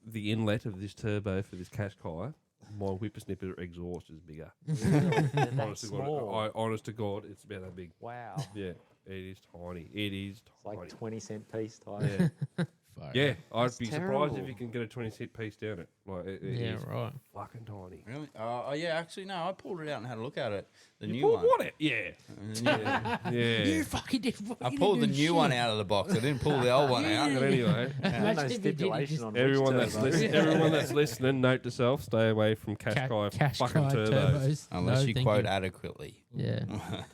S7: the inlet of this turbo for this Qashqai, my whippersnipper exhaust is bigger.
S5: That
S7: Honest to
S5: small.
S7: God, honest to God, it's about that big.
S5: Wow.
S7: Yeah, it is tiny. It is
S5: It's like
S7: tiny.
S5: 20-cent piece type.
S7: Yeah.
S2: Far
S7: Yeah,
S2: out.
S7: I'd be surprised if
S5: terrible.
S7: you can get a 20-seat piece down it. Like it
S2: Yeah,
S7: is
S2: right.
S7: fucking tiny.
S9: Really? Oh, yeah. Actually, no. I pulled it out and had a look at it. The
S7: You
S9: new
S7: pulled
S9: one.
S7: what it? Yeah,
S9: Yeah.
S7: yeah.
S2: You fucking did.
S9: I pulled the new one out of the box. I didn't pull the old one out.
S7: But anyway,
S5: No
S2: Imagine if you did it
S5: stipulation
S2: just-
S5: on which
S7: everyone that's
S5: turbo.
S7: everyone that's listening, note to self: stay away from Qashqai fucking turbos.
S9: Unless
S2: No,
S9: you
S2: thank
S9: quote
S2: you.
S9: adequately.
S2: Yeah.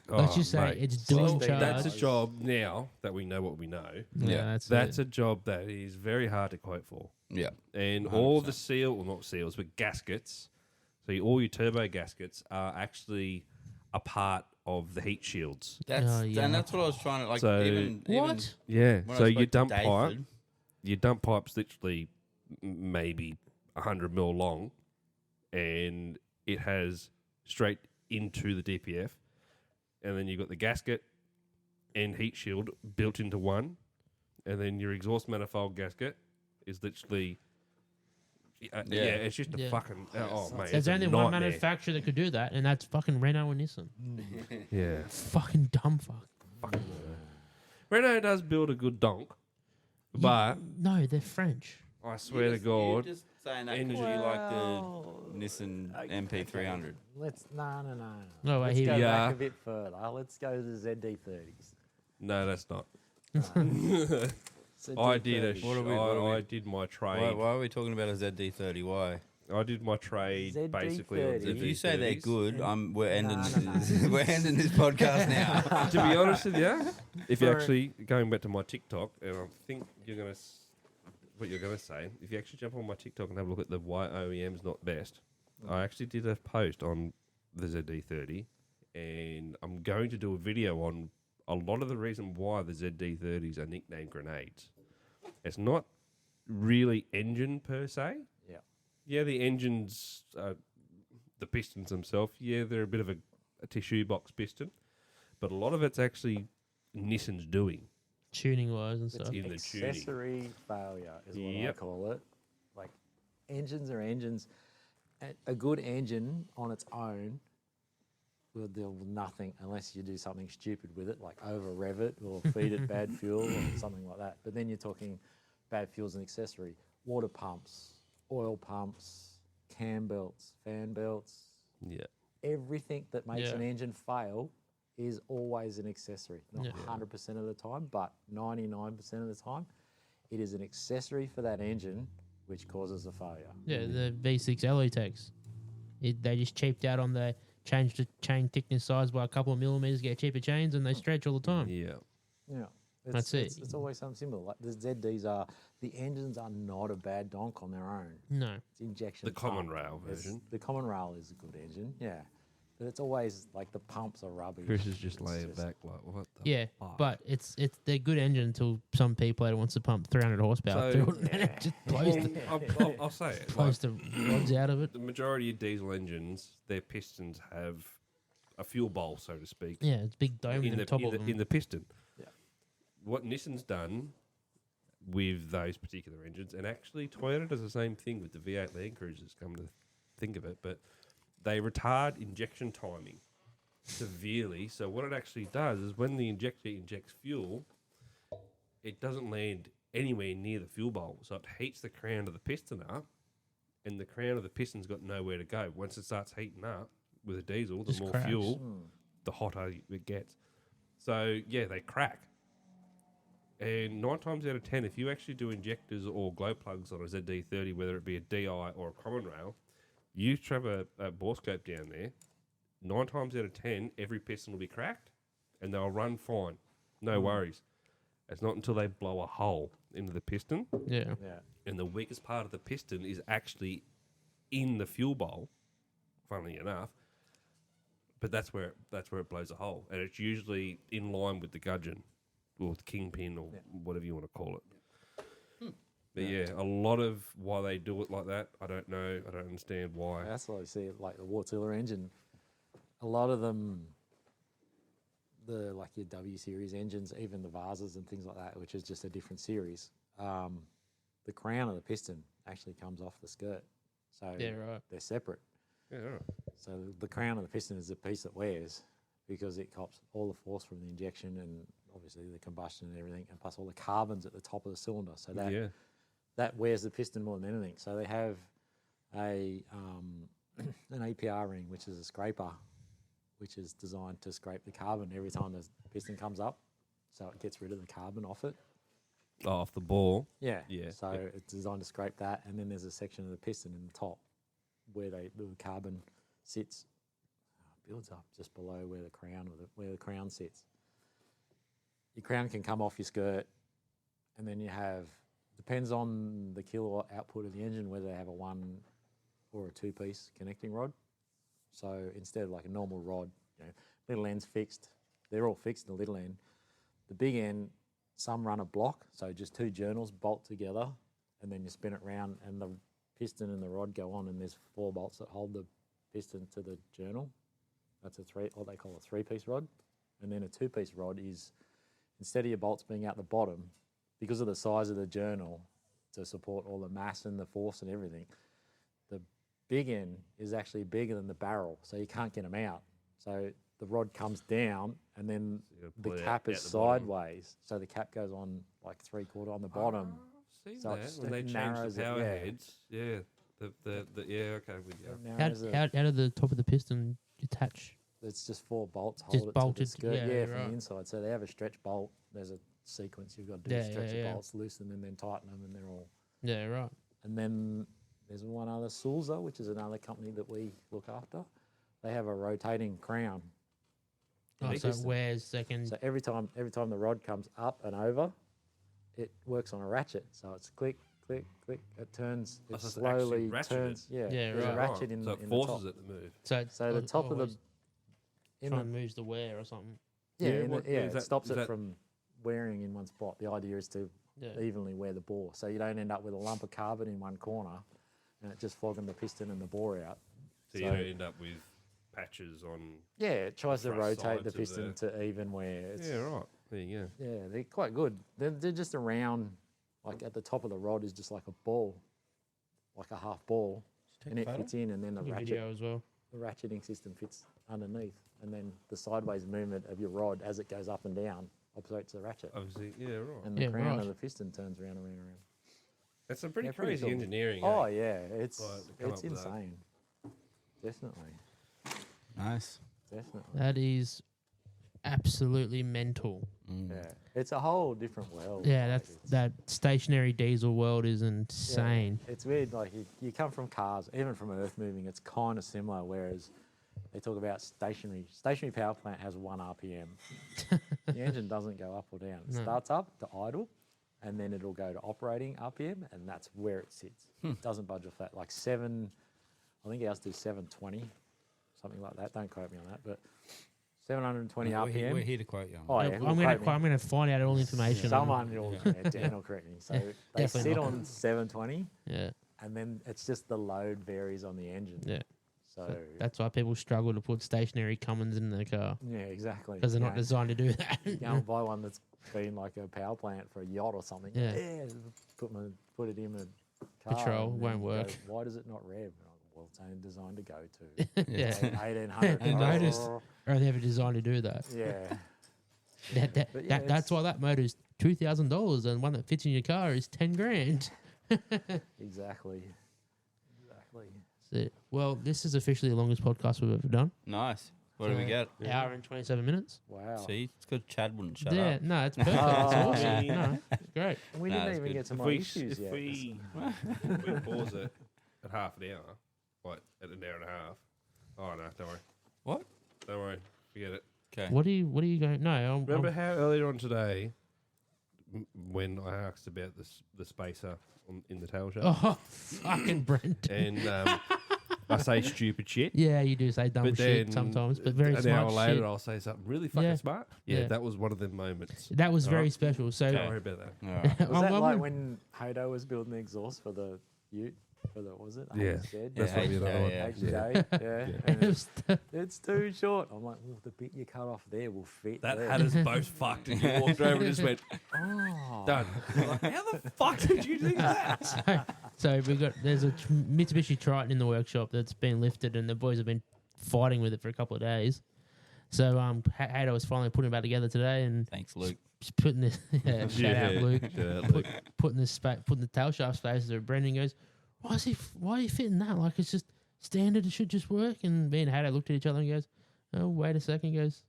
S7: Oh,
S2: Let's just say
S7: mate.
S2: it's doing
S5: So
S2: charge.
S7: That's a job now that we know what we know.
S2: Yeah,
S7: That's
S2: it.
S7: a job that is very hard to quote for.
S9: Yeah.
S7: And all the
S9: 100%.
S7: well, not seals, but gaskets. So all your turbo gaskets are actually a part of the heat shields.
S9: That's
S2: Oh, yeah.
S9: and that's what I was trying to like.
S7: So-
S9: even
S2: What?
S7: Yeah.
S9: when I
S7: So
S9: spoke
S7: your
S9: to
S7: dump pipe,
S9: David,
S7: your dump pipe's literally maybe 100 mil long, and it has straight into the DPF, and then you've got the gasket and heat shield built into one, and then your exhaust manifold gasket is literally. Yeah,
S9: Yeah.
S7: it's just a
S2: Yeah.
S7: fucking. Oh, mate.
S2: There's
S7: it's a
S2: only one
S7: nightmare.
S2: manufacturer that could do that, and that's fucking Renault and Nissan.
S7: Yeah.
S2: Fucking dumb fuck.
S7: Renault does build a good donk, but
S2: No, they're French.
S7: I swear to
S9: You're
S7: God,
S9: just saying that because
S7: Engine-
S9: you like
S5: Well,
S9: the Nissan MP300.
S5: Let's no.
S2: No, wait,
S5: Let's
S2: here
S5: go
S2: we go.
S5: back a bit further. Let's go to the ZD30s.
S7: no, that's not.
S5: ZD30s.
S7: I did a.
S9: What are we-
S7: I did my
S9: Why,
S7: trade.
S9: why are we talking about a ZD30? Why?
S7: I did my trade
S5: ZD30.
S7: basically on
S5: If
S9: If you say they're
S7: ZD30s.
S9: good, we're ending.
S5: no.
S9: We're ending this podcast now.
S7: To be honest with you, if you
S5: For-
S7: actually going back to my TikTok, and I think you're gonna what you're gonna say, if you actually jump on my TikTok and have a look at the why OEM's not best, I actually did a post on the ZD30, and I'm going to do a video on a lot of the reason why the ZD30s are nicknamed grenades. It's not really engine per se.
S5: Yeah.
S7: Yeah, the engines, the pistons themselves, yeah, they're a bit of a tissue box piston, but a lot of it's actually Nissan's doing.
S2: Tuning wise and
S5: It's
S2: stuff.
S7: in the tuning.
S5: accessory failure is what I
S7: Yep.
S5: call it. Like engines are engines. A good engine on its own will do nothing unless you do something stupid with it, like over rev it or feed it bad fuel or something like that. But then you're talking bad fuels and accessory, water pumps, oil pumps, cam belts, fan belts,
S7: Yeah.
S5: everything that makes
S2: Yeah.
S5: an engine fail is always an accessory. Not
S2: Yeah.
S5: 100% of the time, but 99% of the time, it is an accessory for that engine which causes a failure.
S2: Yeah, the V6 Elotex. They just cheaped out on the changed the chain thickness size by a couple of millimeters, get cheaper chains, and they stretch all the time.
S7: Yeah.
S5: Yeah.
S2: That's it.
S5: It's always something similar. Like the ZDs are, the engines are not a bad donk on their own.
S2: No.
S5: It's injection.
S7: The common
S5: pump.
S7: rail
S5: It's-
S7: version.
S5: The common rail is a good engine, yeah. But it's always like the pumps are rubbish.
S7: Chris is just
S5: It's
S7: laying back like, what the
S2: Yeah,
S7: fuck?
S2: but it's they're good engine until some people that wants to pump 300 horsepower
S7: So-
S2: through it, and it just blows the,
S7: I'll say it. Like,
S2: blows the rods out of it.
S7: the majority of diesel engines, their pistons have a fuel bowl, so to speak,
S2: Yeah, it's big dome in the top of them.
S7: in the piston.
S5: Yeah.
S7: What Nissan's done with those particular engines, and actually Toyota does the same thing with the V8 Land Cruisers, come to think of it, but they retard injection timing severely. So what it actually does is when the injector injects fuel, it doesn't land anywhere near the fuel bowl. So it heats the crown of the piston up, and the crown of the piston's got nowhere to go. Once it starts heating up with a diesel, the
S2: Just
S7: more
S2: cracks.
S7: fuel, the hotter it gets. So yeah, they crack. And 9 times out of 10, if you actually do injectors or glow plugs on a ZD30, whether it be a DI or a common rail, you trap a borescope down there, 9 times out of 10, every piston will be cracked and they'll run fine. No worries. It's not until they blow a hole into the piston,
S2: Yeah.
S5: Yeah.
S7: and the weakest part of the piston is actually in the fuel bowl, funnily enough. But that's where it blows a hole, and it's usually in line with the gudgeon or the kingpin or whatever you want to call it. But yeah, a lot of why they do it like that, I don't know. I don't understand why.
S5: That's what I see, like the Wartzilla engine. A lot of them, like your W series engines, even the Vases and things like that, which is just a different series. The crown of the piston actually comes off the skirt, so
S2: Yeah, right.
S5: they're separate.
S7: Yeah, all right.
S5: So the crown of the piston is the piece that wears because it cops all the force from the injection and obviously the combustion and everything, and plus all the carbons at the top of the cylinder. So that
S7: Yeah.
S5: that wears the piston more than anything. So they have a an APR ring, which is a scraper, which is designed to scrape the carbon every time the piston comes up, so it gets rid of the carbon off it.
S7: Oh, off the ball.
S5: Yeah.
S7: Yeah,
S5: So
S7: yeah.
S5: it's designed to scrape that, and then there's a section of the piston in the top where the carbon sits, builds up just below where the crown sits. Your crown can come off your skirt, and then you have, depends on the kilowatt output of the engine, whether they have a 1 or a 2-piece connecting rod. So instead of like a normal rod, little end's fixed. They're all fixed in the little end. The big end, some run a block, so just 2 journals bolt together, and then you spin it round, and the piston and the rod go on, and there's 4 bolts that hold the piston to the journal. That's what they call a 3-piece rod. And then a 2-piece rod is, instead of your bolts being out the bottom, because of the size of the journal to support all the mass and the force and everything, the big end is actually bigger than the barrel, so you can't get them out. So the rod comes down, and then
S7: gotta
S5: the
S7: pull it
S5: cap
S7: out
S5: is
S7: the bottom.
S5: sideways, so the cap goes on like 3/4 on the bottom.
S7: Seen
S5: So it
S7: that
S5: just
S7: when they changed
S5: narrows
S7: the
S5: it,
S7: power
S5: yeah.
S7: heads. Yeah. Yeah, okay, with you.
S5: It
S2: How,
S5: narrows it.
S2: how did the top of the piston detach?
S5: It's just 4 bolts hold
S2: Just
S5: it to
S2: bolted,
S5: the skirt,
S2: yeah,
S5: from
S2: right.
S5: the inside. So they have a stretch bolt. There's a sequence you've got to do.
S2: Yeah,
S5: Stretch
S2: yeah,
S5: the
S2: yeah.
S5: bolts, loosen them, then tighten them, and they're all.
S2: Yeah, right.
S5: And then there's one other, Sulzer, which is another company that we look after. They have a rotating crown.
S2: Oh, so it wears second.
S5: So every time the rod comes up and over, it works on a ratchet. So it's click, click, click. It turns.
S7: Oh,
S5: It
S7: so it's actually
S5: slowly
S7: ratcheted.
S5: turns. Yeah,
S2: Yeah,
S5: there's
S2: right.
S5: a ratchet in,
S7: So
S5: in
S7: it
S5: the top.
S7: forces it to move.
S2: So
S5: the top of the in
S2: try
S5: the
S2: and moves the wear or something.
S5: yeah,
S7: Yeah,
S5: in the-
S7: what-
S5: yeah,
S7: is
S5: it
S7: that-
S5: stops
S7: is
S5: it
S7: that-
S5: from wearing in one spot. The idea is to
S2: Yeah.
S5: evenly wear the bore, so you don't end up with a lump of carbon in one corner, and it just flogging the piston and the bore out.
S7: So you don't end up with patches on.
S5: Yeah, it tries to
S7: front
S5: rotate the
S7: sides of
S5: piston to even wear. It's,
S7: Yeah, right. There you go.
S5: Yeah, they're quite good. They're just around, like at the top of the rod is just like a ball, like a half ball, and it fits in, and then the
S2: Good
S5: ratchet,
S2: video as well.
S5: the ratcheting system fits underneath, and then the sideways movement of your rod as it goes up and down operates the ratchet,
S7: Obviously, yeah, right.
S5: and the
S2: Yeah,
S5: crown
S2: right.
S5: of the piston turns around and around and around.
S7: That's some pretty
S5: Yeah, pretty
S7: crazy
S5: cool.
S7: engineering.
S5: Oh
S7: eh?
S5: yeah, it's
S7: Like, to come
S5: it's
S7: up with that.
S5: insane. Definitely,
S9: Nice.
S5: definitely.
S2: That is absolutely mental.
S5: Yeah, it's a whole different world.
S2: Yeah,
S5: like,
S2: that's
S5: it's-
S2: that stationary diesel world is
S5: yeah,
S2: insane.
S5: It's weird. Like you come from cars, even from earth moving, it's kind of similar. Whereas they talk about stationary power plant has 1 RPM. The engine doesn't go up or down. It
S2: No.
S5: starts up to idle, and then it'll go to operating RPM, and that's where it sits. It doesn't budge off that. Like 7, I think ours do 720, something like that. Don't quote me on that, but 720 RPM.
S3: We're here to quote you on
S5: Oh,
S3: that.
S5: yeah,
S2: I'm
S5: who'll
S2: gonna
S5: quote me?
S2: I'm gonna find out all the information. on-
S5: Someone will, Dan will correct me. So they
S2: Definitely
S5: sit
S2: not.
S5: on 720,
S2: Yeah,
S5: and then it's just the load varies on the engine.
S2: yeah.
S5: So
S2: So that's why people struggle to put stationary Cummins in their car
S5: yeah, exactly.
S2: because they're not
S5: You know,
S2: designed to do that.
S5: you go and buy one that's been like a power plant for a yacht or something.
S2: Yeah.
S5: Put it in a car.
S2: Petrol,
S5: and
S2: won't
S5: then
S2: work.
S5: go, why does it not rev? And I'm like, well, it's only designed to go to
S2: yeah,
S5: 1800.
S2: I noticed. Or they have a design to do that.
S5: Yeah.
S2: That
S5: But yeah,
S2: that's
S5: it's-
S2: why that motor is $2,000 and one that fits in your car is 10 grand.
S5: Exactly. Exactly.
S2: That's it. Well, this is officially the longest podcast we've ever done.
S9: Nice. What do we get?
S2: Hour and 27 minutes.
S5: Wow.
S9: See, it's good. Chad wouldn't shut
S2: Yeah,
S9: up.
S2: no, it's perfect. It's
S5: Oh,
S2: awesome.
S7: yeah.
S2: No, it's great.
S5: And we
S9: Nah,
S5: didn't
S9: it's
S5: even
S9: good.
S5: get to
S7: If
S5: my
S7: we,
S5: issues
S7: if
S5: yet.
S7: we pause it at half an hour, like at an hour and a half. Oh no, don't worry.
S9: What?
S7: Don't worry. Forget it.
S9: Okay.
S2: What are you going? No,
S7: Remember how earlier on today, when I asked about the spacer in the tail shaft,
S2: Oh, fucking Brent.
S7: and I say stupid shit.
S2: Yeah, you do say dumb
S7: But
S2: shit
S7: then
S2: sometimes, but very
S7: an
S2: smart
S7: hour later,
S2: shit.
S7: I'll say something really fucking
S2: Yeah.
S7: smart. Yeah,
S2: Yeah.
S7: that was one of them moments.
S2: That was very
S7: Alright.
S2: special. So,
S7: Don't worry about that.
S9: All right.
S5: Was that
S2: I'm
S5: like
S2: gonna-
S5: when Hodo was building the exhaust for the Ute? For the, what was it?
S7: Yeah.
S5: Shed?
S7: That's
S9: Yeah,
S7: what we another one.
S9: yeah.
S5: HJ, yeah. And
S2: it was the-
S5: it's too short. I'm like, well, the bit you cut off there will fit.
S7: That
S5: there.
S7: had us both fucked, and you walked over and just went,
S5: Oh.
S7: done. I'm like, how the fuck did you do that?
S2: so we got there's a Mitsubishi Triton in the workshop that's been lifted, and the boys have been fighting with it for a couple of days. So Hader was finally putting it back together today, and
S9: Thanks, Luke.
S2: just putting this shout out Luke,
S7: Shout out Luke.
S2: putting the tail shaft spaces. Where Brendan goes, why are you fitting that? Like it's just standard. It should just work. And me and Hader looked at each other and goes, oh wait a second. He goes,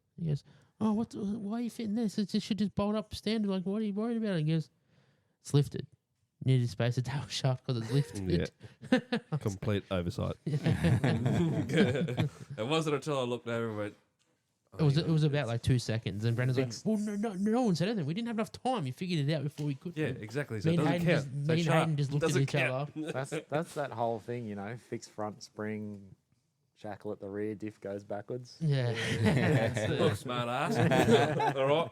S2: oh why are you fitting this? It should just bolt up standard. Like what are you worried about? And he goes, it's lifted. You need to space the tail shaft because it's lifted.
S7: Yeah. Complete oversight. It wasn't until I looked over and went,
S2: It was about like 2 seconds, and Brendan's like, "Well, no one said anything. We didn't have enough time. You figured it out before we could."
S7: yeah, exactly. So
S2: Me
S7: it
S2: and
S7: doesn't
S2: Hayden
S7: count.
S2: just,
S7: So
S2: me and
S7: shut up.
S2: Hayden just looked at
S7: Doesn't
S2: each
S7: count.
S2: other.
S5: That's that whole thing, you know, fixed front spring, shackle at the rear, diff goes backwards.
S2: Yeah.
S7: Look, smart ass. All right.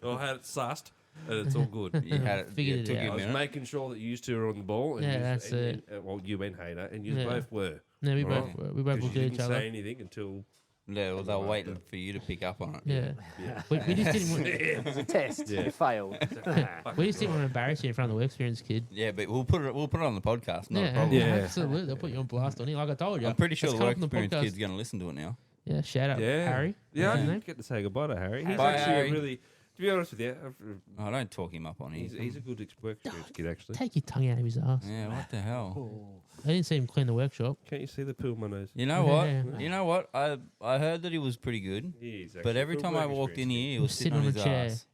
S7: I had it sussed, and it's all good.
S9: You had it.
S2: Figured it
S9: took
S2: out.
S9: you
S7: I
S9: a
S7: was
S9: minute.
S7: making sure that you two were on the ball. And
S2: Yeah,
S7: yous-
S2: that's
S7: and
S2: it.
S7: well, you and Hayder, and you
S2: Yeah.
S7: both were.
S2: No, we
S7: Right.
S2: both we both
S7: 'Cause
S2: looked
S7: you
S2: at
S7: didn't
S2: each other.
S7: say anything until.
S9: Yeah, well, they were waiting for you to pick up on it.
S2: Yeah.
S7: Yeah.
S2: We just didn't want.
S5: It was a test.
S7: Yeah.
S5: You failed.
S2: We just didn't want to embarrass you in front of the work experience kid.
S9: Yeah, but we'll put it on the podcast. Not a
S2: Yeah,
S9: problem.
S7: Yeah.
S2: absolutely. They'll put you on blast on it. Like I told you.
S9: I'm pretty sure
S2: Let's
S9: the
S2: come
S9: work
S2: up on the
S9: experience
S2: podcast.
S9: kid's going to listen to it now.
S2: Yeah, shout out
S7: Yeah.
S2: Harry.
S7: Yeah, I
S2: What's his
S7: didn't
S2: name?
S7: get to say goodbye to Harry. He's
S9: Bye,
S7: actually
S9: Harry.
S7: a really, to be honest with you,
S9: I don't talk him up on here.
S7: he's a good work experience kid, actually.
S2: Take your tongue out of his ass.
S9: Yeah, what the hell?
S2: I didn't see him clean the workshop.
S7: Can't you see the poo on my nose?
S9: You know what?
S2: Yeah.
S9: You know what? I heard that he was pretty good,
S7: He is actually
S9: but every
S7: a good
S9: time I
S7: work
S9: walked in
S7: experience
S9: here, he was
S2: Sitting
S9: sitting on
S2: on
S9: his
S2: a chair.
S9: ass.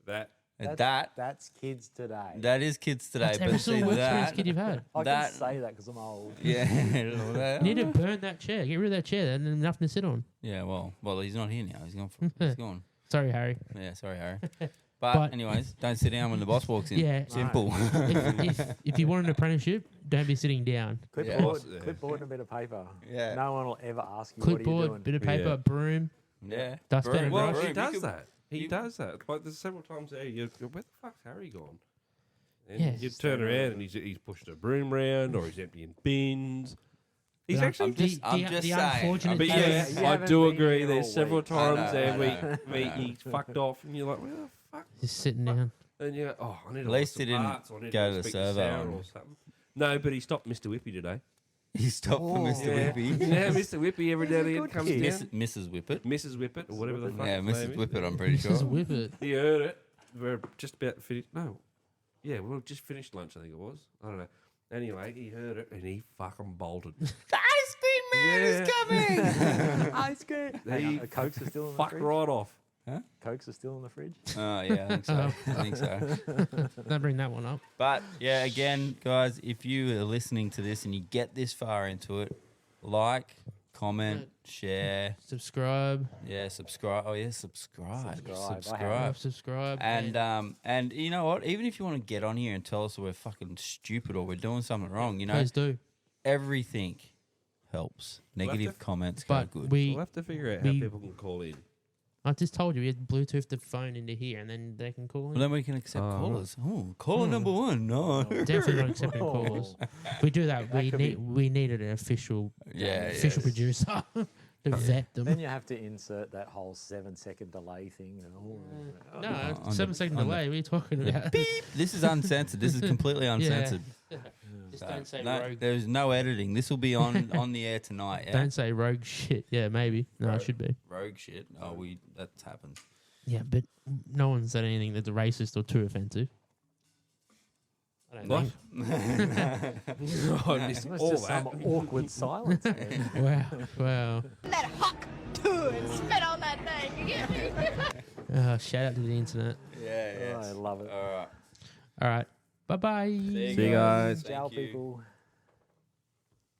S7: kid. That
S9: And
S5: That's kids today.
S9: that is kids today,
S2: That's every
S9: but see
S2: single work experience
S9: that.
S2: kid you've had.
S5: I
S9: that-
S5: can say that because I'm old.
S9: Yeah, well, that-
S2: You need to burn that chair. Get rid of that chair and then nothing to sit on.
S9: yeah. Well, he's not here now. He's gone. He's gone.
S2: Sorry, Harry.
S9: Yeah, sorry, Harry. But,
S2: But-
S9: anyways, don't sit down when the boss walks in.
S2: Yeah.
S9: Simple.
S2: if you want an apprenticeship, don't be sitting down.
S5: Clipboard,
S7: Yeah.
S5: clipboard and a bit of paper.
S9: Yeah.
S5: No one will ever ask you what are you doing.
S2: Clipboard, bit of paper,
S7: Yeah.
S2: broom.
S9: Yeah.
S2: Dustpan
S9: Broom,
S2: and
S7: well,
S2: brush.
S7: he
S9: you
S7: does
S9: could-
S7: that. He
S9: you-
S7: does that. Like there's several times there. You go, where the fuck's Harry gone? And
S2: Yeah.
S7: you turn around and he's pushing a broom around or he's emptying bins. He's
S2: But
S7: actually.
S9: I'm just saying.
S2: unfortunate
S7: But
S5: Yeah,
S7: yeah,
S5: you
S7: I
S5: haven't
S7: do
S5: been
S7: agree.
S5: here
S7: There's
S5: all
S7: several
S5: week.
S7: times
S9: I
S7: there
S9: know.
S7: he's fucked off, and you're like, where the fuck?
S2: Just sitting down.
S7: And you go, oh, I need to
S9: At least
S7: order
S9: he
S7: some
S9: didn't
S7: parts, or I need
S9: go to the
S7: speak
S9: servo
S7: Sarah
S9: and-
S7: or something. No, but he stopped Mr. Whippy today.
S9: He stopped for Mr.
S7: Yeah.
S9: Whippy.
S7: Yeah, Mr. Whippy every now and
S5: He's a
S7: then
S5: good
S7: comes
S5: kid.
S7: down.
S9: Mrs. Whippet.
S7: Mrs. Whippet or whatever the fuck.
S9: Yeah,
S7: his name
S9: Mrs.
S7: is.
S9: Whippet. I'm pretty
S2: Just
S9: sure.
S2: whip it.
S7: He heard it. We're just about finished. No. Yeah, we just finished lunch, I think it was. I don't know. Anyway, he heard it and he fucking bolted.
S9: The ice cream man is coming.
S5: Ice cream.
S7: He
S5: The Cokes are still in the
S7: fucked
S5: fridge.
S7: right off.
S5: Cokes are still in the fridge.
S9: Oh yeah, I think so. I think so.
S2: Don't bring that one up.
S9: But yeah, again, guys, if you are listening to this and you get this far into it, like, comment, share,
S2: Subscribe.
S9: yeah, subscribe. Oh yeah, subscribe.
S2: Subscribe.
S9: And you know what? Even if you want to get on here and tell us we're fucking stupid or we're doing something wrong, you know,
S2: Please do.
S9: everything helps.
S7: We'll have
S9: Negative
S7: to-
S9: comments
S2: But
S9: go good.
S7: We'll have to figure out how
S2: we-
S7: people can call in.
S2: I just told you we had Bluetooth the phone into here, and then they can call
S9: Well,
S2: in.
S9: then we can accept
S7: Oh,
S9: callers. Oh, caller number one. No.
S2: Definitely not accepting callers. If we do that,
S5: That could be-
S2: we needed an official
S9: Yeah.
S2: producer to vet them.
S5: Then you have to insert that whole 7-second delay thing.
S2: No,
S9: on the-
S2: 7-second
S9: on the-
S2: delay. What are you talking about?
S9: This is uncensored. This is completely uncensored.
S2: Just
S9: So,
S2: don't say
S9: no,
S2: rogue.
S9: there's no editing. This will be on the air tonight. Yeah?
S2: Don't say rogue shit. Yeah, maybe. No, it should be.
S9: Rogue shit. Oh, that's happened.
S2: Yeah, but no one said anything that's racist or too offensive. I don't
S7: What?
S2: think.
S7: I missed
S5: It's
S7: all
S5: just
S7: that.
S5: some awkward silence. there.
S2: Wow.
S8: That hawk too and spit on that thing. You get me?
S2: Shout out to the internet.
S9: Yeah,
S5: I love it.
S9: All right.
S2: All right. Bye bye.
S7: See you guys.
S9: Thank
S5: Ciao,
S9: you.
S5: people.